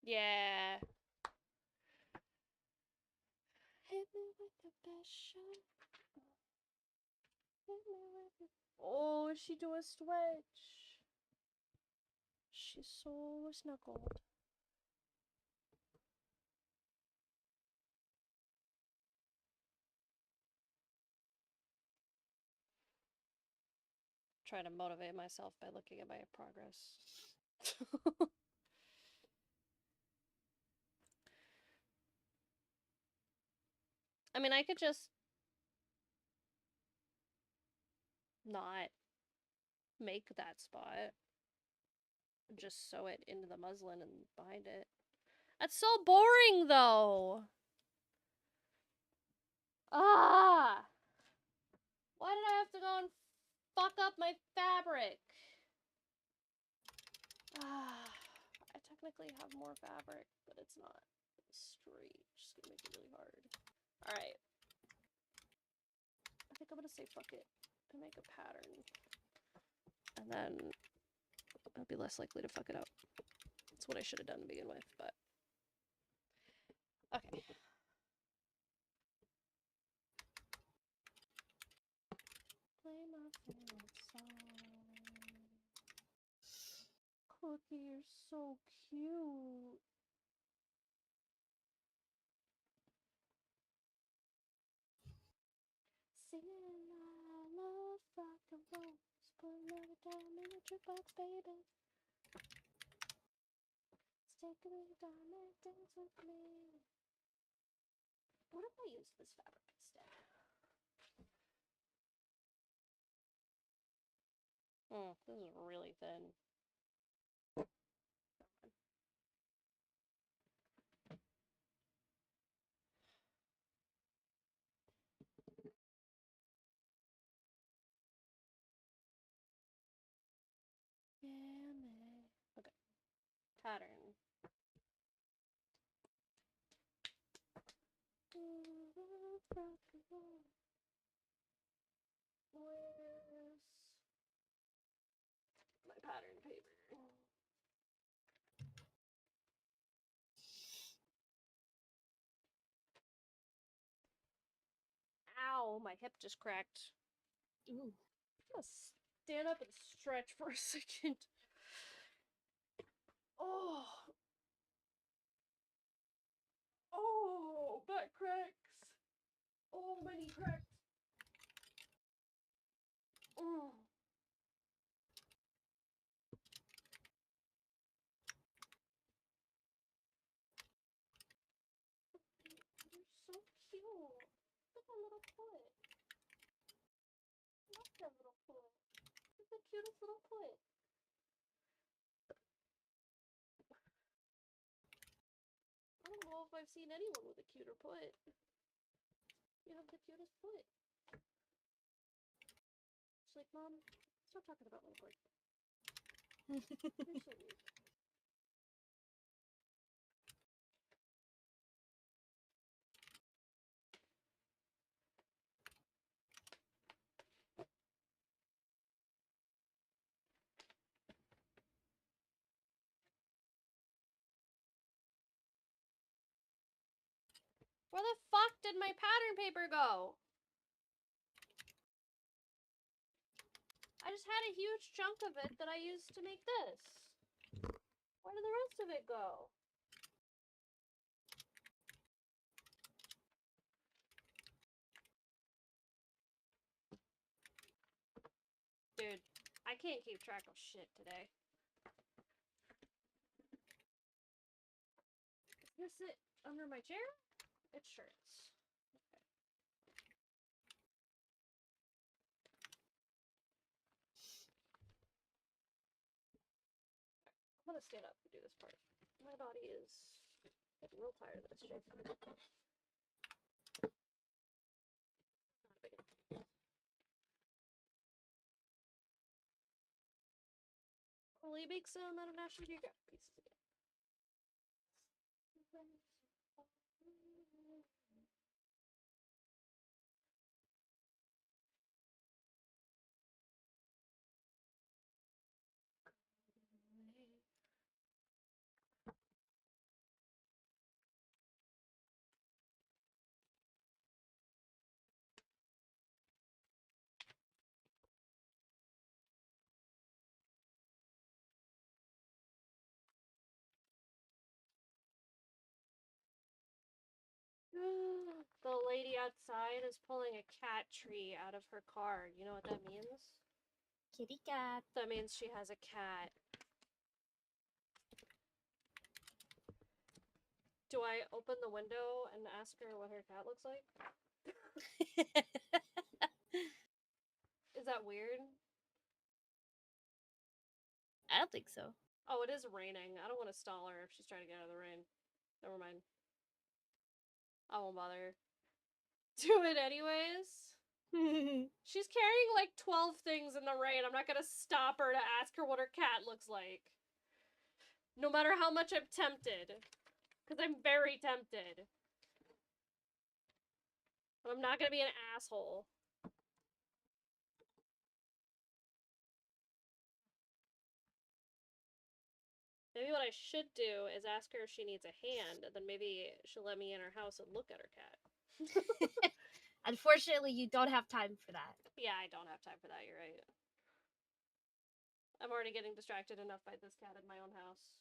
Yeah. Hit me with the best shot. Hit me with the... Oh, she do a switch. She's so snuggled. Trying to motivate myself by looking at my progress. I mean, I could just not make that spot. Just sew it into the muslin and bind it. That's so boring, though. Ah! Why did I have to go and fuck up my fabric? Ah, I technically have more fabric, but it's not straight. Just gonna make it really hard. Alright. I think I'm gonna say fuck it and make a pattern. And then I'll be less likely to fuck it up. That's what I should have done to begin with, but... Okay. Play my favorite song. Cookie, you're so cute. Singing I love rock and roll. Just put another dime in the jukebox, baby. Stick me down and dance with me. What if I use this fabric instead? Oh, this is really thin. Yeah, man. Okay. Pattern. Where's my pattern paper? Ow, my hip just cracked. Ooh. I'm gonna stand up and stretch for a second. Oh. Oh, back cracks. Oh, my knee cracked. Oh. You're so cute. Look at that little foot. Look at that little foot. It's the cutest little foot. I don't know if I've seen anyone with a cuter foot. You have the cutest foot. She's like, Mom, stop talking about my foot. You're so weird. Where the fuck did my pattern paper go? I just had a huge chunk of it that I used to make this. Where did the rest of it go? Dude, I can't keep track of shit today. Is this it under my chair? It's shirts. Okay. I'm gonna stand up and do this part. My body is getting real tired of this shit. Not a big deal. Only make some out of National Geographic pieces again. The lady outside is pulling a cat tree out of her car. You know what that means? Kitty cat. That means she has a cat. Do I open the window and ask her what her cat looks like? Is that weird? I don't think so. Oh, it is raining. I don't want to stall her if she's trying to get out of the rain. Never mind. I won't bother. Do it anyways. She's carrying like 12 things in the rain. I'm not gonna stop her to ask her what her cat looks like. No matter how much I'm tempted. Because I'm very tempted. But I'm not gonna be an asshole. Maybe what I should do is ask her if she needs a hand, and then maybe she'll let me in her house and look at her cat. Unfortunately, you don't have time for that. Yeah, I don't have time for that, you're right. I'm already getting distracted enough by this cat in my own house.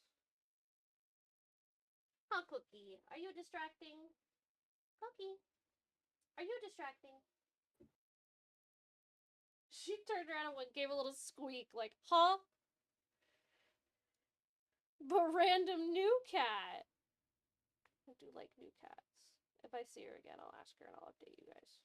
Huh, Cookie? Are you distracting? Cookie? Are you distracting? She turned around and gave a little squeak, like, huh? But random new cat. I do like new cats. If I see her again, I'll ask her and I'll update you guys.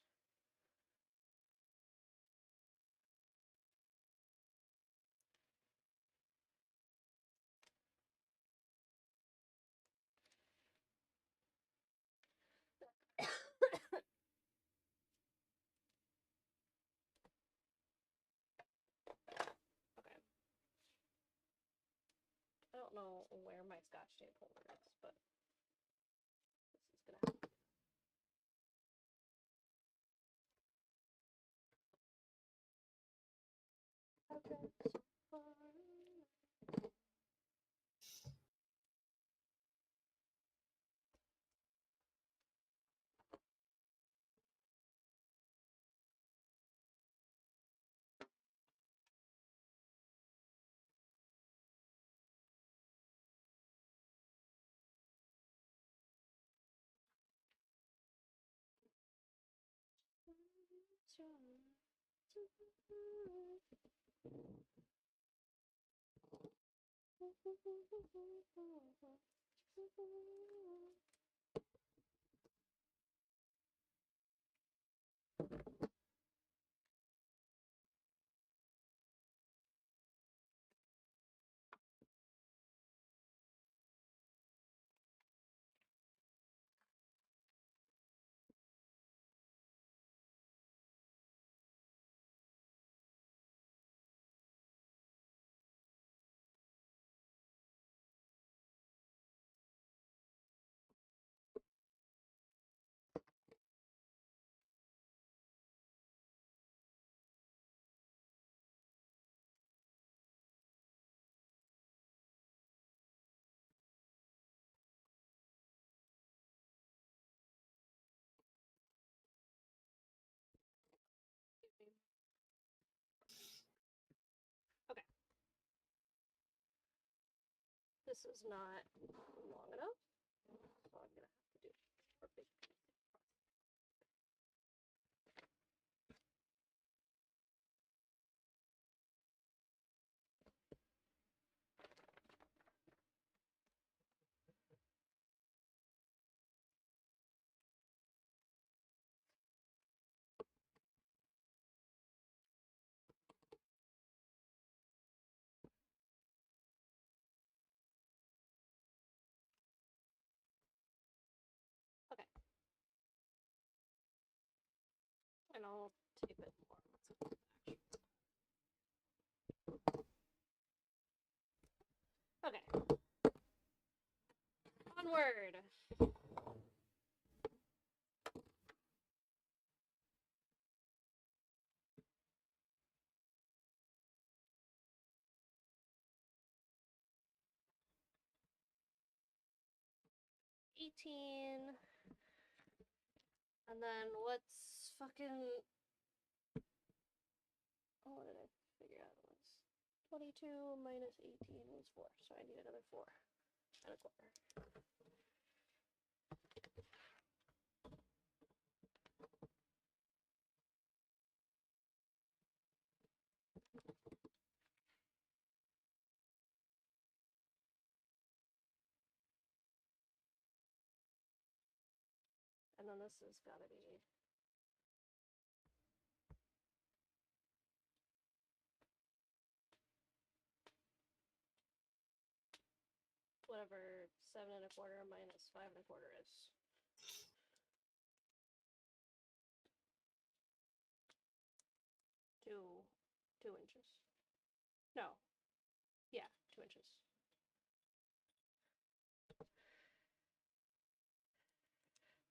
Okay. I don't know where my scotch tape holder is, but this is gonna happen. Okay, so far. Okay. This is not long enough, so I'm gonna have to do more big. Okay. And I'll tape it more. Okay. Onward. $18. And then what's fucking... Oh, what did I figure out it was? 22 minus 18 was 4, so I need another 4 and a quarter. And then this has got to be whatever 7 and a quarter minus 5 and a quarter is. 2 inches. No. Yeah, 2 inches.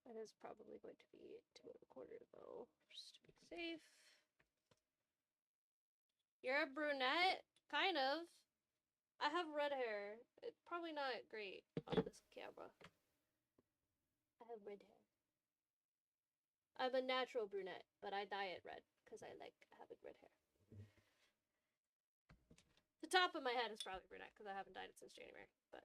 That is probably going to be 2 and a quarter though, just to be safe. You're a brunette? Kind of. I have red hair. It's probably not great on this camera. I have red hair. I'm a natural brunette, but I dye it red because I like having red hair. The top of my head is probably brunette because I haven't dyed it since January, but...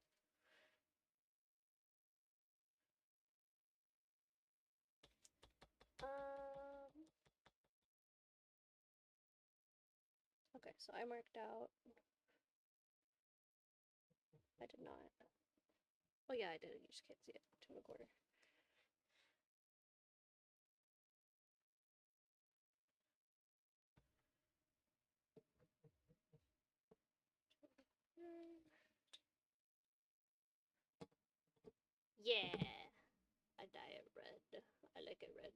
Okay, so I marked out... I did not. Oh yeah, I did. You just can't see it. 2 and a quarter. Yeah, I dye it red. I like it red.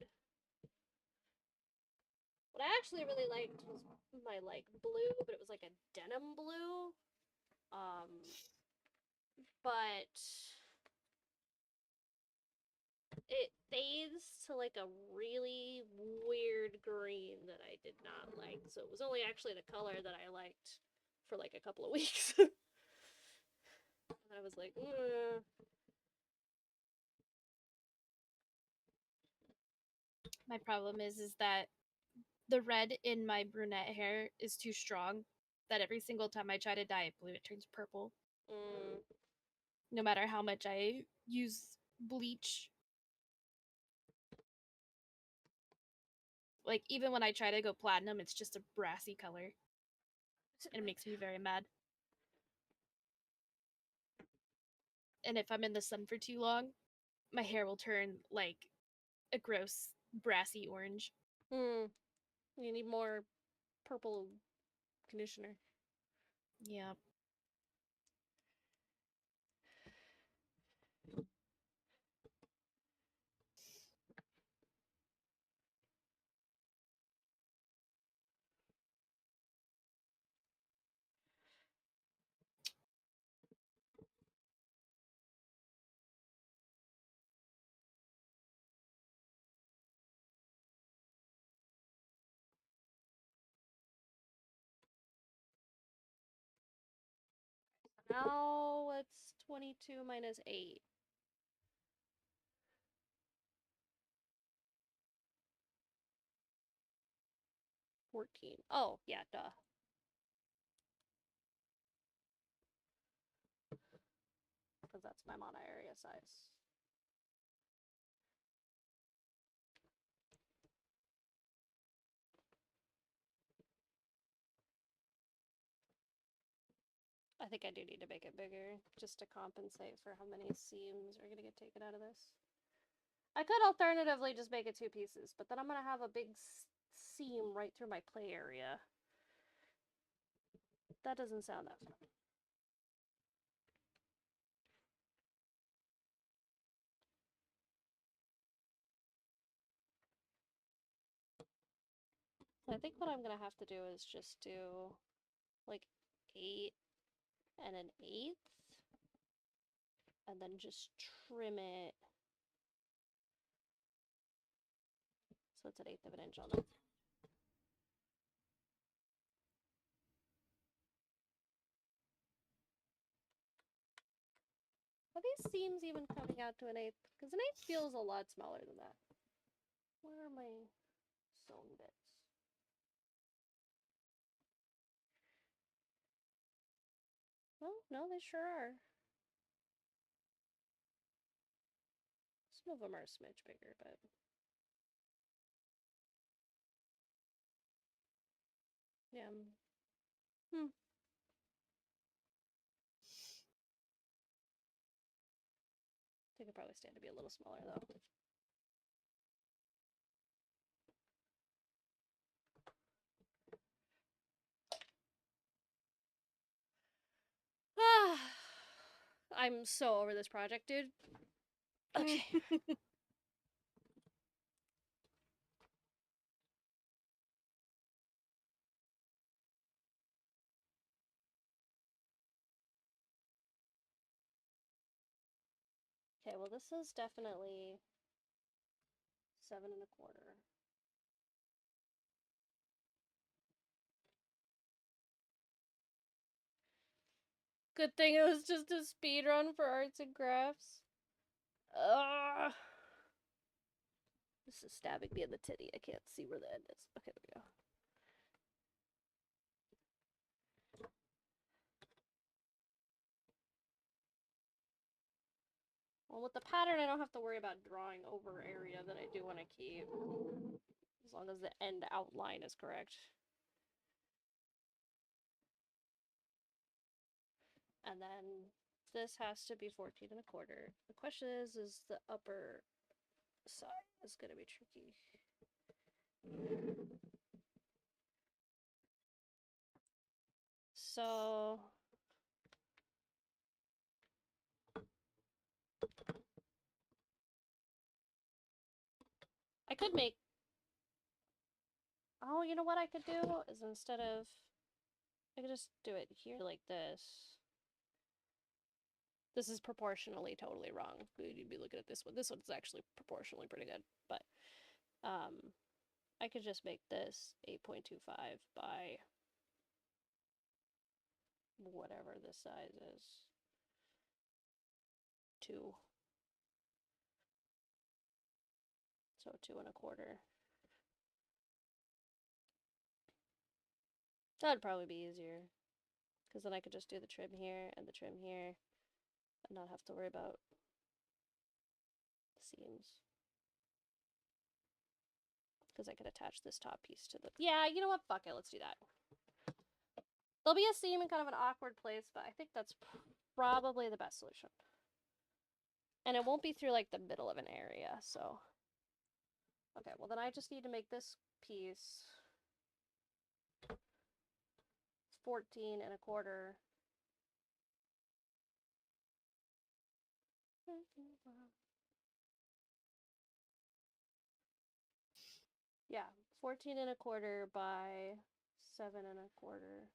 What I actually really liked was my like blue, but it was like a denim blue. But it fades to like a really weird green that I did not like. So it was only actually the color that I liked for like a couple of weeks. And I was like, My problem is that the red in my brunette hair is too strong. That every single time I try to dye it blue, it turns purple. No matter how much I use bleach. Like, even when I try to go platinum, it's just a brassy color. And it makes me very mad. And if I'm in the sun for too long, my hair will turn like a gross brassy orange. You need more purple conditioner. Yeah. Now it's 22 minus 8. 14. Oh, yeah, duh. Because that's my mana area size. I think I do need to make it bigger, just to compensate for how many seams are going to get taken out of this. I could alternatively just make it 2 pieces, but then I'm going to have a big seam right through my play area. That doesn't sound that fun. So I think what I'm going to have to do is just do like 8 and an 1/8, and then just trim it so it's an 1/8 of an inch on it. Are these seams even coming out to an 1/8? Because an 1/8 feels a lot smaller than that. Where are my sewn bits? Oh, no, they sure are. Some of them are a smidge bigger, but... yeah. They could probably stand to be a little smaller, though. I'm so over this project, dude. Okay. Okay, well, this is definitely 7 1/4. Good thing it was just a speed run for arts and crafts. Ugh. This is stabbing me in the titty. I can't see where the end is. Okay, there we go. Well, with the pattern, I don't have to worry about drawing over area that I do want to keep. As long as the end outline is correct. And then this has to be 14 1/4. The question is the upper side is going to be tricky. So... I could make... oh, you know what I could do? Is instead of... I could just do it here like this. This is proportionally totally wrong. You'd be looking at this one. This one's actually proportionally pretty good. But I could just make this 8.25 by whatever this size is. 2. So 2 1/4. That'd probably be easier. Because then I could just do the trim here and the trim here and not have to worry about the seams. Because I could attach this top piece to the... Yeah, you know what? Fuck it. Let's do that. There'll be a seam in kind of an awkward place, but I think that's probably the best solution. And it won't be through, like, the middle of an area, so... Okay, well then I just need to make this piece 14 and a quarter. Yeah, 14 and a quarter by 7 and a quarter.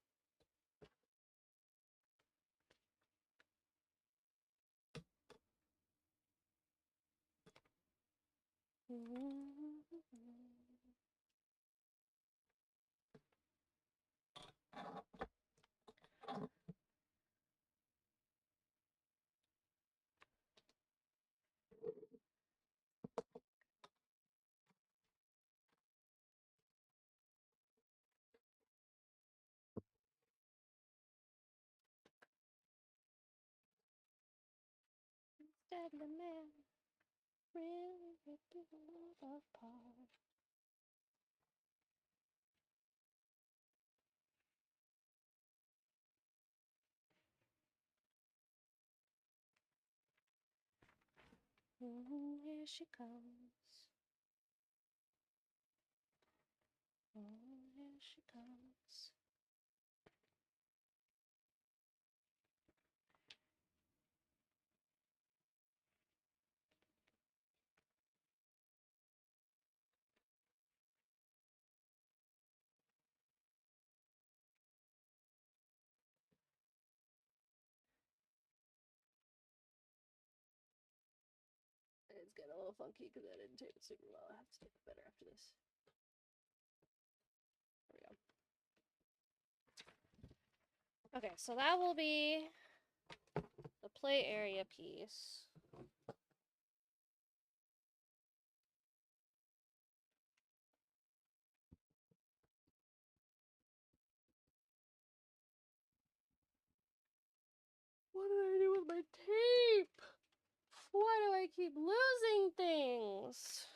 Instead the man really ripped it all apart. Here she comes. Oh, here she comes. It's getting a little funky because I didn't tape it super well. I have to tape it better after this. There we go. Okay, so that will be the play area piece. What did I do with my tape? Why do I keep losing things?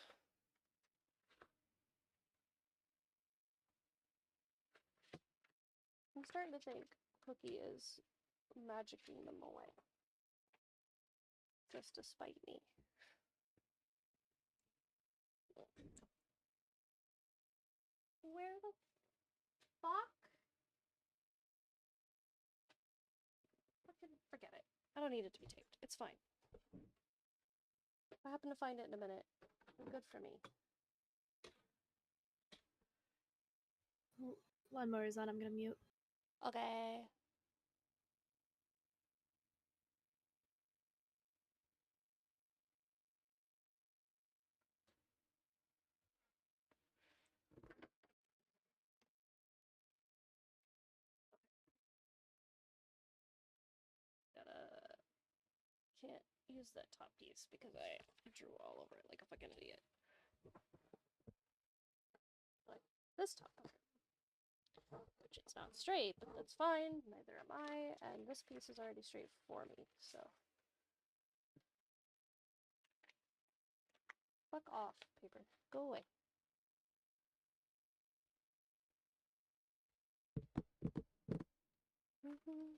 I'm starting to think Cookie is magicking them away. Just to spite me. Where the fuck? Fucking forget it. I don't need it to be taped. It's fine. If I happen to find it in a minute, good for me. Lawnmower is on. I'm gonna mute. Okay. Can't use that top piece because I drew all over it like a fucking idiot. Like this top part, which it's not straight, but that's fine. Neither am I, and this piece is already straight for me, so. Fuck off, paper. Go away. Baby,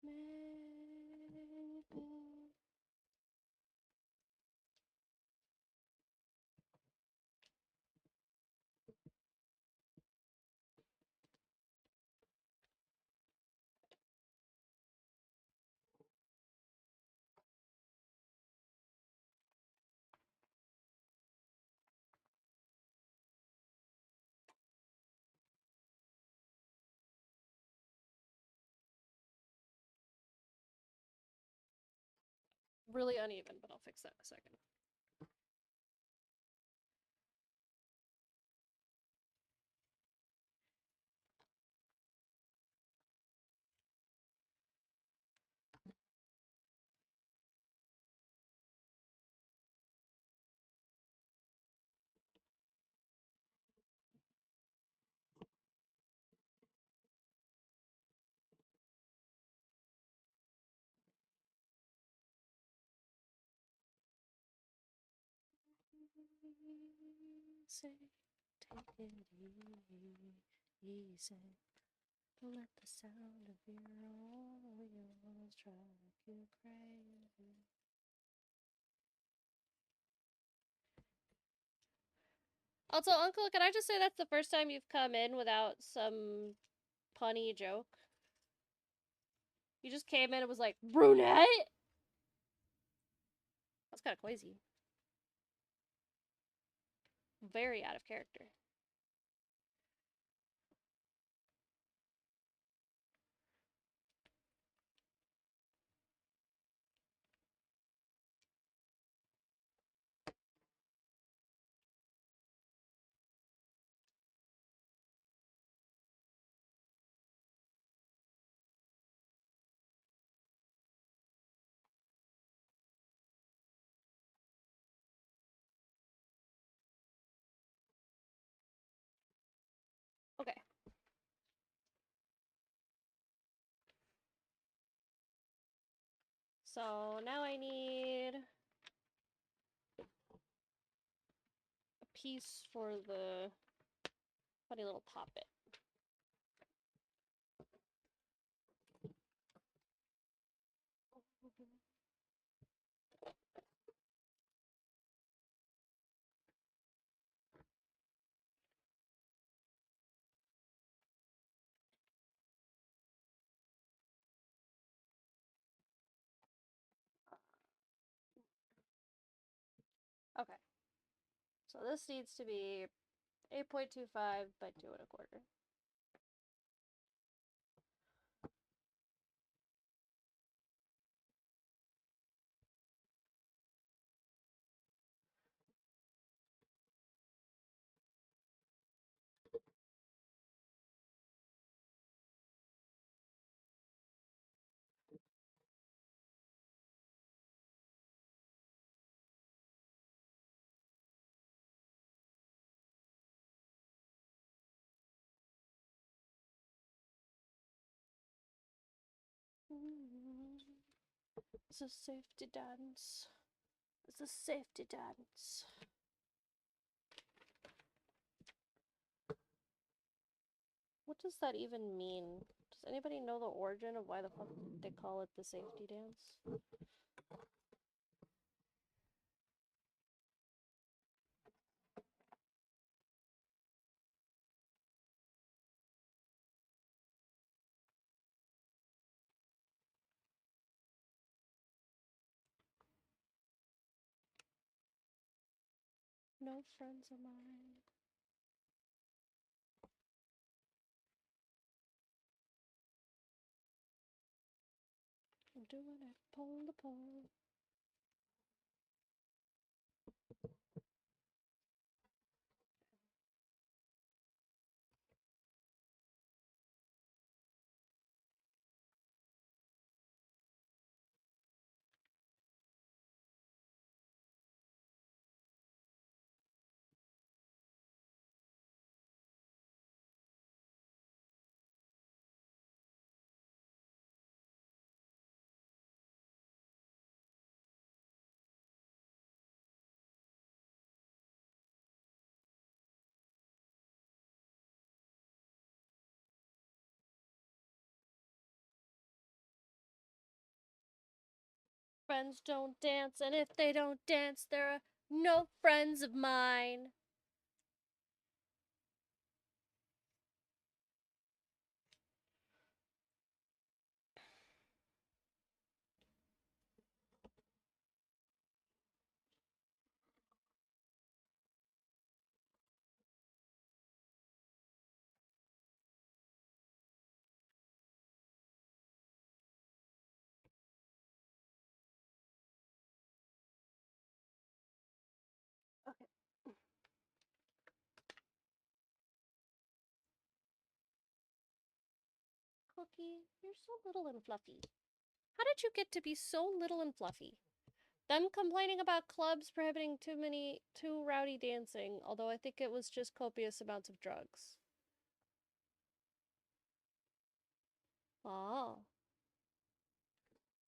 maybe. Really uneven, but I'll fix that in a second. take it easy. Let the sound of your wheels drive you crazy. Also, Uncle, can I just say that's the first time you've come in without some punny joke? You just came in and was like, brunette? That's kind of crazy. Very out of character. Okay. So now I need a piece for the funny little poppet. Okay. So this needs to be 8.25 by 2 1/4. It's a safety dance. It's a safety dance. What does that even mean? Does anybody know the origin of why the fuck they call it the safety dance? No friends of mine. I'm doing it pole to pole. Friends don't dance, and if they don't dance, they're no friends of mine. Okay. Cookie, you're so little and fluffy. How did you get to be so little and fluffy? Them complaining about clubs prohibiting too rowdy dancing, although I think it was just copious amounts of drugs. Ah,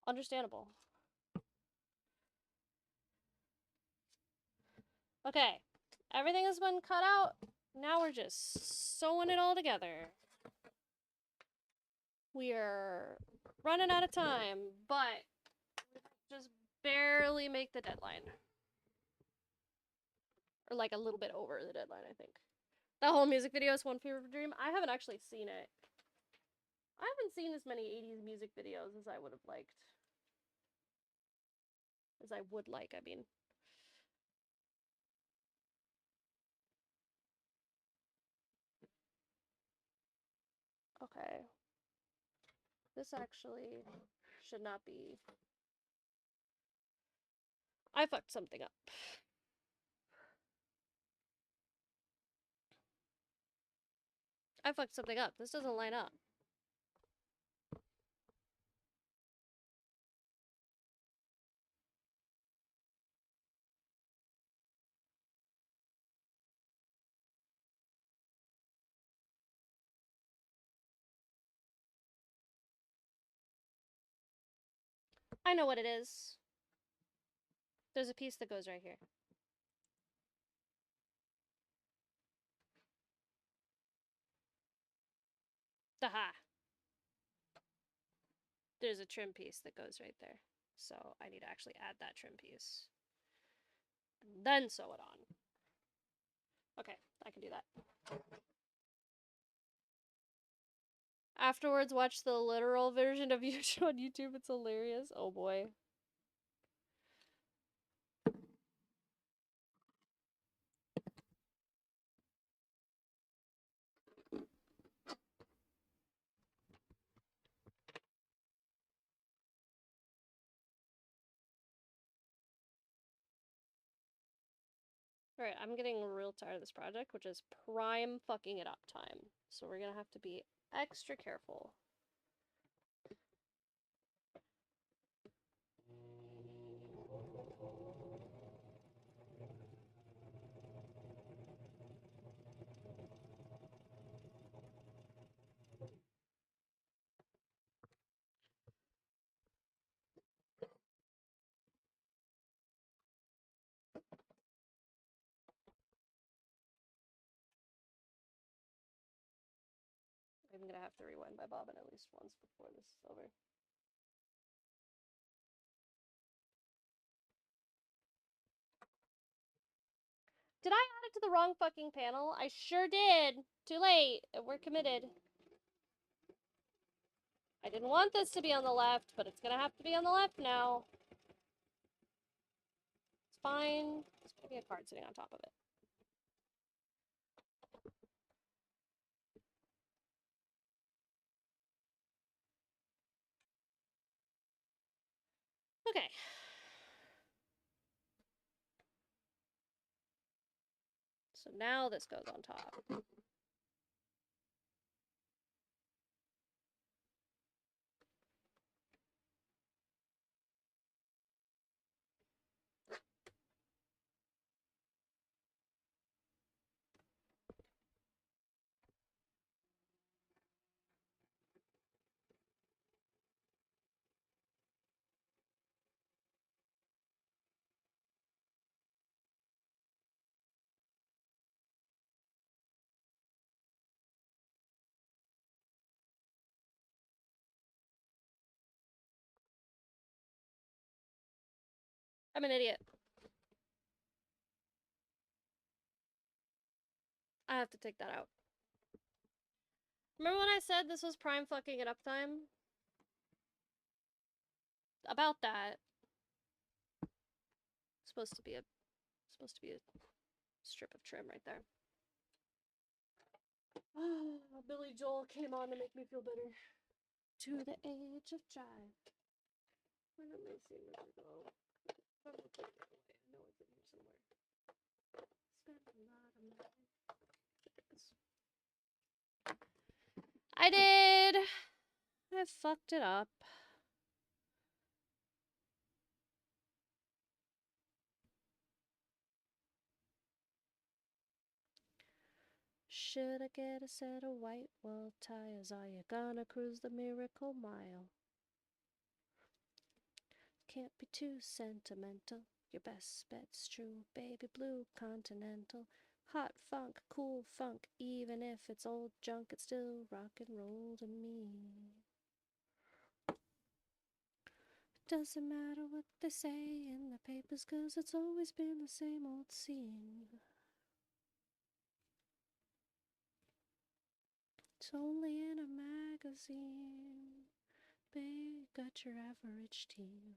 understandable. Okay. Everything has been cut out. Now we're just sewing it all together. We are running out of time, but just barely make the deadline. Or like a little bit over the deadline, I think. That whole music video is one fever dream. I haven't actually seen it. I haven't seen as many 80s music videos as I would have liked. As I would like, I mean. Okay. This actually should not be. I fucked something up. I fucked something up. This doesn't line up. I know what it is. There's a piece that goes right here. Aha! There's a trim piece that goes right there. So I need to actually add that trim piece. And then sew it on. Okay, I can do that. Afterwards, watch the literal version of you on YouTube. It's hilarious. Oh boy. Alright, I'm getting real tired of this project, which is prime fucking it up time. So we're gonna have to be extra careful. I'm gonna have to rewind my bobbin at least once before this is over. Did I add it to the wrong fucking panel? I sure did. Too late. We're committed. I didn't want this to be on the left, but it's gonna have to be on the left now. It's fine. There's gonna be a card sitting on top of it. Okay. So now this goes on top. I'm an idiot. I have to take that out. Remember when I said this was prime fucking it up time? About that. Supposed to be a strip of trim right there. Billy Joel came on to make me feel better. To the age of jive. Where did my singer go? I know it's in here somewhere. Spent a lot of money. I did. I fucked it up. Should I get a set of white wall tires? Are you gonna cruise the Miracle Mile? Can't be too sentimental. Your best bet's true, baby blue, continental. Hot funk, cool funk, even if it's old junk, it's still rock and roll to me. Doesn't matter what they say in the papers, 'cause it's always been the same old scene. It's only in a magazine. Babe, got your average team.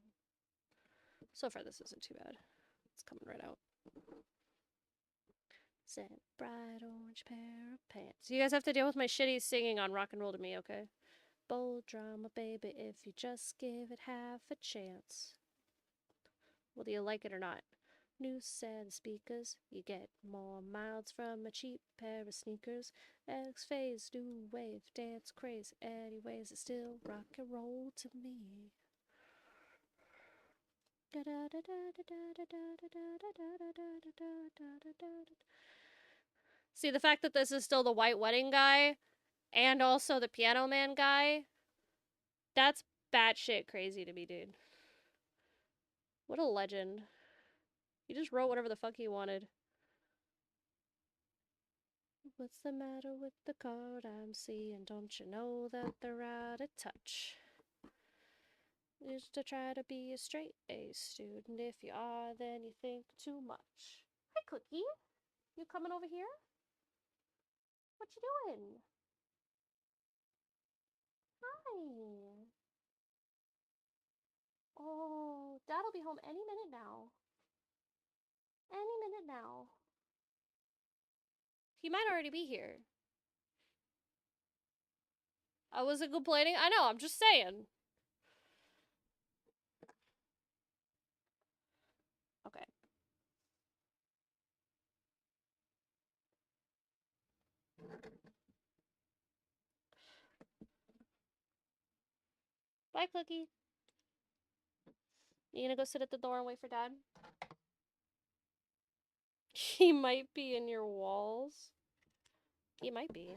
So far, this isn't too bad. It's coming right out. Said bright orange pair of pants. You guys have to deal with my shitty singing on Rock and Roll to Me, okay? Bold drama, baby, if you just give it half a chance. Whether you like it or not. New set of speakers, you get more miles from a cheap pair of sneakers. X phase, new wave, dance craze. Anyways, it's still rock and roll to me. See, the fact that this is still the White Wedding guy and also the Piano Man guy, that's batshit crazy to me, dude. What a legend. He just wrote whatever the fuck he wanted. What's the matter with the card I'm seeing? Don't you know that they're out of touch? Used to try to be a straight A student. If you are, then you think too much. Hi, Cookie. You coming over here? What you doing? Hi. Oh, Dad'll be home any minute now. Any minute now. He might already be here. I wasn't complaining. I know, I'm just saying. Okay. Bye, Cookie. You gonna go sit at the door and wait for Dad? He might be in your walls. He might be.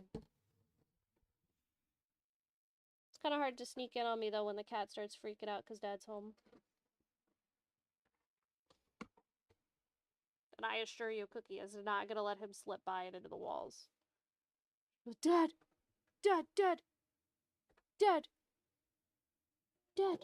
It's kind of hard to sneak in on me, though, when the cat starts freaking out because Dad's home. And I assure you, Cookie is not gonna let him slip by and into the walls. Dad! Dad! Dad! Dad! Dad!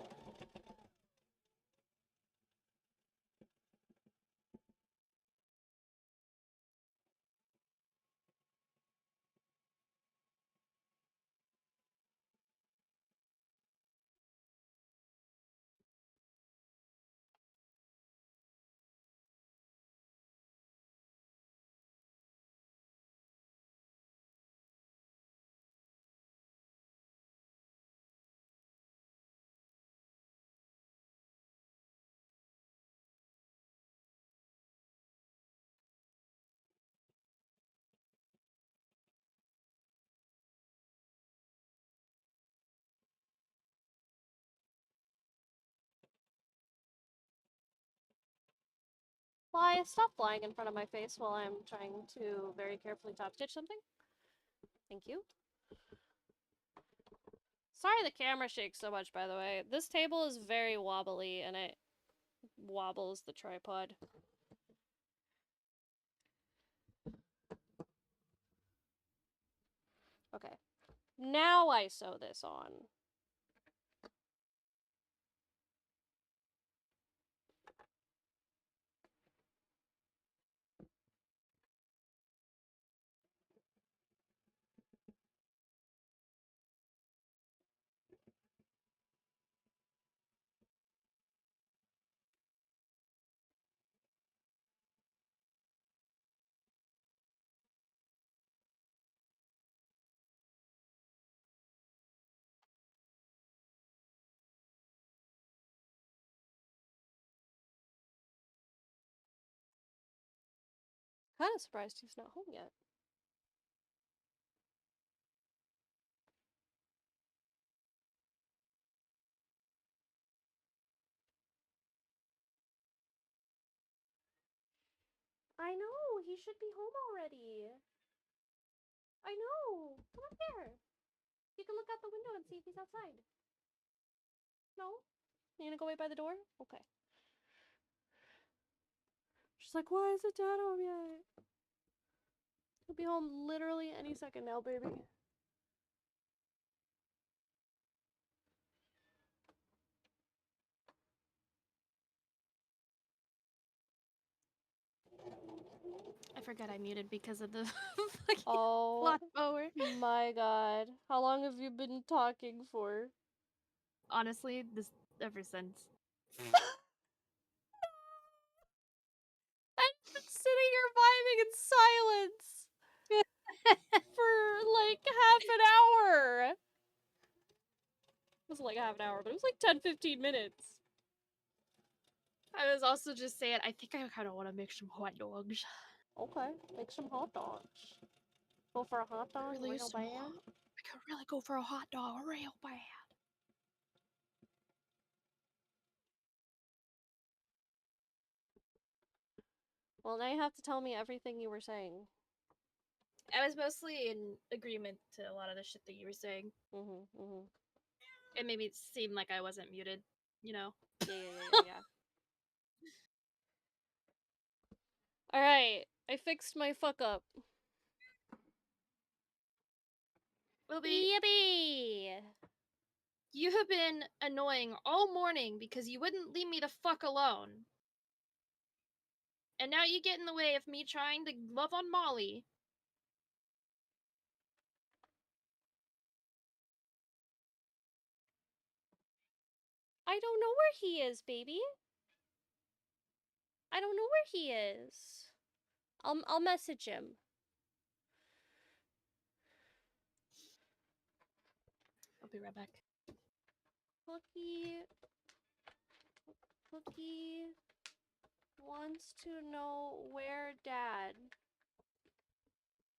Fly, stop flying in front of my face while I'm trying to very carefully top stitch something. Thank you. Sorry the camera shakes so much, by the way. This table is very wobbly and it wobbles the tripod. Okay. Now I sew this on. Kinda surprised he's not home yet. I know! He should be home already! I know! Come up here! You can look out the window and see if he's outside. No? You gonna go wait by the door? Okay. She's like, why is it dad home yet? He'll be home literally any second now, baby. I forgot I muted because of the fucking Oh lawnmower. my god. How long have you been talking for? Honestly, this ever since. I've been sitting here vibing in silence for like half an hour. It wasn't like half an hour, but it was like 10-15 minutes. I was also just saying, I think I kind of want to make some hot dogs. Okay, make some hot dogs. Go for a hot dog Really real small. bad. I could really go for a hot dog real bad. Well, now you have to tell me everything you were saying. I was mostly in agreement to a lot of the shit that you were saying. Mm-hmm. It made me seem like I wasn't muted, you know? Yeah. Alright, I fixed my fuck up. Wilby, Yippee! you have been annoying all morning because you wouldn't leave me the fuck alone. And now you get in the way of me trying to love on Molly. I don't know where he is, baby. I don't know where he is. I'll message him. I'll be right back. Cookie wants to know where Dad.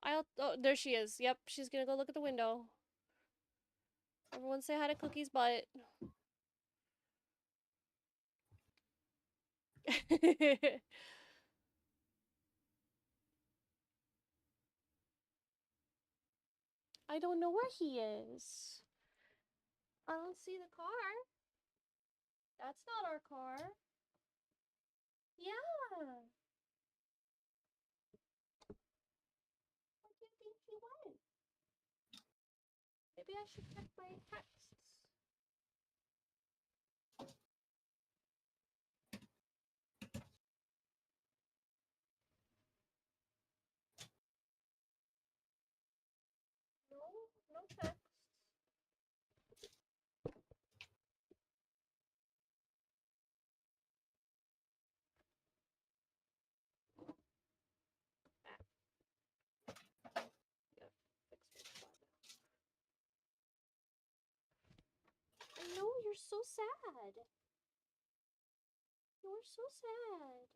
Oh, there she is. Yep, she's gonna go look at the window. Everyone say hi to Cookie's butt. I don't know where he is. I don't see the car. That's not our car. Yeah. Where do you think he went? Maybe I should check my texts. No texts. I know, you're so sad. You're so sad.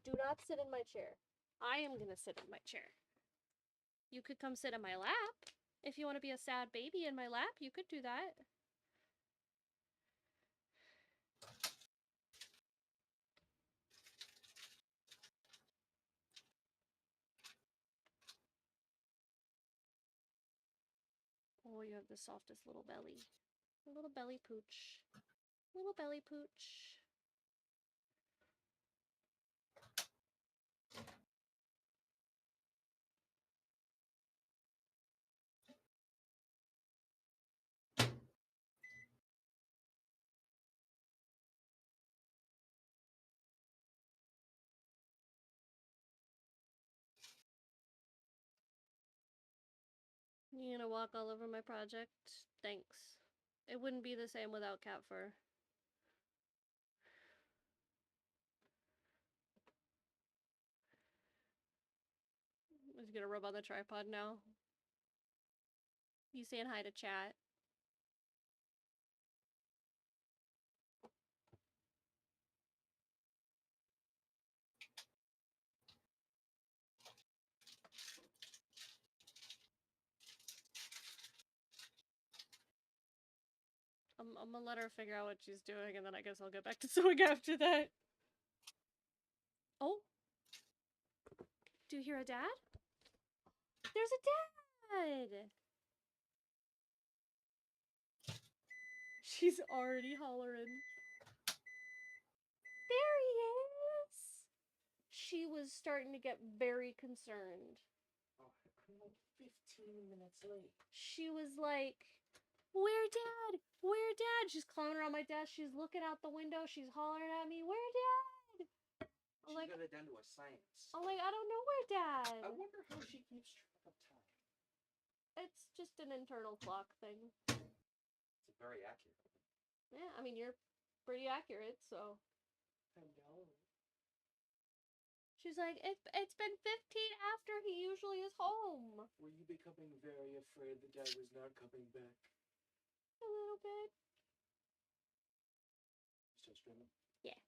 Do not sit in my chair. I am gonna sit in my chair. You could come sit in my lap. If you want to be a sad baby in my lap, you could do that. Oh, you have the softest little belly. A little belly pooch. Little belly pooch. You gonna walk all over my project? Thanks. It wouldn't be the same without cat fur. Is gonna rub on the tripod now? You saying hi to chat? I'm gonna let her figure out what she's doing, and then I guess I'll get back to sewing after that. Oh. Do you hear a dad? There's a dad! She's already hollering. she was starting to get very concerned. Oh, I'm like 15 minutes late. She was like, "Where Dad? Where Dad?" She's climbing around my desk. She's looking out the window. She's hollering at me, "Where Dad?" She like- got it down to a science. I'm like, "I don't know where Dad." I wonder how she keeps track of time. It's just an internal clock thing. It's very accurate. Yeah, I mean, you're pretty accurate, so. I know. She's like, it's been 15 after he usually is home. Were you becoming very afraid that Dad was not coming back? A little bit. Still streaming? Yeah.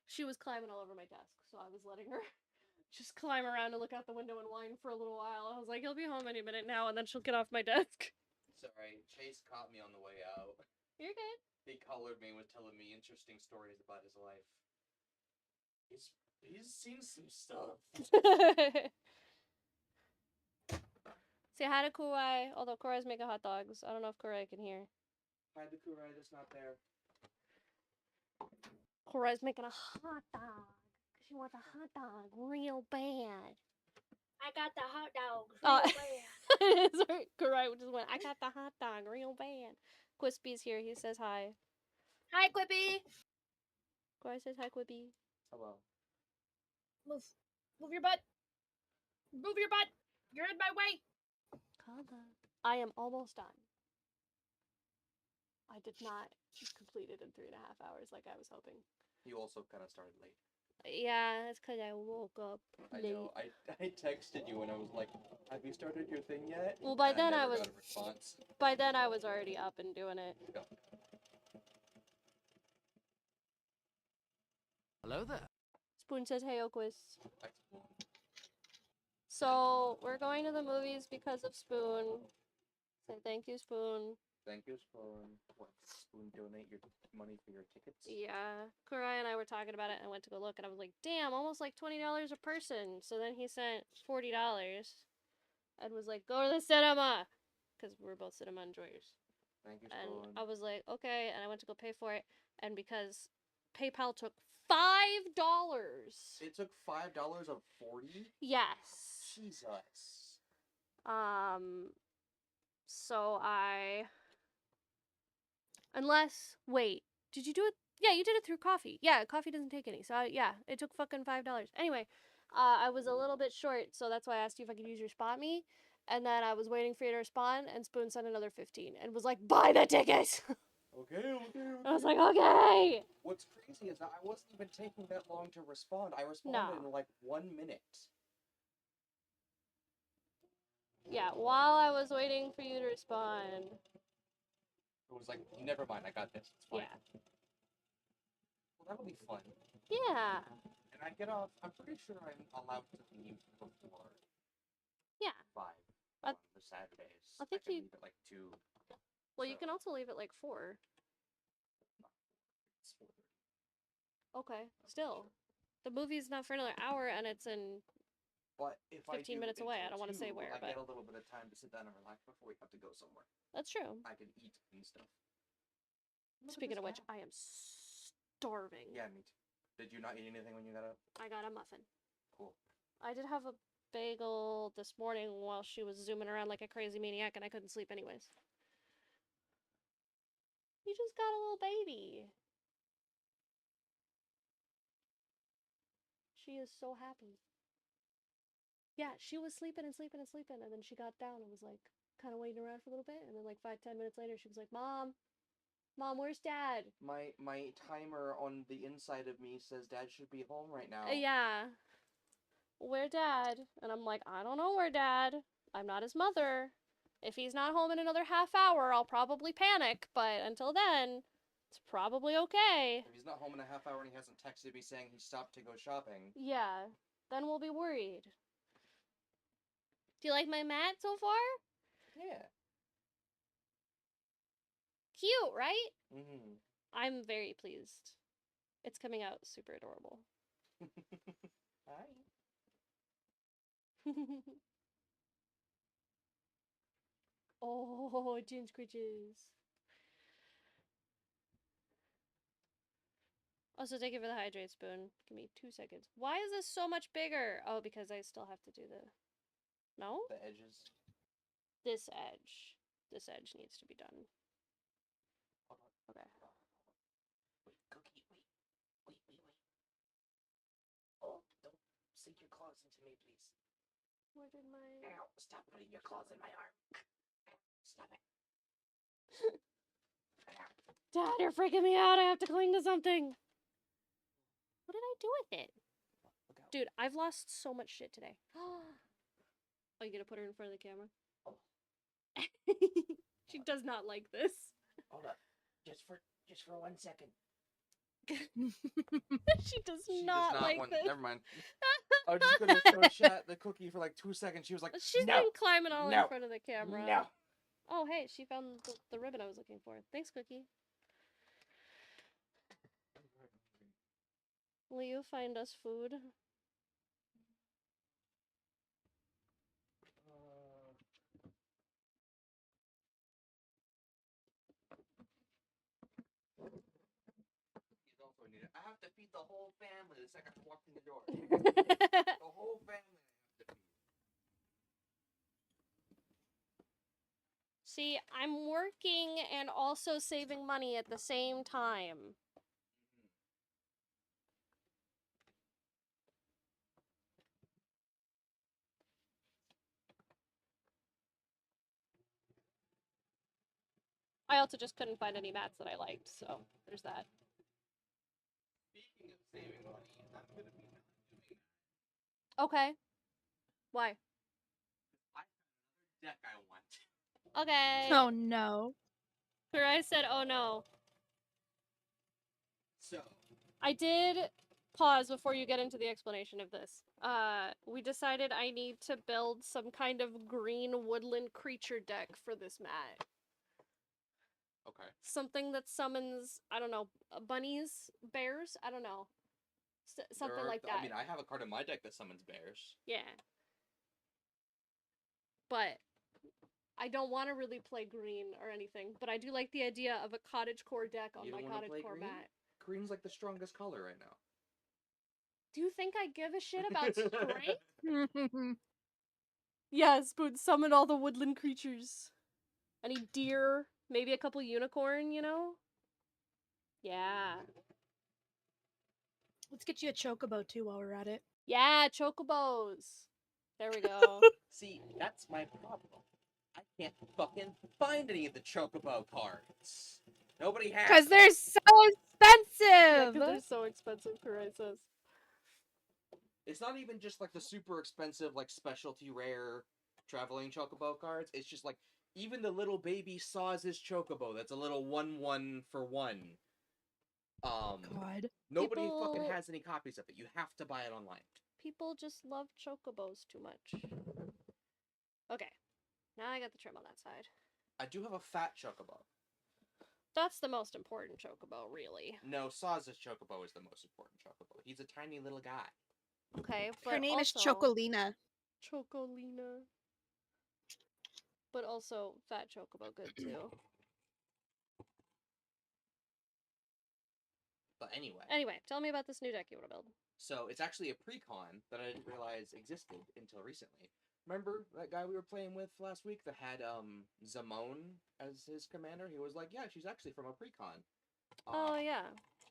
She was climbing all over my desk, so I was letting her just climb around and look out the window and whine for a little while. I was like, he'll be home any minute now, and then she'll get off my desk. Sorry, Chase caught me on the way out. You're good. He collared me and was telling me interesting stories about his life. He's seen some stuff. Say hi to Kurai, although Kurai's making hot dogs. I don't know if Kurai can hear. Hi, the Kurai that's not there. Kurai's making a hot dog. Because she wants a hot dog real bad. I got the hot dogs. Oh. Real bad. It is right. Kurai just went, I got the hot dog real bad. Quispy's here. He says hi. Hi, Quippy. Kurai says hi, Quippy. Hello. Move your butt. Move your butt. You're in my way. I am almost done. I did not complete it in 3.5 hours like I was hoping. You also kind of started late. Yeah, that's because I woke up late. I know. I texted you and I was like, "Have you started your thing yet?" Well, by And then never I was- got a response. By then I was already up and doing it. Yeah. Hello there. Spoon says, hey, Oquist. Excellent. So, we're going to the movies because of Spoon. Say thank you, Spoon. Thank you, Spoon. What? Spoon donate your money for your tickets? Yeah. Kurai and I were talking about it and I went to go look and I was like, damn, almost like $20 a person. So then he sent $40 and was like, go to the cinema! Because we're both cinema enjoyers. Thank you, And Spoon. I was like, okay, and I went to go pay for it, and because PayPal took $5. It took $5 of 40? Yes. Jesus. So wait, did you do it? Yeah, you did it through coffee. Yeah, coffee doesn't take any. So yeah, it took fucking $5. Anyway, I was a little bit short, so that's why I asked you if I could use your spot me. And then I was waiting for you to respond, and Spoon sent another 15 and was like, buy the ticket! Okay. I was like, okay! What's crazy is that I wasn't even taking that long to respond. I responded No. in like 1 minute. Yeah, while I was waiting for you to respond. It was like, never mind, I got this. It's fine. Yeah. Well, that'll be fun. Yeah. And I get off, I'm pretty sure I'm allowed to leave before Yeah. 5 I- on the Saturdays. I think can you- leave at like 2. Well, you So- can also leave at like 4. It's 4:30. Okay. Still. The movie's not for another hour and it's in. But if 15 I do minutes away, I until don't wanna say 2, where, I but- get a little bit of time to sit down and relax before we have to go somewhere. That's true. I can eat and stuff. Look at Speaking this of which, map. I am starving. Yeah, me too. Did you not eat anything when you got up? I got a muffin. Cool. I did have a bagel this morning while she was zooming around like a crazy maniac and I couldn't sleep anyways. You just got a little baby. She is so happy. Yeah, she was sleeping and sleeping and sleeping, and then she got down and was like kind of waiting around for a little bit, and then like 5-10 minutes later she was like, Mom, where's Dad? My timer on the inside of me says Dad should be home right now. Yeah. Where Dad? And I'm like, I don't know where Dad. I'm not his mother. If he's not home in another half hour, I'll probably panic, but until then, it's probably okay. If he's not home in a half hour and he hasn't texted me saying he stopped to go shopping. Yeah, then we'll be worried. Do you like my mat so far? Yeah. Cute, right? Mm-hmm. I'm very pleased. It's coming out super adorable. Hi. Oh, Jin screeches. Also, thank you for the hydrate spoon. Give me 2 seconds. Why is this so much bigger? Oh, because I still have to do the... No? The edges. This edge. This edge needs to be done. Hold on. Okay. Wait, Cookie, wait. Oh, don't sink your claws into me, please. Where did my... Ow, stop putting your claws in my arm. Stop it. Dad, you're freaking me out. I have to cling to something. What did I do with it? Look out. Dude, I've lost so much shit today. Oh, you gonna put her in front of the camera? Oh. She does not like this. Hold up. Just for 1 second. She does not like this. Never mind. I was just gonna show Chat the cookie for like 2 seconds. She was like, She's no, been climbing all in no, front of the camera. no. Oh, hey, she found the ribbon I was looking for. Thanks, Cookie. Will you find us food? He's also needed. I have to feed the whole family the second I walk in the door. The whole family I have to feed. See, I'm working and also saving money at the same time. I also just couldn't find any mats that I liked, so there's that. Speaking of saving money, I'm gonna be not doing that. Okay. Why? I have another deck I want. Okay. Oh no. I said, oh no. So, I did pause before you get into the explanation of this. We decided I need to build some kind of green woodland creature deck for this mat. okay. Something that summons, I don't know, bunnies, bears? I don't know. Something like that. I mean, I have a card in my deck that summons bears. Yeah. But I don't want to really play green or anything, but I do like the idea of a cottagecore deck on You my don't wanna play cottagecore green? mat. Green's like the strongest color right now. Do you think I give a shit about strength? Yes, but summon all the woodland creatures. Any deer, maybe a couple unicorn, you know? Yeah. Let's get you a chocobo too while we're at it. Yeah, chocobos. There we go. See, that's my problem. I can't fucking find any of the Chocobo cards. Nobody has Because them. they're so Yeah, expensive! 'cause they're so expensive, Kurai says. It's not even just like the super expensive, like specialty rare traveling Chocobo cards. It's just like even the little baby Saw's Chocobo. That's a little 1/1 for 1. God. Nobody fucking People- has any copies of it. You have to buy it online. People just love chocobos too much. Okay. Now I got the trim on that side. I do have a fat Chocobo. That's the most important chocobo, really. No, Saw's Chocobo is the most important Chocobo. He's a tiny little guy. Okay, but Her name is also- Chocolina. Chocolina. But also, fat chocobo good too. But anyway. Anyway, tell me about this new deck you want to build. So it's actually a pre-con that I didn't realize existed until recently. Remember that guy we were playing with last week that had Zamone as his commander? He was like, yeah, she's actually from a pre-con. Oh, yeah.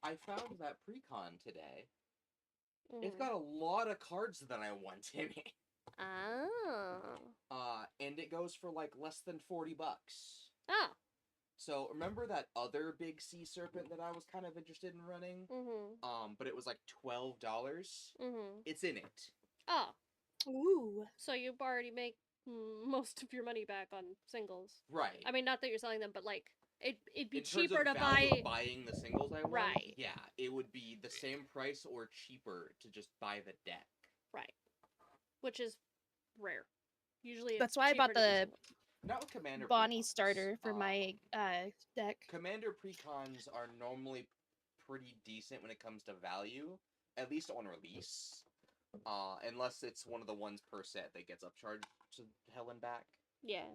I found that pre-con today. Mhm. It's got a lot of cards that I want in it. Oh. And it goes for like less than $40. Oh. So remember that other big sea serpent that I was kind of interested in running? Mm-hmm. But it was like $12. Mm-hmm. It's in it. Oh. Ooh. So you already make most of your money back on singles. Right. I mean, not that you're selling them, but like, it'd be in cheaper terms to of value buy... of buying the singles I want, Right. yeah, it would be the same price or cheaper to just buy the deck. Right. Which is rare. Usually That's it's why I bought cheaper to do the single. Not with Commander Bonnie precons. starter for my deck. Commander precons are normally pretty decent when it comes to value, at least on release. Unless it's one of the ones per set that gets upcharged to hell and back. Yeah.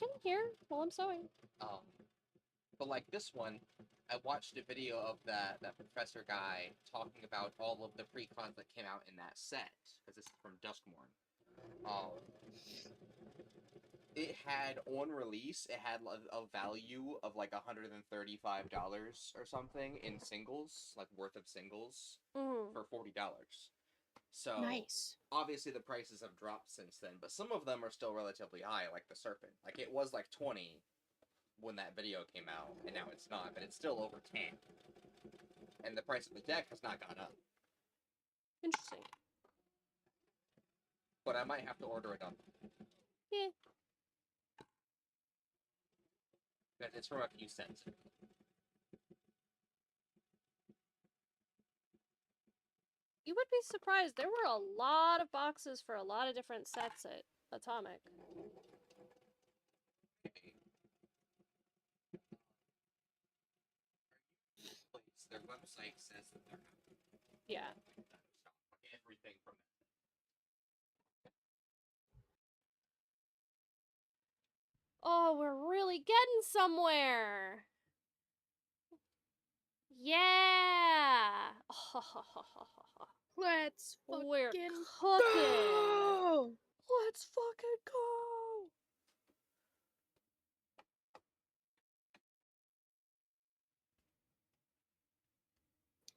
can hear while I'm sewing. But like this one, I watched a video of that professor guy talking about all of the pre-cons that came out in that set, because this is from Duskmorn. It had, on release, it had a value of like $135 or something in singles, like worth of singles, for $40. So, Nice. obviously the prices have dropped since then, but some of them are still relatively high, like the Serpent. Like, it was like 20 when that video came out, and now it's not, but it's still over 10. And the price of the deck has not gone up. Interesting. But I might have to order it up. Yeah. Because it's from a few cents. You would be surprised. There were a lot of boxes for a lot of different sets at Atomic. Their website says that they're Yeah. everything from Oh, we're really getting somewhere. Yeah. Let's We're fucking cooking. go! Let's fucking go.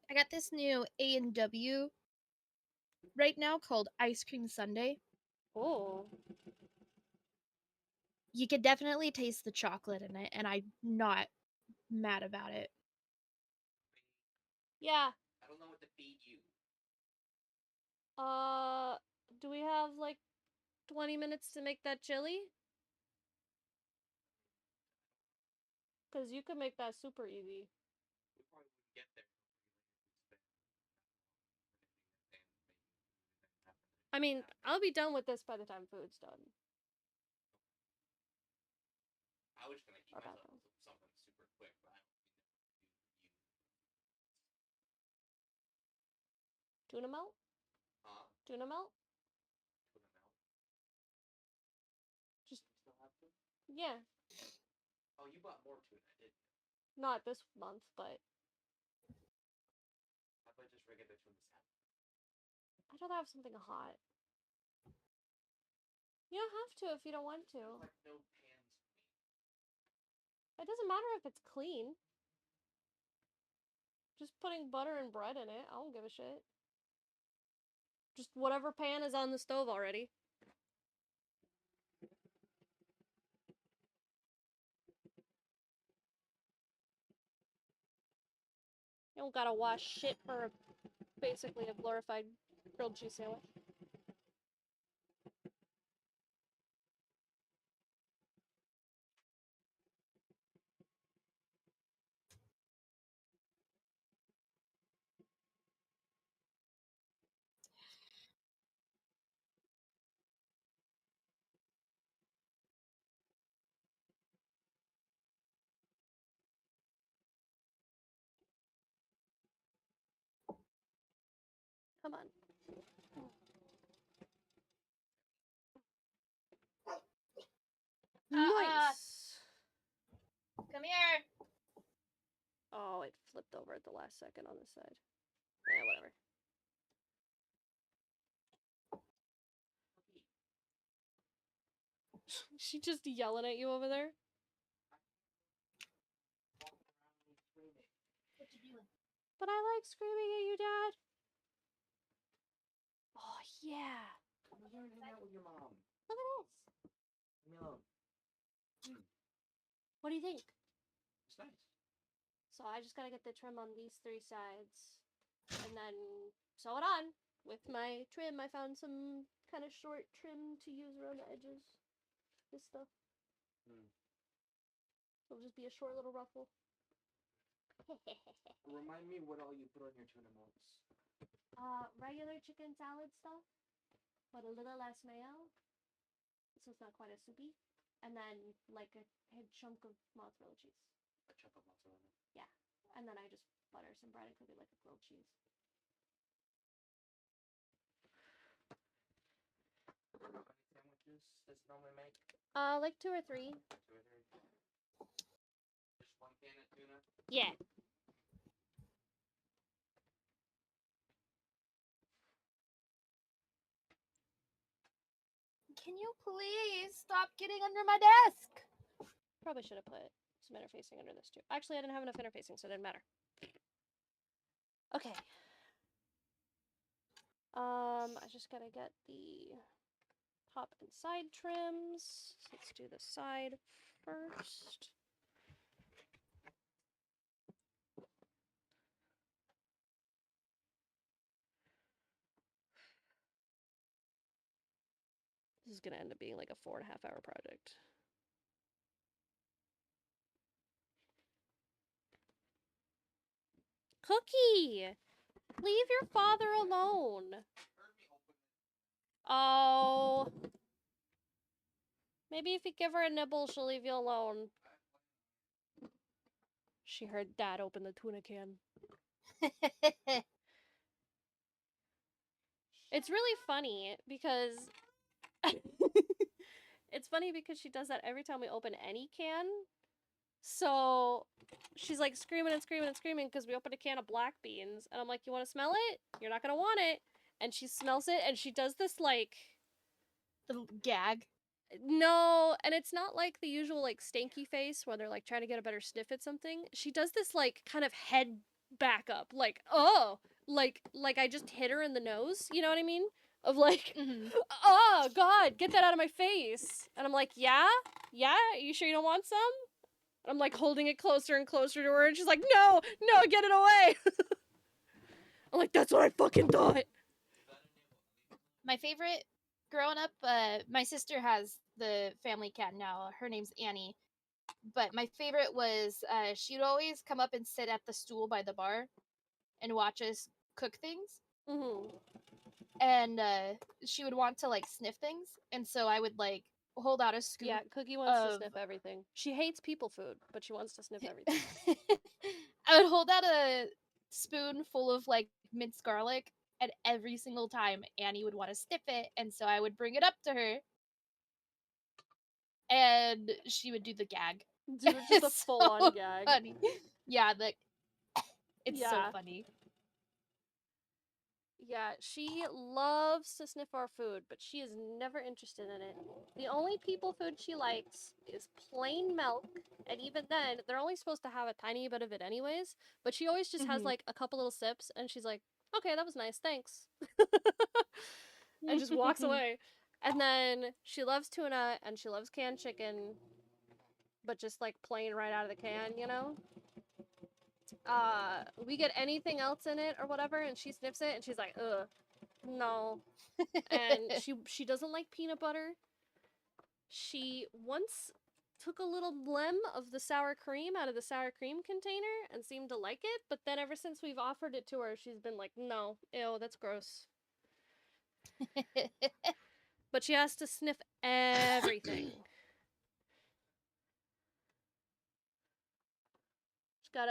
I got this new A&W right now called Ice Cream Sundae. Oh. You could definitely taste the chocolate in it, and I'm not mad about it. Yeah. I don't know what to feed you. Do we have like 20 minutes to make that chili? Because you could make that super easy. We probably wouldn't get there. I mean, I'll be done with this by the time food's done. I was gonna eat Okay. myself something super quick, but I don't think that would do you. Tuna melt? Huh? Tuna melt? Tuna melt? Just, You still have to? yeah. Oh, you bought more tuna, didn't you? Not this month, but How about just regular tuna salad? I'd rather have something hot. You don't have to if you don't want to. There's like no pans clean. It doesn't matter if it's clean. Just putting butter and bread in it. I don't give a shit. Just whatever pan is on the stove already. You don't gotta wash shit for basically a glorified grilled cheese sandwich. Come on. Nice. Come here! Oh, it flipped over at the last second on this side. Eh, whatever. She just yelling at you over there? What you doing? But I like screaming at you, Dad. Oh, yeah. I'm here to hang out with your mom. Look at this. Leave me alone. What do you think? It's nice. So I just gotta get the trim on these three sides. And then sew it on with my trim. I found some kind of short trim to use around the edges. This stuff. It'll just be a short little ruffle. Remind me what all you put on your tuna melts. Regular chicken salad stuff, but a little less mayo, so it's not quite as soupy. And then like a chunk of mozzarella cheese. A chunk of mozzarella. Yeah, and then I just butter some bread and cook it like a grilled cheese. Sandwiches that does it normally make? Like 2 or 3. 2 or 3. Just 1 can of tuna. Yeah. Can you please stop getting under my desk? Probably should have put some interfacing under this too. Actually, I didn't have enough interfacing, so it didn't matter. Okay. I just gotta get the top and side trims. Let's do the side first. This is gonna end up being like a 4.5-hour project. Cookie! Leave your father alone. Oh. Maybe if you give her a nibble, she'll leave you alone. She heard Dad open the tuna can. It's really funny because... It's funny because she does that every time we open any can. So she's like screaming and screaming and screaming because we opened a can of black beans. And I'm like, you want to smell it? You're not going to want it. And she smells it and she does this like... The gag. No, and it's not like the usual like stanky face where they're like trying to get a better sniff at something. She does this like kind of head back up, like, oh, like I just hit her in the nose, you know what I mean? Of like, oh God, get that out of my face. And I'm like, yeah? Yeah? Are you sure you don't want some? And I'm like holding it closer and closer to her, and she's like, no, no, get it away. I'm like, that's what I fucking thought. My favorite growing up, my sister has the family cat now. Her name's Annie. But my favorite was she'd always come up and sit at the stool by the bar and watch us cook things. Mm-hmm. And she would want to like sniff things. And so I would like hold out a scoop. Yeah, Cookie wants to sniff everything. She hates people food, but she wants to sniff everything. I would hold out a spoon full of like minced garlic, and every single time Annie would want to sniff it, and so I would bring it up to her, and she would do the gag. Do just a full-on gag. Funny. Yeah, it's so Yeah. funny. Yeah, she loves to sniff our food, but she is never interested in it. The only people food she likes is plain milk, and even then, they're only supposed to have a tiny bit of it anyways, but she always just has like a couple little sips, and she's like, okay, that was nice, thanks. And just walks away. And then she loves tuna, and she loves canned chicken, but just like plain right out of the can, you know? We get anything else in it or whatever, and she sniffs it, and she's like, ugh, no. And she doesn't like peanut butter. She once took a little blem of the sour cream out of the sour cream container and seemed to like it, but then ever since we've offered it to her, she's been like, no, ew, that's gross. But she has to sniff everything.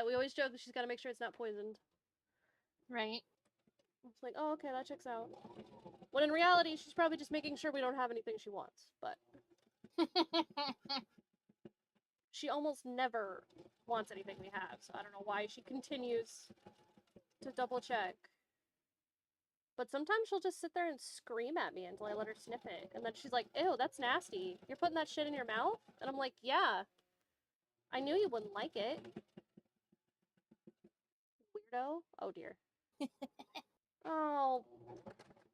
We always joke that she's gotta make sure it's not poisoned. Right. It's like, oh, okay, that checks out. When in reality, she's probably just making sure we don't have anything she wants, but... She almost never wants anything we have, so I don't know why she continues to double check. But sometimes she'll just sit there and scream at me until I let her sniff it. And then she's like, ew, that's nasty. You're putting that shit in your mouth? And I'm like, yeah. I knew you wouldn't like it. Weirdo. Oh, dear. Oh,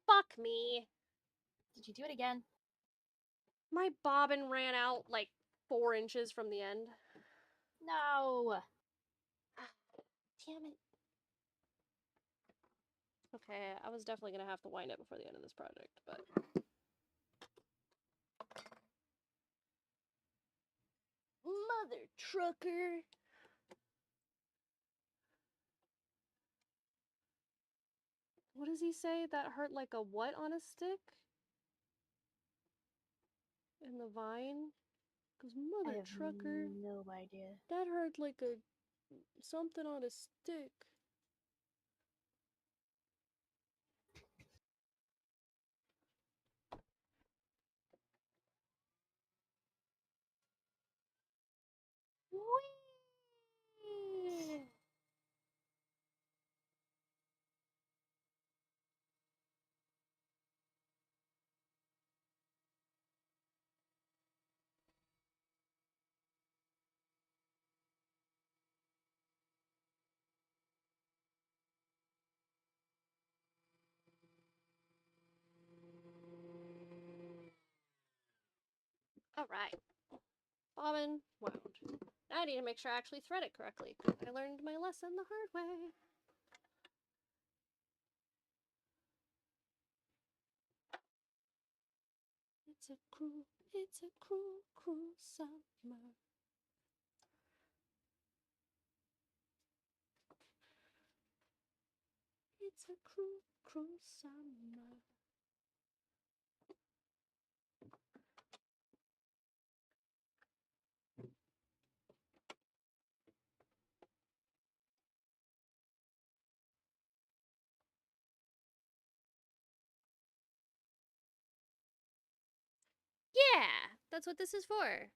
fuck me. Did you do it again? My bobbin ran out like 4 inches from the end. No. Damn it. Okay, I was definitely gonna have to wind it before the end of this project, but... Mother trucker! What does he say? That hurt like a what on a stick? In the vine? Goes, I mother have trucker. no idea. That hurt like a... something on a stick. Alright. Bobbin wound. Now I need to make sure I actually thread it correctly, because I learned my lesson the hard way. It's a cruel, cruel summer. It's a cruel, cruel summer. Yeah, that's what this is for.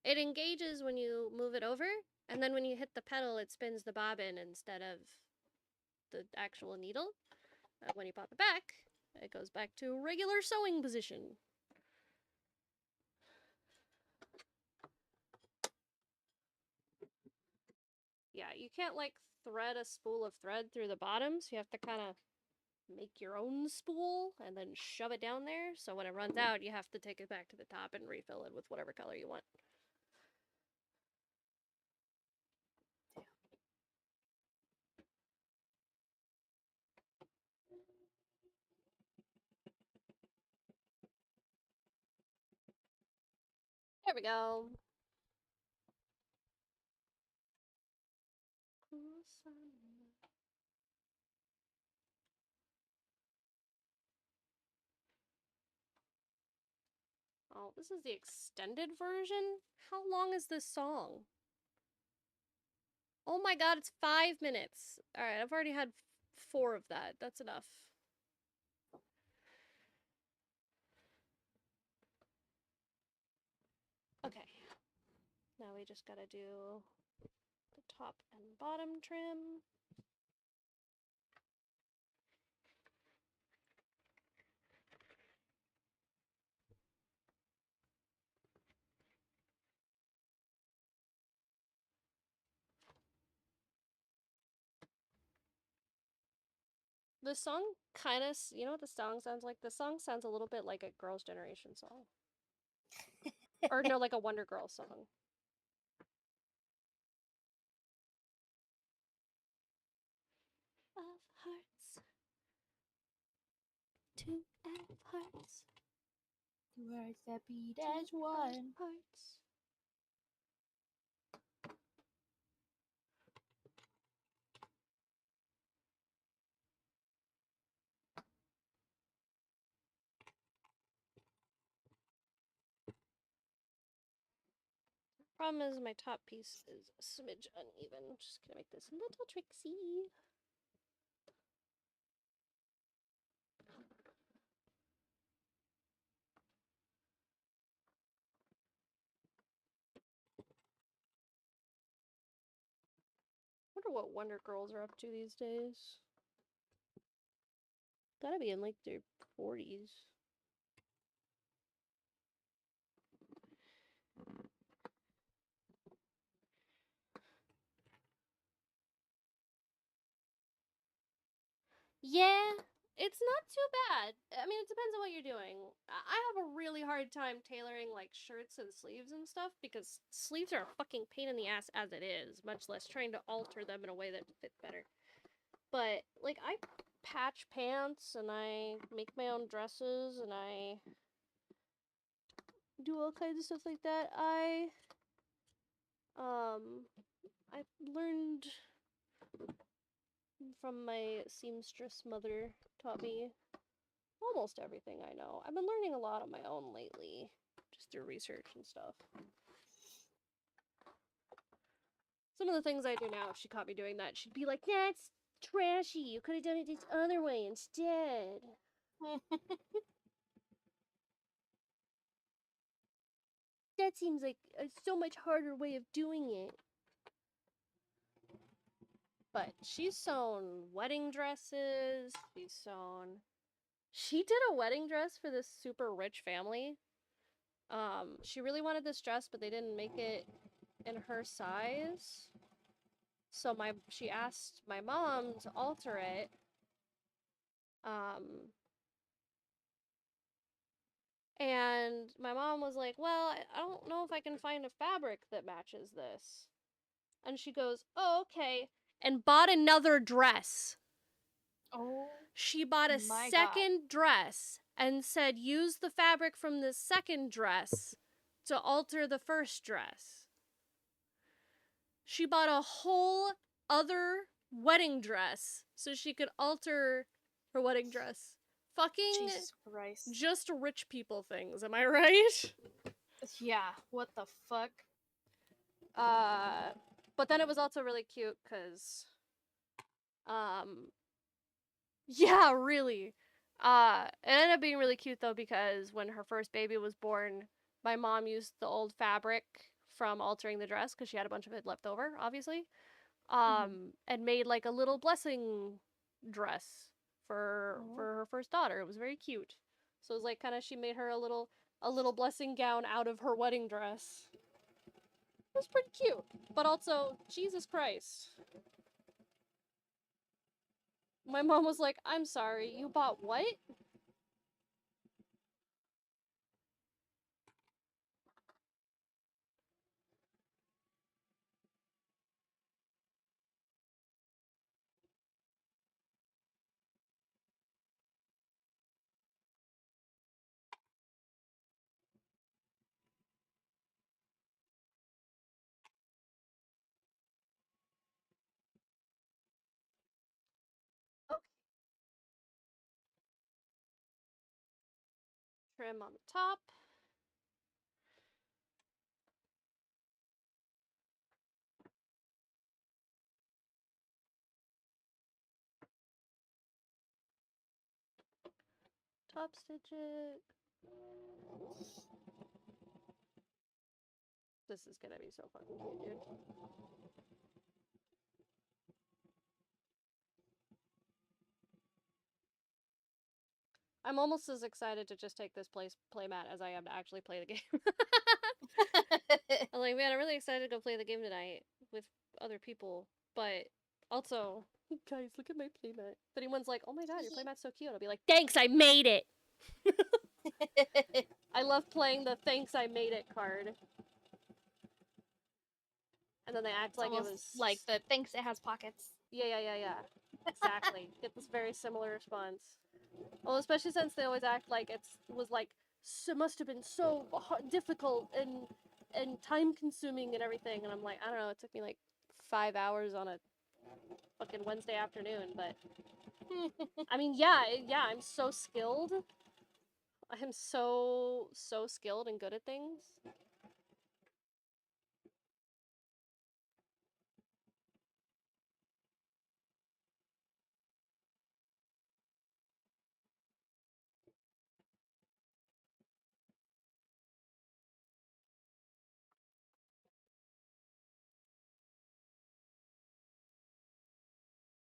It engages when you move it over, and then when you hit the pedal, it spins the bobbin instead of the actual needle. When you pop it back, it goes back to regular sewing position. Yeah, you can't like thread a spool of thread through the bottom, so you have to kind of make your own spool and then shove it down there. So when it runs out, you have to take it back to the top and refill it with whatever color you want. There we go. Oh, this is the extended version? How long is this song? Oh my god, it's 5 minutes. Alright, I've already had 4 of that. That's enough. Okay. Now we just gotta do the top and bottom trim. The song kind of, you know what the song sounds like? The song sounds a little bit like a Girls' Generation song. Or no, like a Wonder Girls song. Of hearts. 2 of hearts. 2 hearts that beat as one. Hearts. Problem is my top piece is a smidge uneven. Just gonna make this a little tricksy. Wonder what Wonder Girls are up to these days. Gotta be in like their 40s. Yeah, it's not too bad. I mean, it depends on what you're doing. I have a really hard time tailoring like shirts and sleeves and stuff because sleeves are a fucking pain in the ass as it is, much less trying to alter them in a way that fit better. But like I patch pants and I make my own dresses and I do all kinds of stuff like that. I learned from my seamstress mother, taught me almost everything I know. I've been learning a lot on my own lately, just through research and stuff. Some of the things I do now, if she caught me doing that, she'd be like, "That's trashy. You could have done it this other way instead." That seems like a so much harder way of doing it. But she's sewn wedding dresses. She did a wedding dress for this super rich family. She really wanted this dress, but they didn't make it in her size. So she asked my mom to alter it. And my mom was like, well, I don't know if I can find a fabric that matches this. And she goes, oh, okay. And bought another dress. Oh She bought a my God. second dress and said, use the fabric from the second dress to alter the first dress. She bought a whole other wedding dress so she could alter her wedding dress. Fucking Jesus Christ. just rich people things, am I right? Yeah, what the fuck? But then it was also really cute because, yeah, really. It ended up being really cute though because when her first baby was born, my mom used the old fabric from altering the dress because she had a bunch of it left over, obviously. And made like a little blessing dress for Oh. her first daughter. It was very cute. So it was like kind of she made her a little blessing gown out of her wedding dress. It was pretty cute, but also Jesus Christ. My mom was like, "I'm sorry, you bought what?" Okay. Trim on the top. Top stitch it. This is gonna be so fucking cute, dude. I'm almost as excited to just take this playmat as I am to actually play the game. I'm like, man, I'm really excited to go play the game tonight with other people. But also, guys, look at my playmat. If anyone's like, oh my god, your playmat's so cute, I'll be like, thanks, I made it! I love playing the thanks, I made it card. And then they act It's like it almost was like the thanks it has pockets. Yeah. Exactly. Get this very similar response. Well, especially since they always act like it was like it must have been so difficult and time consuming and everything. And I'm like, I don't know. It took me like 5 hours on a fucking Wednesday afternoon. But I mean, yeah. I'm so skilled. I am so skilled and good at things.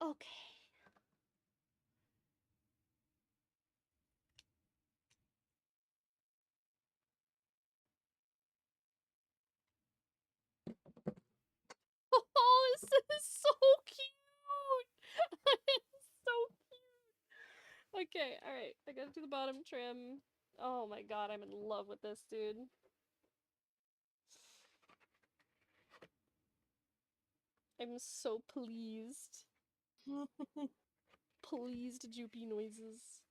Okay. Oh, this is so cute. It's so cute. Okay, all right. I gotta do the bottom trim. Oh my god, I'm in love with this, dude. I'm so pleased. Pleased Joopy noises.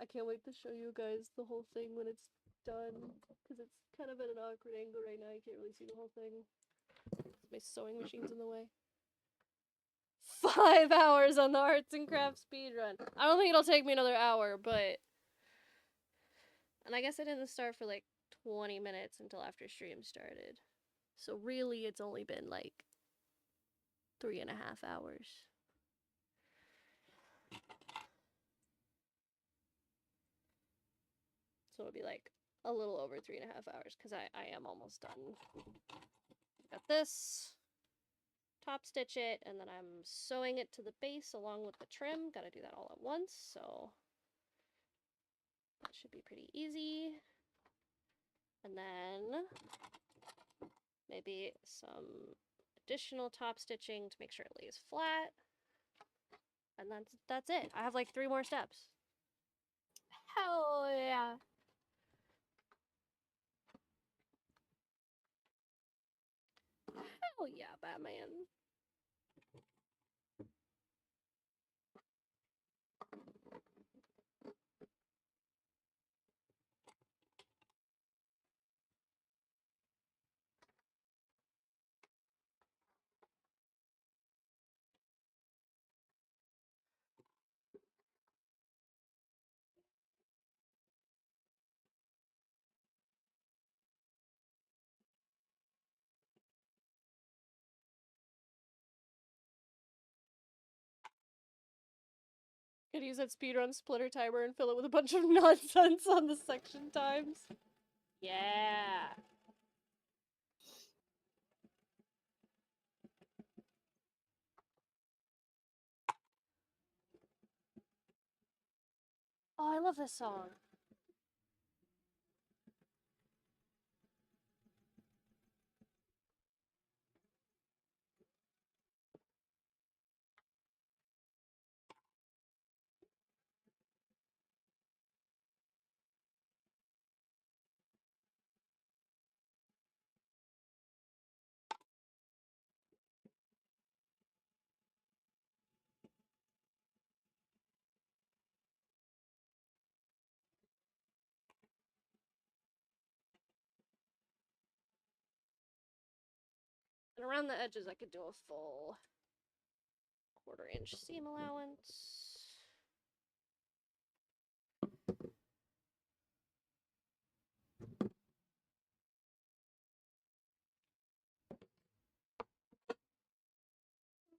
I can't wait to show you guys the whole thing when it's done, because it's kind of at an awkward angle right now. You can't really see the whole thing. My sewing machine's in the way. 5 hours on the arts and crafts speedrun. I don't think it'll take me another hour, but... And I guess I didn't start for like 20 minutes until after stream started. So really, it's only been like 3.5 hours. So it'll be like a little over 3.5 hours because I am almost done. Got this. Top stitch it, and then I'm sewing it to the base along with the trim. Gotta do that all at once, so that should be pretty easy. And then maybe some additional top stitching to make sure it lays flat. And that's it. I have like 3 more steps. Hell yeah. Hell yeah, Batman. Could use that speedrun splitter timer and fill it with a bunch of nonsense on the section times. Yeah. Oh, I love this song. And around the edges, I could do a full 1/4 inch seam allowance.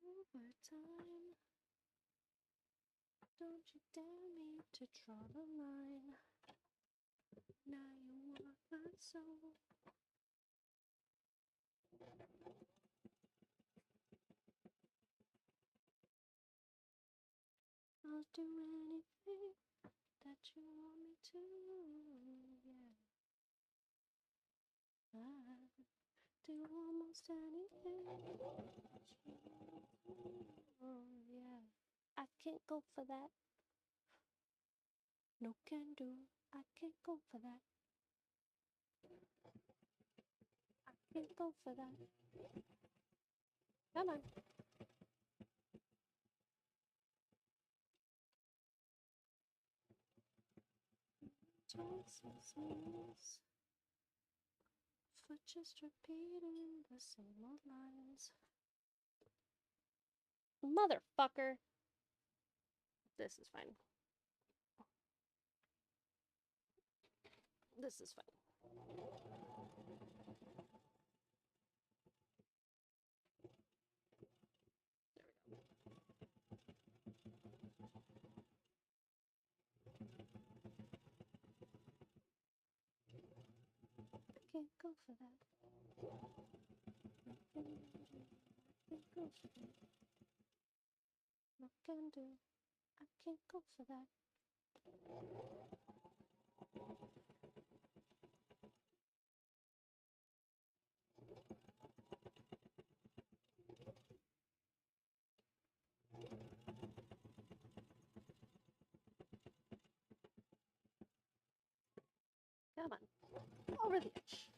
Overtime. Don't you dare me to draw the line. Now you want my soul. I'll do anything that you want me to. Yeah. I do almost anything. Oh, yeah. I can't go for that. No can do. I can't go for that. I can't go for that. Come on. Twice as for just repeating the same old lines. Motherfucker. This is fine. This is fine. I can't go for that. I can't go for that. No can do. I can't go for that. Come on. Over the edge.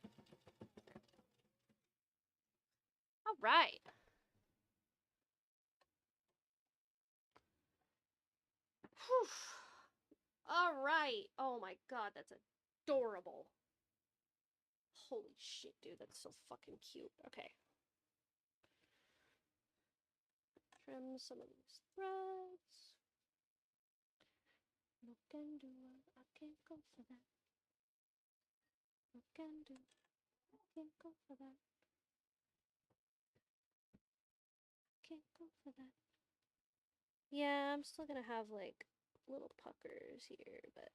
All right. Whew. All right. Oh my god, that's adorable. Holy shit, dude, that's so fucking cute. Okay. Trim some of these threads. No can do. I can't go for that. No can do. I can't go for that. I can't go for that. Yeah, I'm still gonna have like little puckers here, but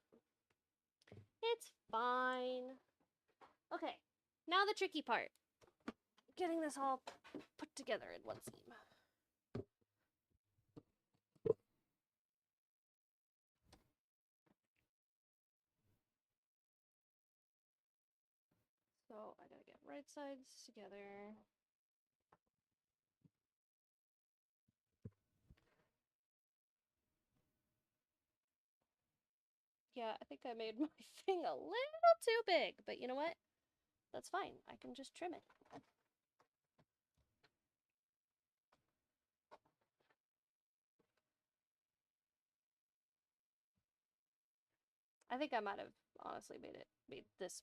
it's fine. Okay, now the tricky part. Getting this all put together in one seam. So I gotta get right sides together. Yeah, I think I made my thing a little too big, but you know what? That's fine. I can just trim it. I think I might have honestly made this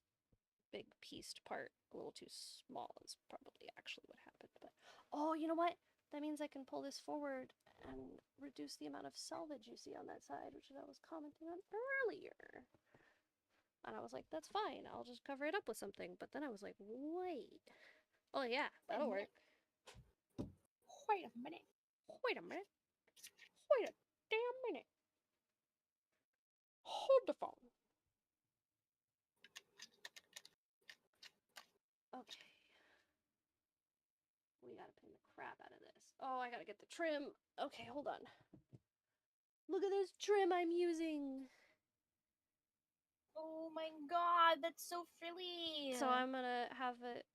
big pieced part a little too small is probably actually what happened. But oh, you know what? That means I can pull this forward and reduce the amount of selvage you see on that side, which I was commenting on earlier. And I was like, that's fine. I'll just cover it up with something. But then I was like, wait. Oh yeah, that'll work. Wait a minute. Wait a minute. Wait a damn minute. Hold the phone. Okay. We gotta pin the crap out of this. Oh, I gotta get the trim. Okay, hold on. Look at this trim I'm using. Oh my god, that's so frilly. So I'm gonna have it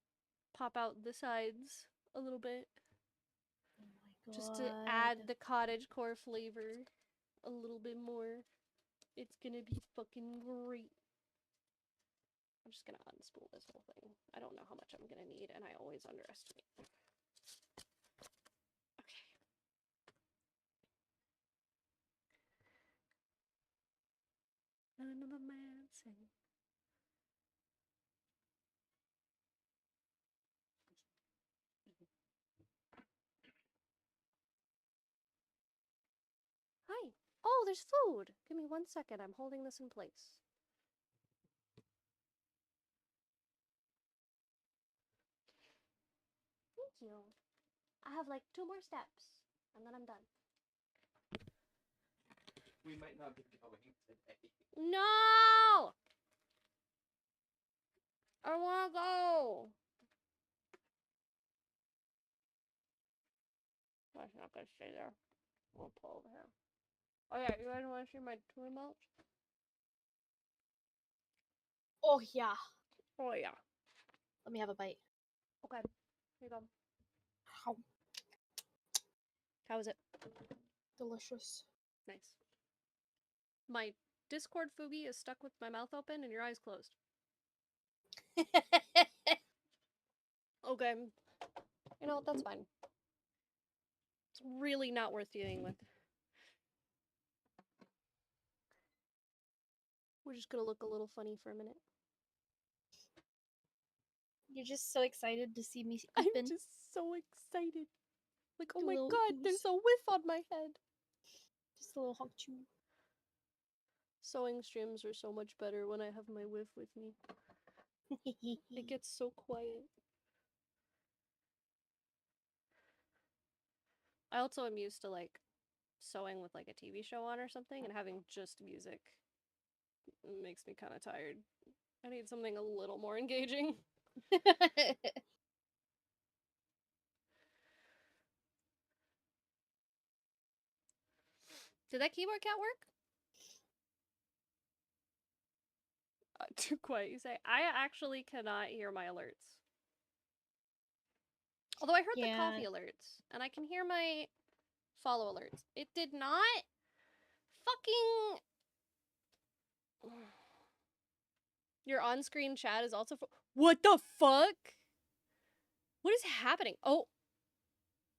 pop out the sides a little bit. Oh my god. Just to add the cottagecore flavor a little bit more. It's gonna be fucking great. I'm just gonna unspool this whole thing. I don't know how much I'm gonna need, and I always underestimate. Okay. Another man saying. Hi. Oh, there's food. Give me 1 second. I'm holding this in place. Thank you. I have like 2 more steps, and then I'm done. We might not be going today. No! I wanna go! I'm not gonna stay there. We'll pull over here. Oh yeah, you guys wanna see my tour mulch? Oh yeah. Oh yeah. Let me have a bite. Okay. Here you go. How How is it? delicious. Nice. My Discord Fugi is stuck with my mouth open and your eyes closed. Okay. You know, that's fine. It's really not worth dealing with. We're just gonna look a little funny for a minute. You're just so excited to see me I'm open. just so excited. Like, oh Do a my little god, ooze. there's a whiff on my head. Just a little honk chew. Sewing streams are so much better when I have my whiff with me. It gets so quiet. I also am used to like sewing with like a TV show on or something, and having just music makes me kind of tired. I need something a little more engaging. Did that keyboard cat work? Too quiet, you say. I actually cannot hear my alerts. Although I heard the coffee alerts, and I can hear my follow alerts. It did not fucking... Your on-screen chat is also... What the fuck? What is happening? Oh.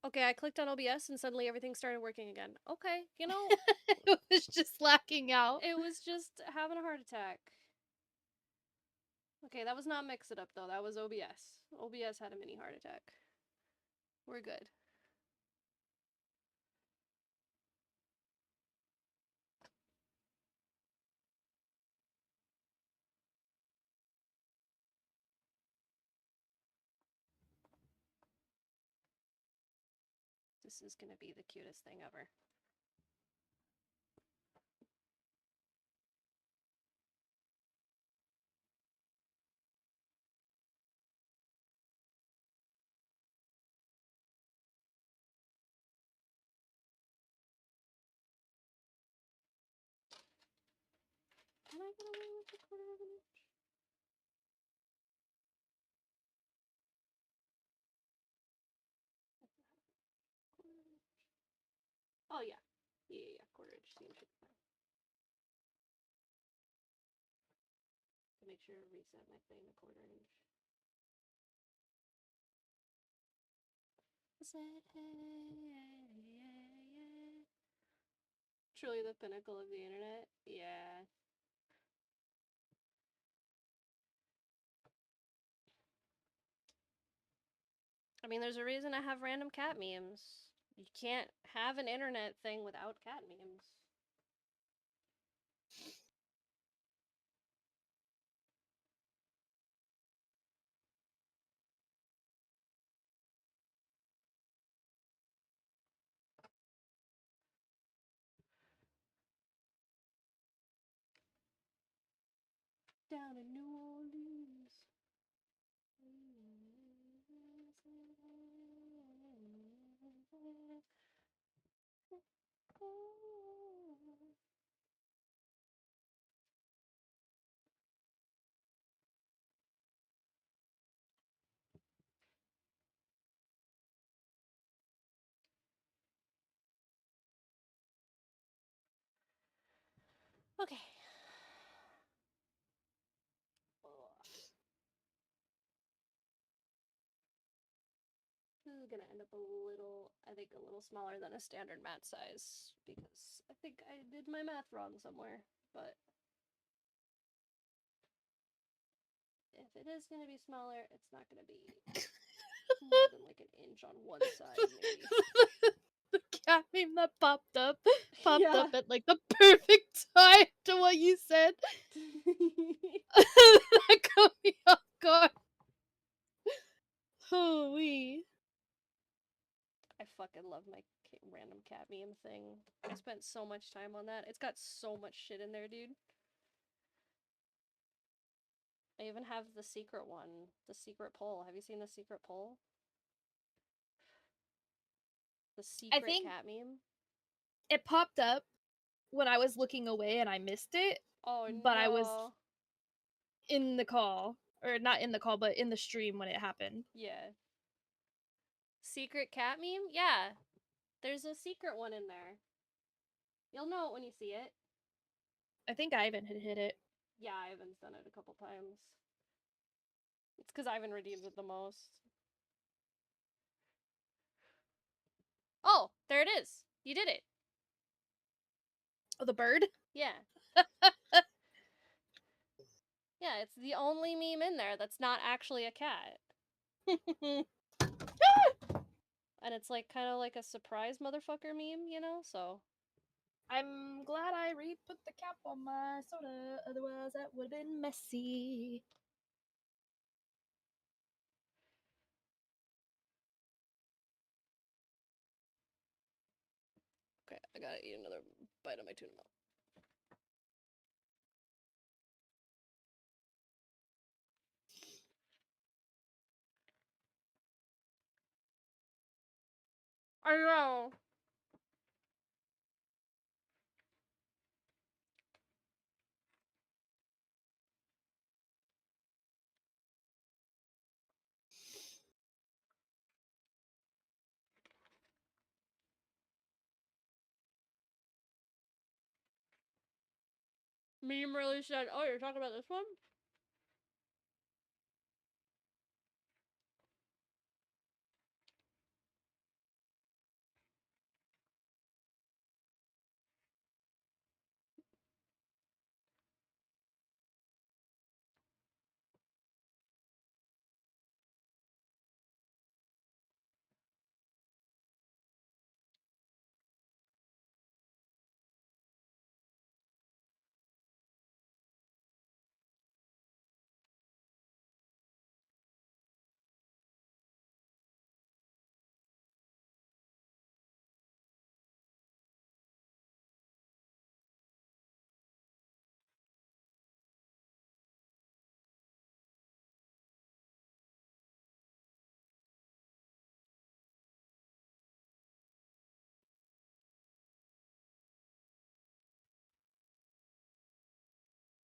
Okay, I clicked on OBS and suddenly everything started working again. Okay, you know... It was just lacking out. It was just having a heart attack. Okay, that was not Mix It Up, though. That was OBS. OBS had a mini heart attack. We're good. This is gonna be the cutest thing ever. Can I get away with a 1/4 of an inch? Oh yeah. Yeah, 1/4 inch seems fine. make sure to reset my thing to quarter inch. Said, hey. Truly the pinnacle of the internet? Yeah. I mean, there's a reason I have random cat memes. You can't have an internet thing without cat memes. Down in New Orleans. Okay. This is gonna end up I think a little smaller than a standard mat size because I think I did my math wrong somewhere. But if it is gonna be smaller, it's not gonna be more than like an inch on one side, maybe. The cat meme that popped up Yeah. at like the perfect time to what you said. That got me off guard. Holy. I fucking love my random cat meme thing. I spent so much time on that. It's got so much shit in there, dude. I even have the secret one, the secret poll. Have you seen the secret poll? The secret think- cat meme? It popped up when I was looking away and I missed it, Oh but no. I was in the call. Or not in the call, but in the stream when it happened. Yeah. Secret cat meme? Yeah. There's a secret one in there. You'll know it when you see it. I think Ivan had hit it. Yeah, Ivan's done it a couple times. It's because Ivan redeems it the most. Oh, there it is. You did it. Oh, the bird? Yeah. Yeah, it's the only meme in there that's not actually a cat. And it's like kind of like a surprise motherfucker meme, you know? So I'm glad I re-put the cap on my soda, otherwise that would have been messy. okay, I gotta eat another bite of my tuna melt. I know. Meme really said, "Oh, you're talking about this one?"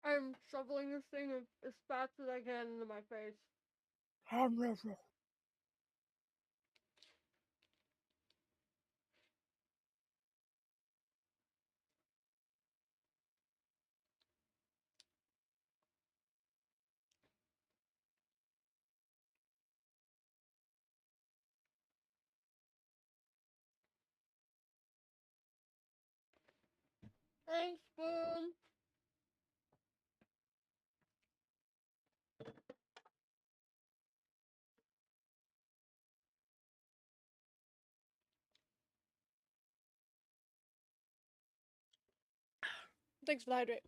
I'm shoveling this thing as fast as I can into my face. Thanks, Boom. Thanks for the hydrate.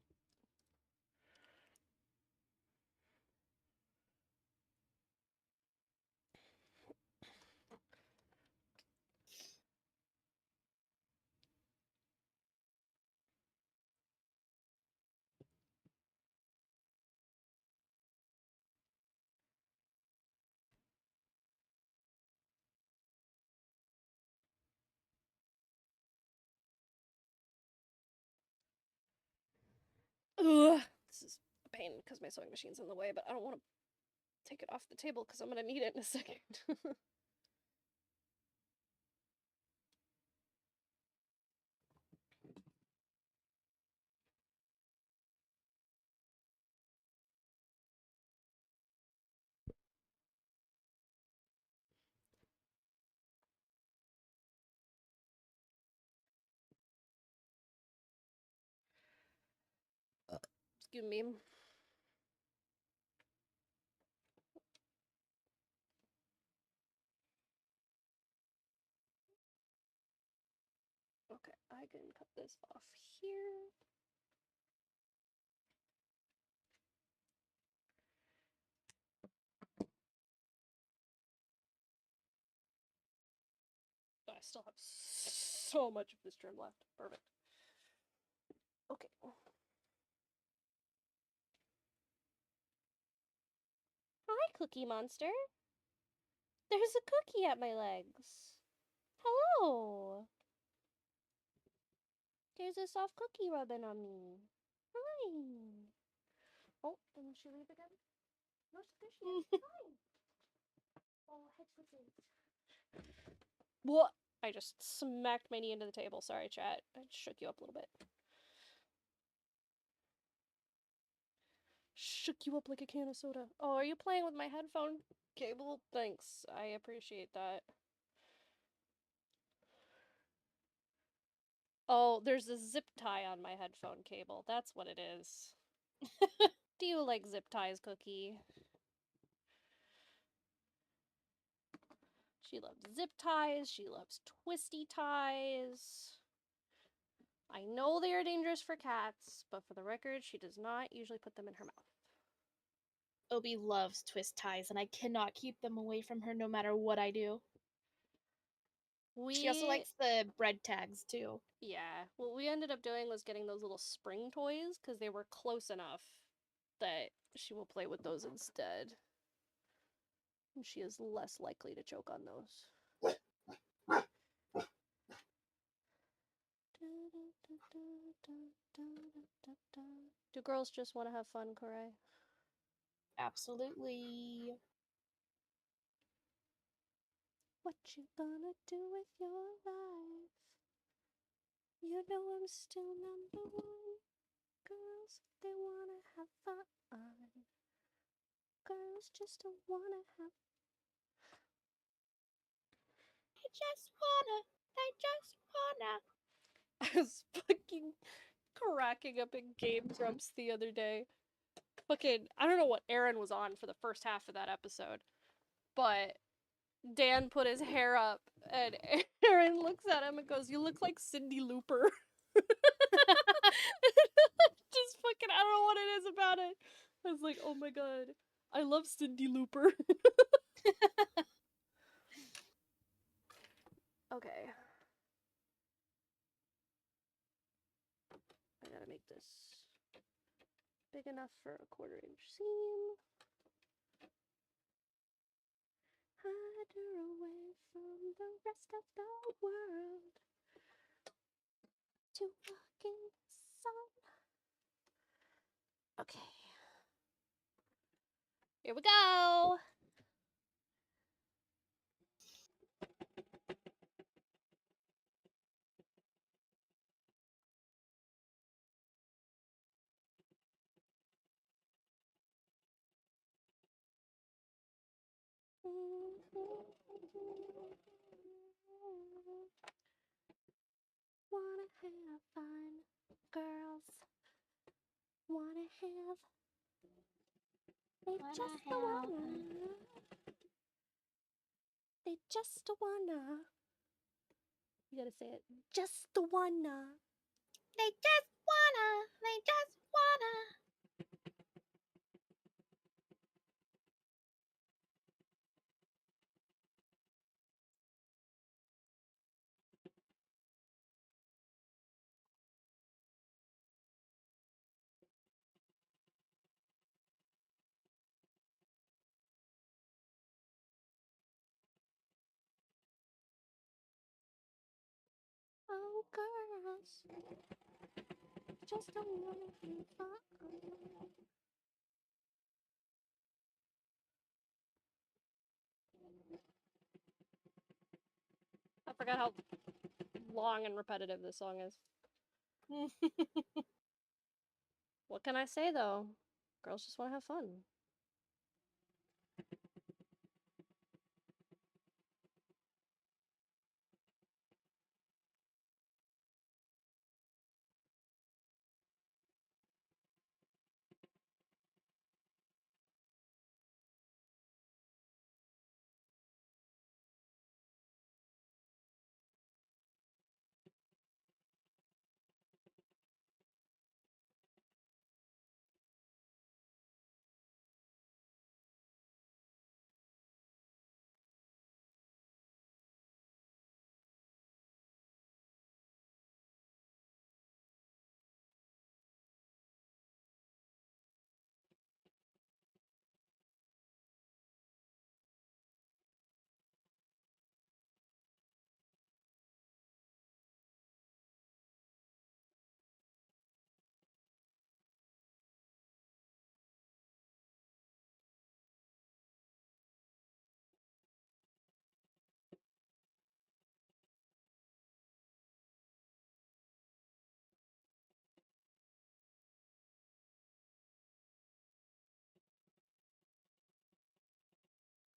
Ugh. This is a pain because my sewing machine's in the way, but I don't want to take it off the table because I'm going to need it in a second. Excuse me. Okay, I can cut this off here. I still have so much of this trim left. Perfect. Okay. Hi, Cookie Monster. There's a cookie at my legs. Hello. There's a soft cookie rubbing on me. Hi. Oh, didn't she leave again? No, there she is. Hi. Oh, head switches. What? I just smacked my knee into the table. Sorry, chat. I shook you up a little bit. Shook you up like a can of soda. Oh, are you playing with my headphone cable? Thanks. I appreciate that. Oh, there's a zip tie on my headphone cable. That's what it is. Do you like zip ties, Cookie? She loves zip ties. She loves twisty ties. I know they are dangerous for cats, but for the record, she does not usually put them in her mouth. Obi loves twist ties, and I cannot keep them away from her no matter what I do. She also likes the bread tags, too. Yeah, what we ended up doing was getting those little spring toys, because they were close enough that she will play with those instead. And she is less likely to choke on those. Do girls just want to have fun, Koray? Absolutely. What you gonna do with your life? You know I'm still number one. Girls, they wanna have fun. Girls just don't wanna have. They just wanna. I was fucking cracking up in Game Grumps the other day. Fucking, I don't know what Aaron was on for the first half of that episode, but Dan put his hair up, and Aaron looks at him and goes, "You look like Cindy Looper." Just fucking, I don't know what it is about it. I was like, oh my god, I love Cindy Looper. Okay. I gotta make this big enough for a 1/4-inch seam. Hide her away from the rest of the world to walk in the sun. Okay. Here we go. Wanna have fun girls wanna have. They Wanna just have. wanna. They just wanna. You gotta say it. Just wanna. They just wanna. They just wanna. Oh, girls. Just wanna have fun. I forgot how long and repetitive this song is. What can I say though? Girls just want to have fun.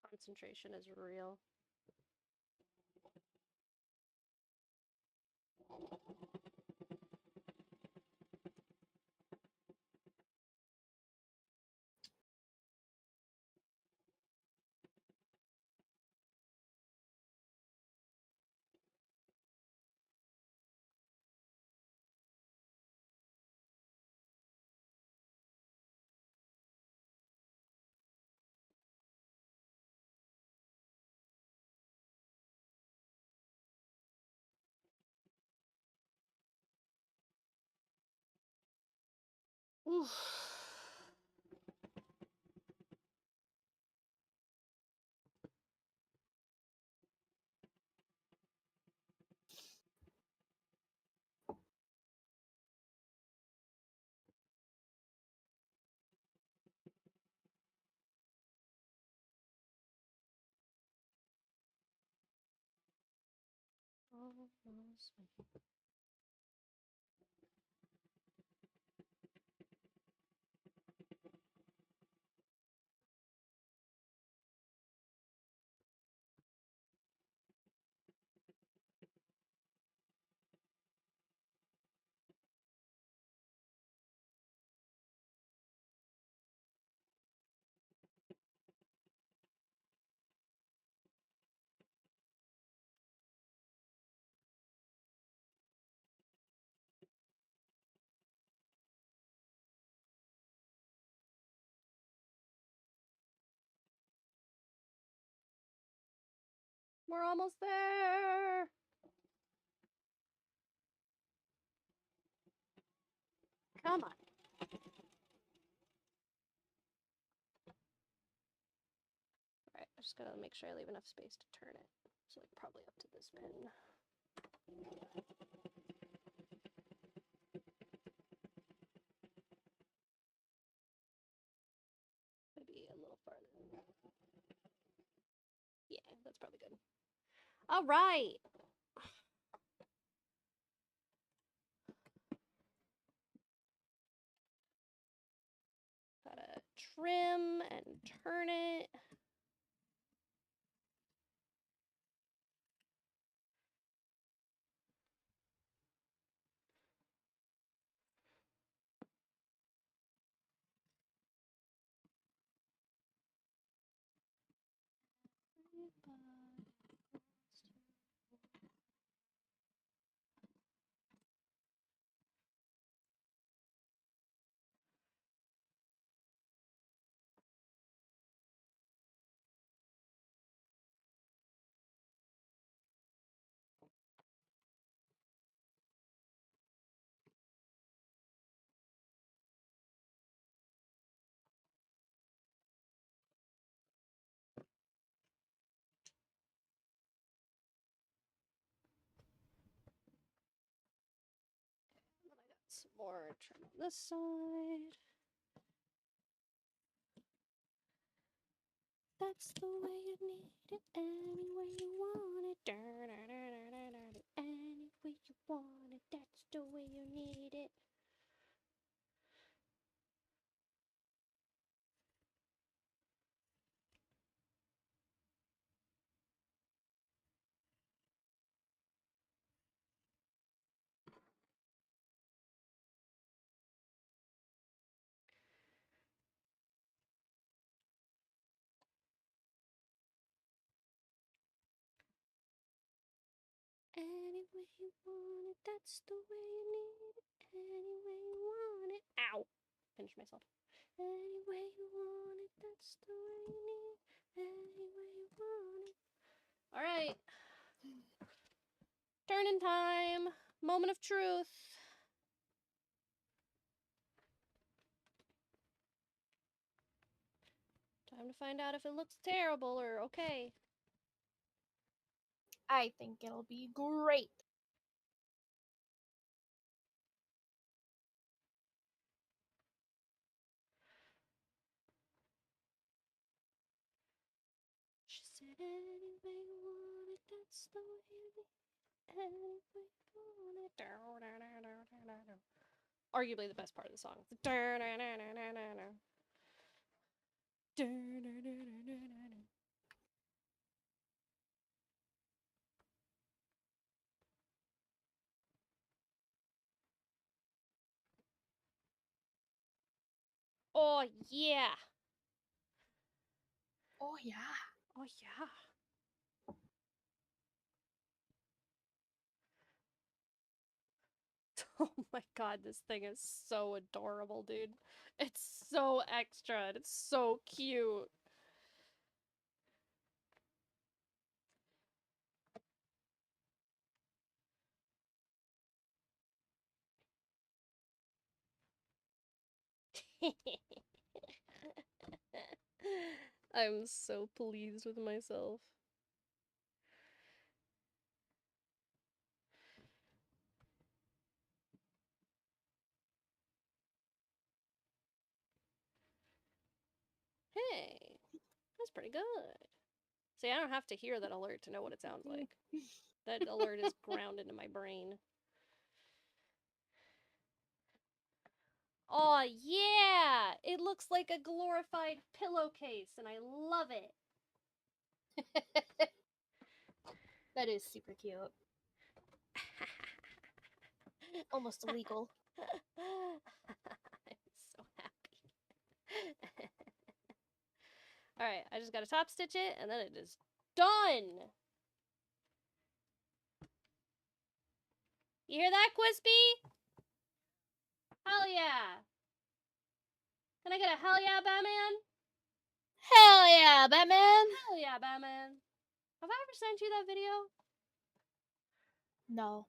Concentration is real. Oof. Almost. We're almost there. Come on. Alright, I just gotta make sure I leave enough space to turn it. So like probably up to this pin. Maybe a little farther. Yeah, that's probably good. Alright. Gotta trim and turn it. Some more trim on this side. That's the way you need it, any way you want it. Any way you want it, that's the way you need it. Any way you want it, that's the way you need it. Any way you want it. Ow! Finished myself. Any way you want it, that's the way you need it. Any way you want it. Alright. Turning time. Moment of truth. Time to find out if it looks terrible or okay. I think it'll be great. She said, any way you want it, that's the way you need it. Any way you want it. Arguably the best part of the song. Oh yeah. Oh yeah. Oh yeah. Oh my god, this thing is so adorable, dude. It's so extra and it's so cute. I'm so pleased with myself. Hey, that's pretty good. See, I don't have to hear that alert to know what it sounds like. That alert is ground into my brain. Oh yeah! It looks like a glorified pillowcase, and I love it. That is super cute. Almost illegal. I'm so happy. Alright, I just gotta top stitch it, and then it is done! You hear that, Quispy? Hell yeah! Can I get a hell yeah, Batman? Hell yeah, Batman! Hell yeah, Batman. Have I ever sent you that video? No.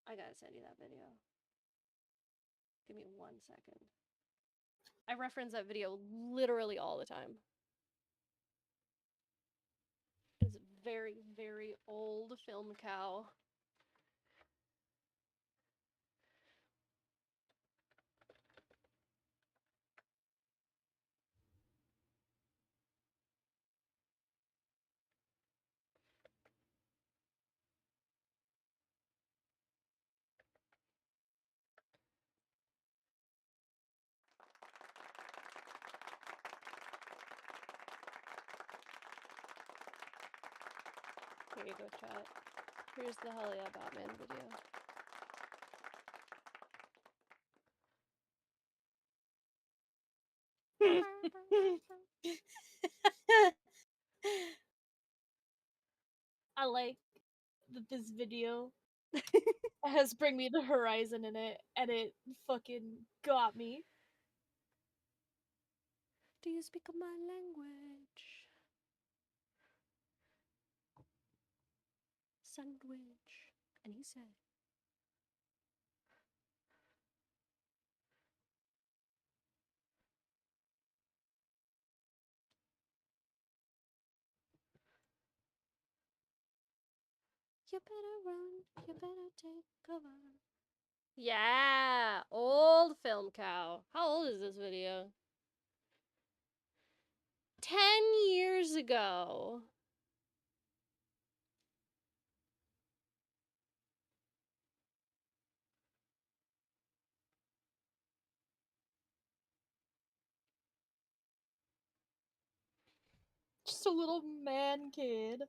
I gotta send you that video. Give me 1 second. I reference that video literally all the time. It's a very, very old film cow. Here you go, chat. Here's the Hell Yeah Batman video. I like that this video has Bring Me the Horizon in it, and it fucking got me. Do you speak my language? Sandwich. And he said, you better run, you better take cover. Yeah, old film cow. How old is this video? 10 years ago. Just a little man kid.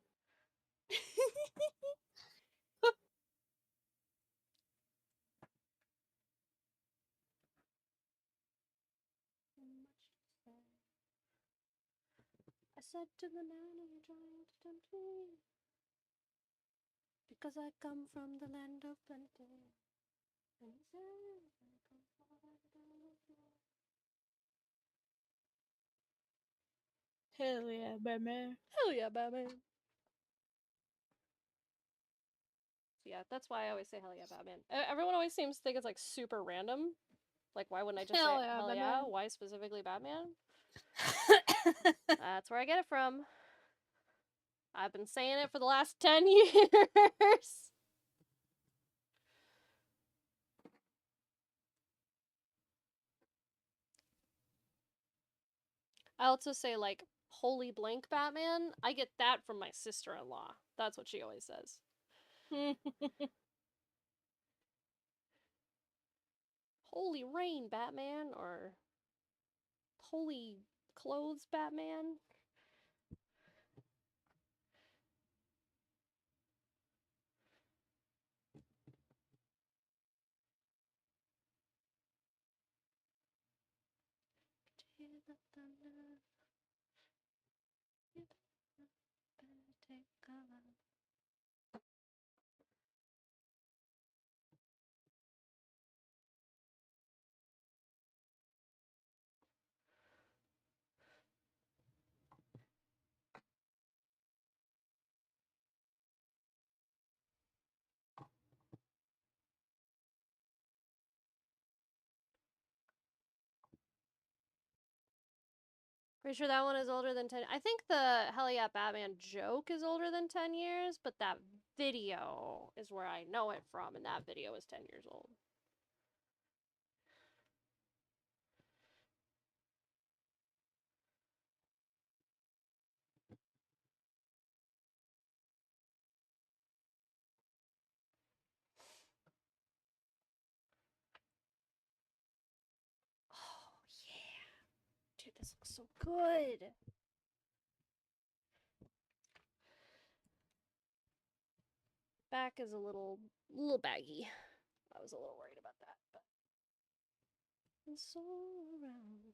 I said to the man, are you trying to tempt me? Because I come from the land of plenty. And he said, I come from the land of plenty. Hell yeah, Batman. Hell yeah, Batman. Yeah, that's why I always say hell yeah, Batman. Everyone always seems to think it's like super random. Like, why wouldn't I just Hell say yeah, hell yeah? Batman. Why specifically Batman? That's where I get it from. I've been saying it for the last 10 years. I also say, like, holy blank Batman. I get that from my sister-in-law. That's what she always says. Holy rain, Batman, or holy clothes, Batman. Hear the thunder. You better take cover. Pretty sure that one is older than 10. I think the Hell Yeah Batman joke is older than 10 years, but that video is where I know it from, and that video is 10 years old. Oh, yeah. Dude, this looks so good. Back is a little baggy. I was a little worried about that, but it's all around.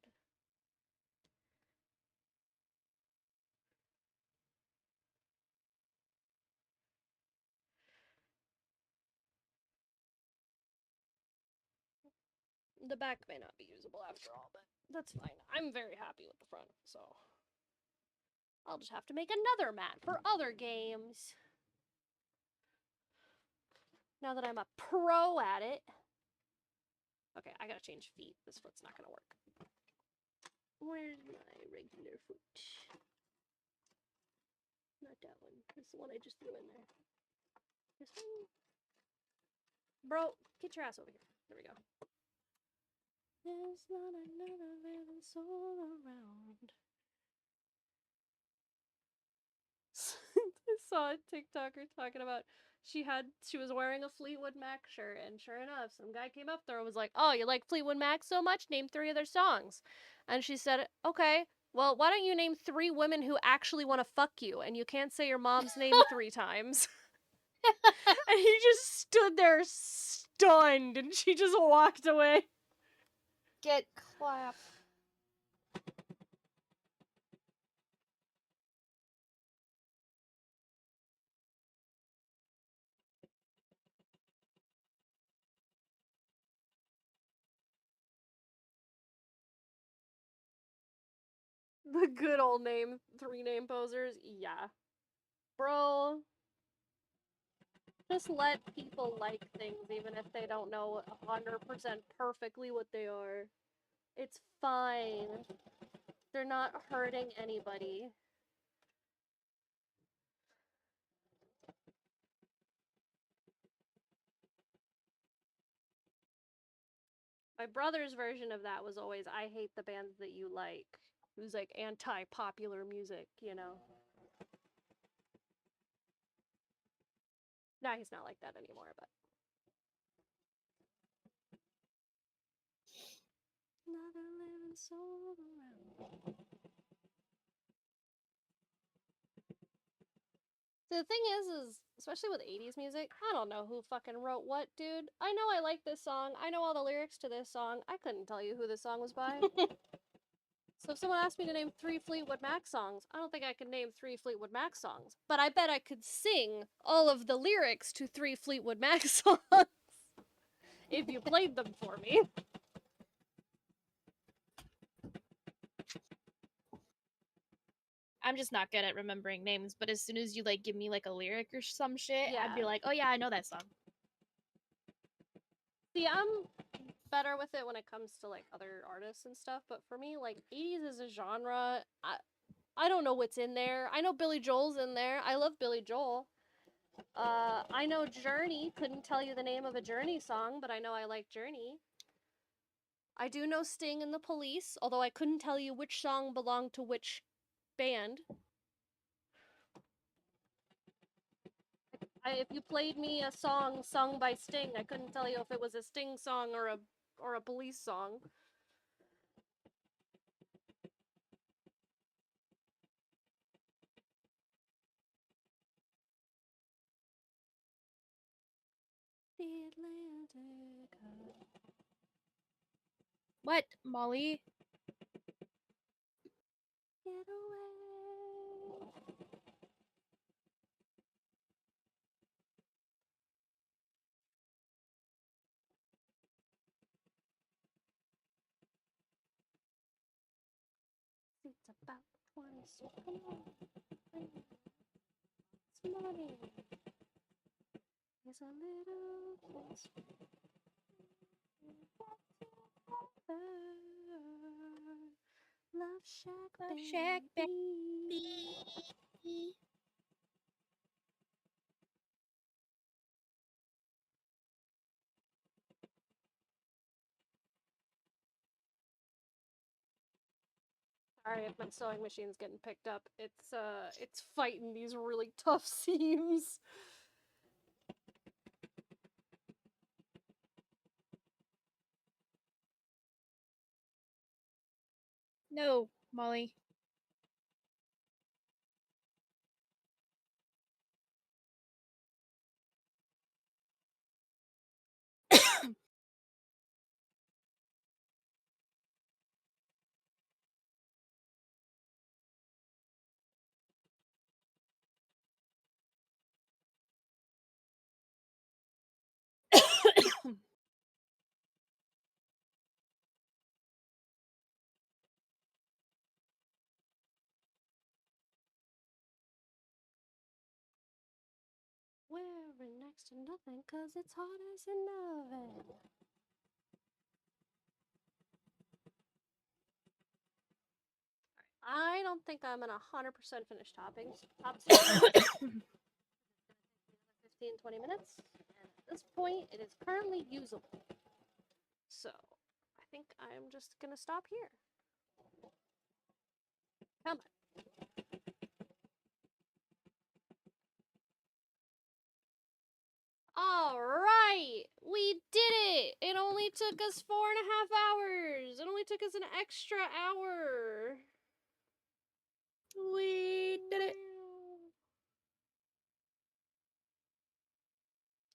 The back may not be usable after all, but that's fine. I'm very happy with the front, so I'll just have to make another mat for other games. Now that I'm a pro at it. Okay, I gotta change feet. This foot's not gonna work. Where's my regular foot? Not that one. That's the one I just threw in there. This one? Bro, get your ass over here. There we go. There's not another living soul around. I saw a TikToker talking about she was wearing a Fleetwood Mac shirt, and sure enough, some guy came up there and was like, "Oh, you like Fleetwood Mac so much? Name 3 of their songs." And she said, "Okay, well, why don't you name 3 women who actually want to fuck you, and you can't say your mom's name 3 times." And he just stood there stunned, and she just walked away. Get clapped. The good old name, 3 name posers. Yeah. Bro. Just let people like things even if they don't know 100% perfectly what they are. It's fine. They're not hurting anybody. My brother's version of that was always, I hate the bands that you like. It was like anti-popular music, you know? Nah, he's not like that anymore, but... Not a living soul around. So the thing is, especially with 80s music, I don't know who fucking wrote what, dude. I know I like this song. I know all the lyrics to this song. I couldn't tell you who this song was by. So if someone asked me to name 3 Fleetwood Mac songs, I don't think I could name 3 Fleetwood Mac songs. But I bet I could sing all of the lyrics to 3 Fleetwood Mac songs if you played them for me. I'm just not good at remembering names, but as soon as you like give me like a lyric or some shit, I'd be Yeah. like, oh yeah, I know that song. See, I'm better with it when it comes to like other artists and stuff, but for me, like 80s is a genre. I don't know what's in there. I know Billy Joel's in there. I love Billy Joel. I know Journey. Couldn't tell you the name of a Journey song, but I know I like Journey. I do know Sting and the Police, although I couldn't tell you which song belonged to which band. If you played me a song sung by Sting, I couldn't tell you if it was a Sting song or a Police song. The Atlantic. What, Molly? Get away. It's about 20, so come on. It's money. It's a little place. Love Shack, Love baby. Shack, baby. Sorry if my sewing machine's getting picked up. It's fighting these really tough seams. No, Molly. Wearing next to nothing 'cause it's hot as an oven. I don't think I'm gonna 100% finish toppings. Top 15, 20 minutes. And at this point, it is currently usable. So, I think I'm just gonna stop here. Come on. Alright! We did it! It only took us 4.5 hours! It only took us an extra hour! We did it.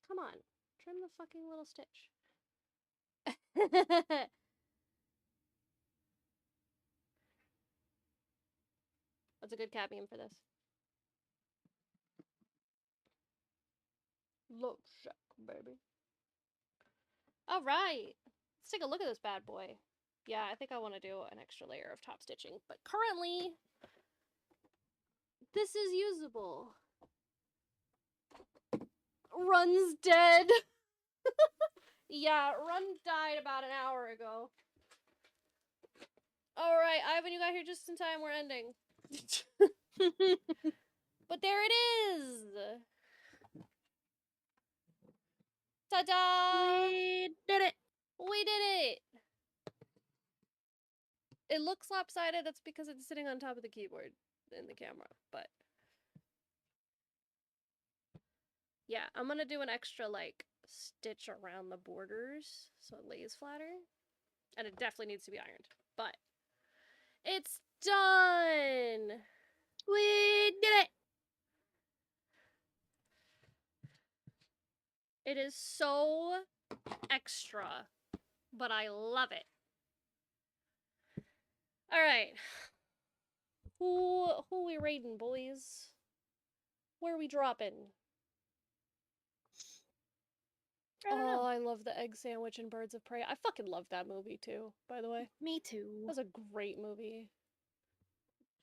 Come on. Trim the fucking little stitch. What's a good cat meme for this? Love Shack, baby. Alright! Let's take a look at this bad boy. Yeah, I think I want to do an extra layer of top stitching, but currently this is usable. Run's dead. Yeah, Run died about an hour ago. Alright, Ivan, you got here just in time. We're ending. But there it is! Ta-da! We did it. We did it! It looks lopsided. That's because it's sitting on top of the keyboard in the camera, but... Yeah, I'm gonna do an extra, like, stitch around the borders so it lays flatter. And it definitely needs to be ironed. But it's done! We did it. It is so extra, but I love it. Alright. Who we raiding, boys? Where we dropping? I don't Oh, know. I love the egg sandwich and Birds of Prey. I fucking love that movie too, by the way. Me That too. was a great movie.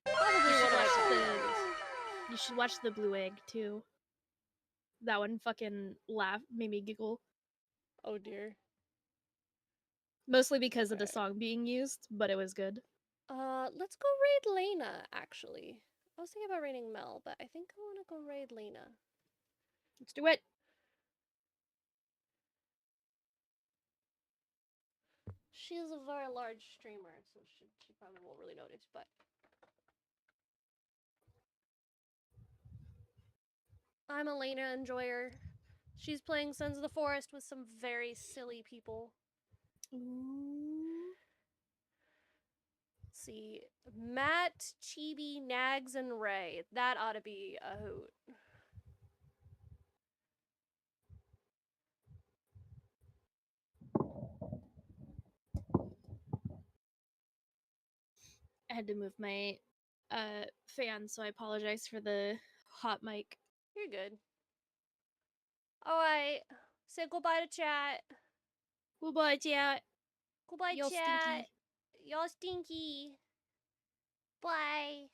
You Probably should one of my watch top the. movies. You should watch the Blue Egg too. That one fucking made me giggle. Oh dear. Mostly because of the Okay. song being used, but it was good. Let's go raid Lena, actually. I was thinking about raiding Mel, but I think I want to go raid Lena. Let's do it. She's a very large streamer, so she probably won't really notice, but... I'm a Lena enjoyer. She's playing Sons of the Forest with some very silly people. Ooh. Let's see. Matt, Chibi, Nags, and Ray. That ought to be a hoot. I had to move my fan, so I apologize for the hot mic. You're good. Alright. Say goodbye to chat. Goodbye, chat. Goodbye, Y'all chat. stinky. Y'all stinky. Bye.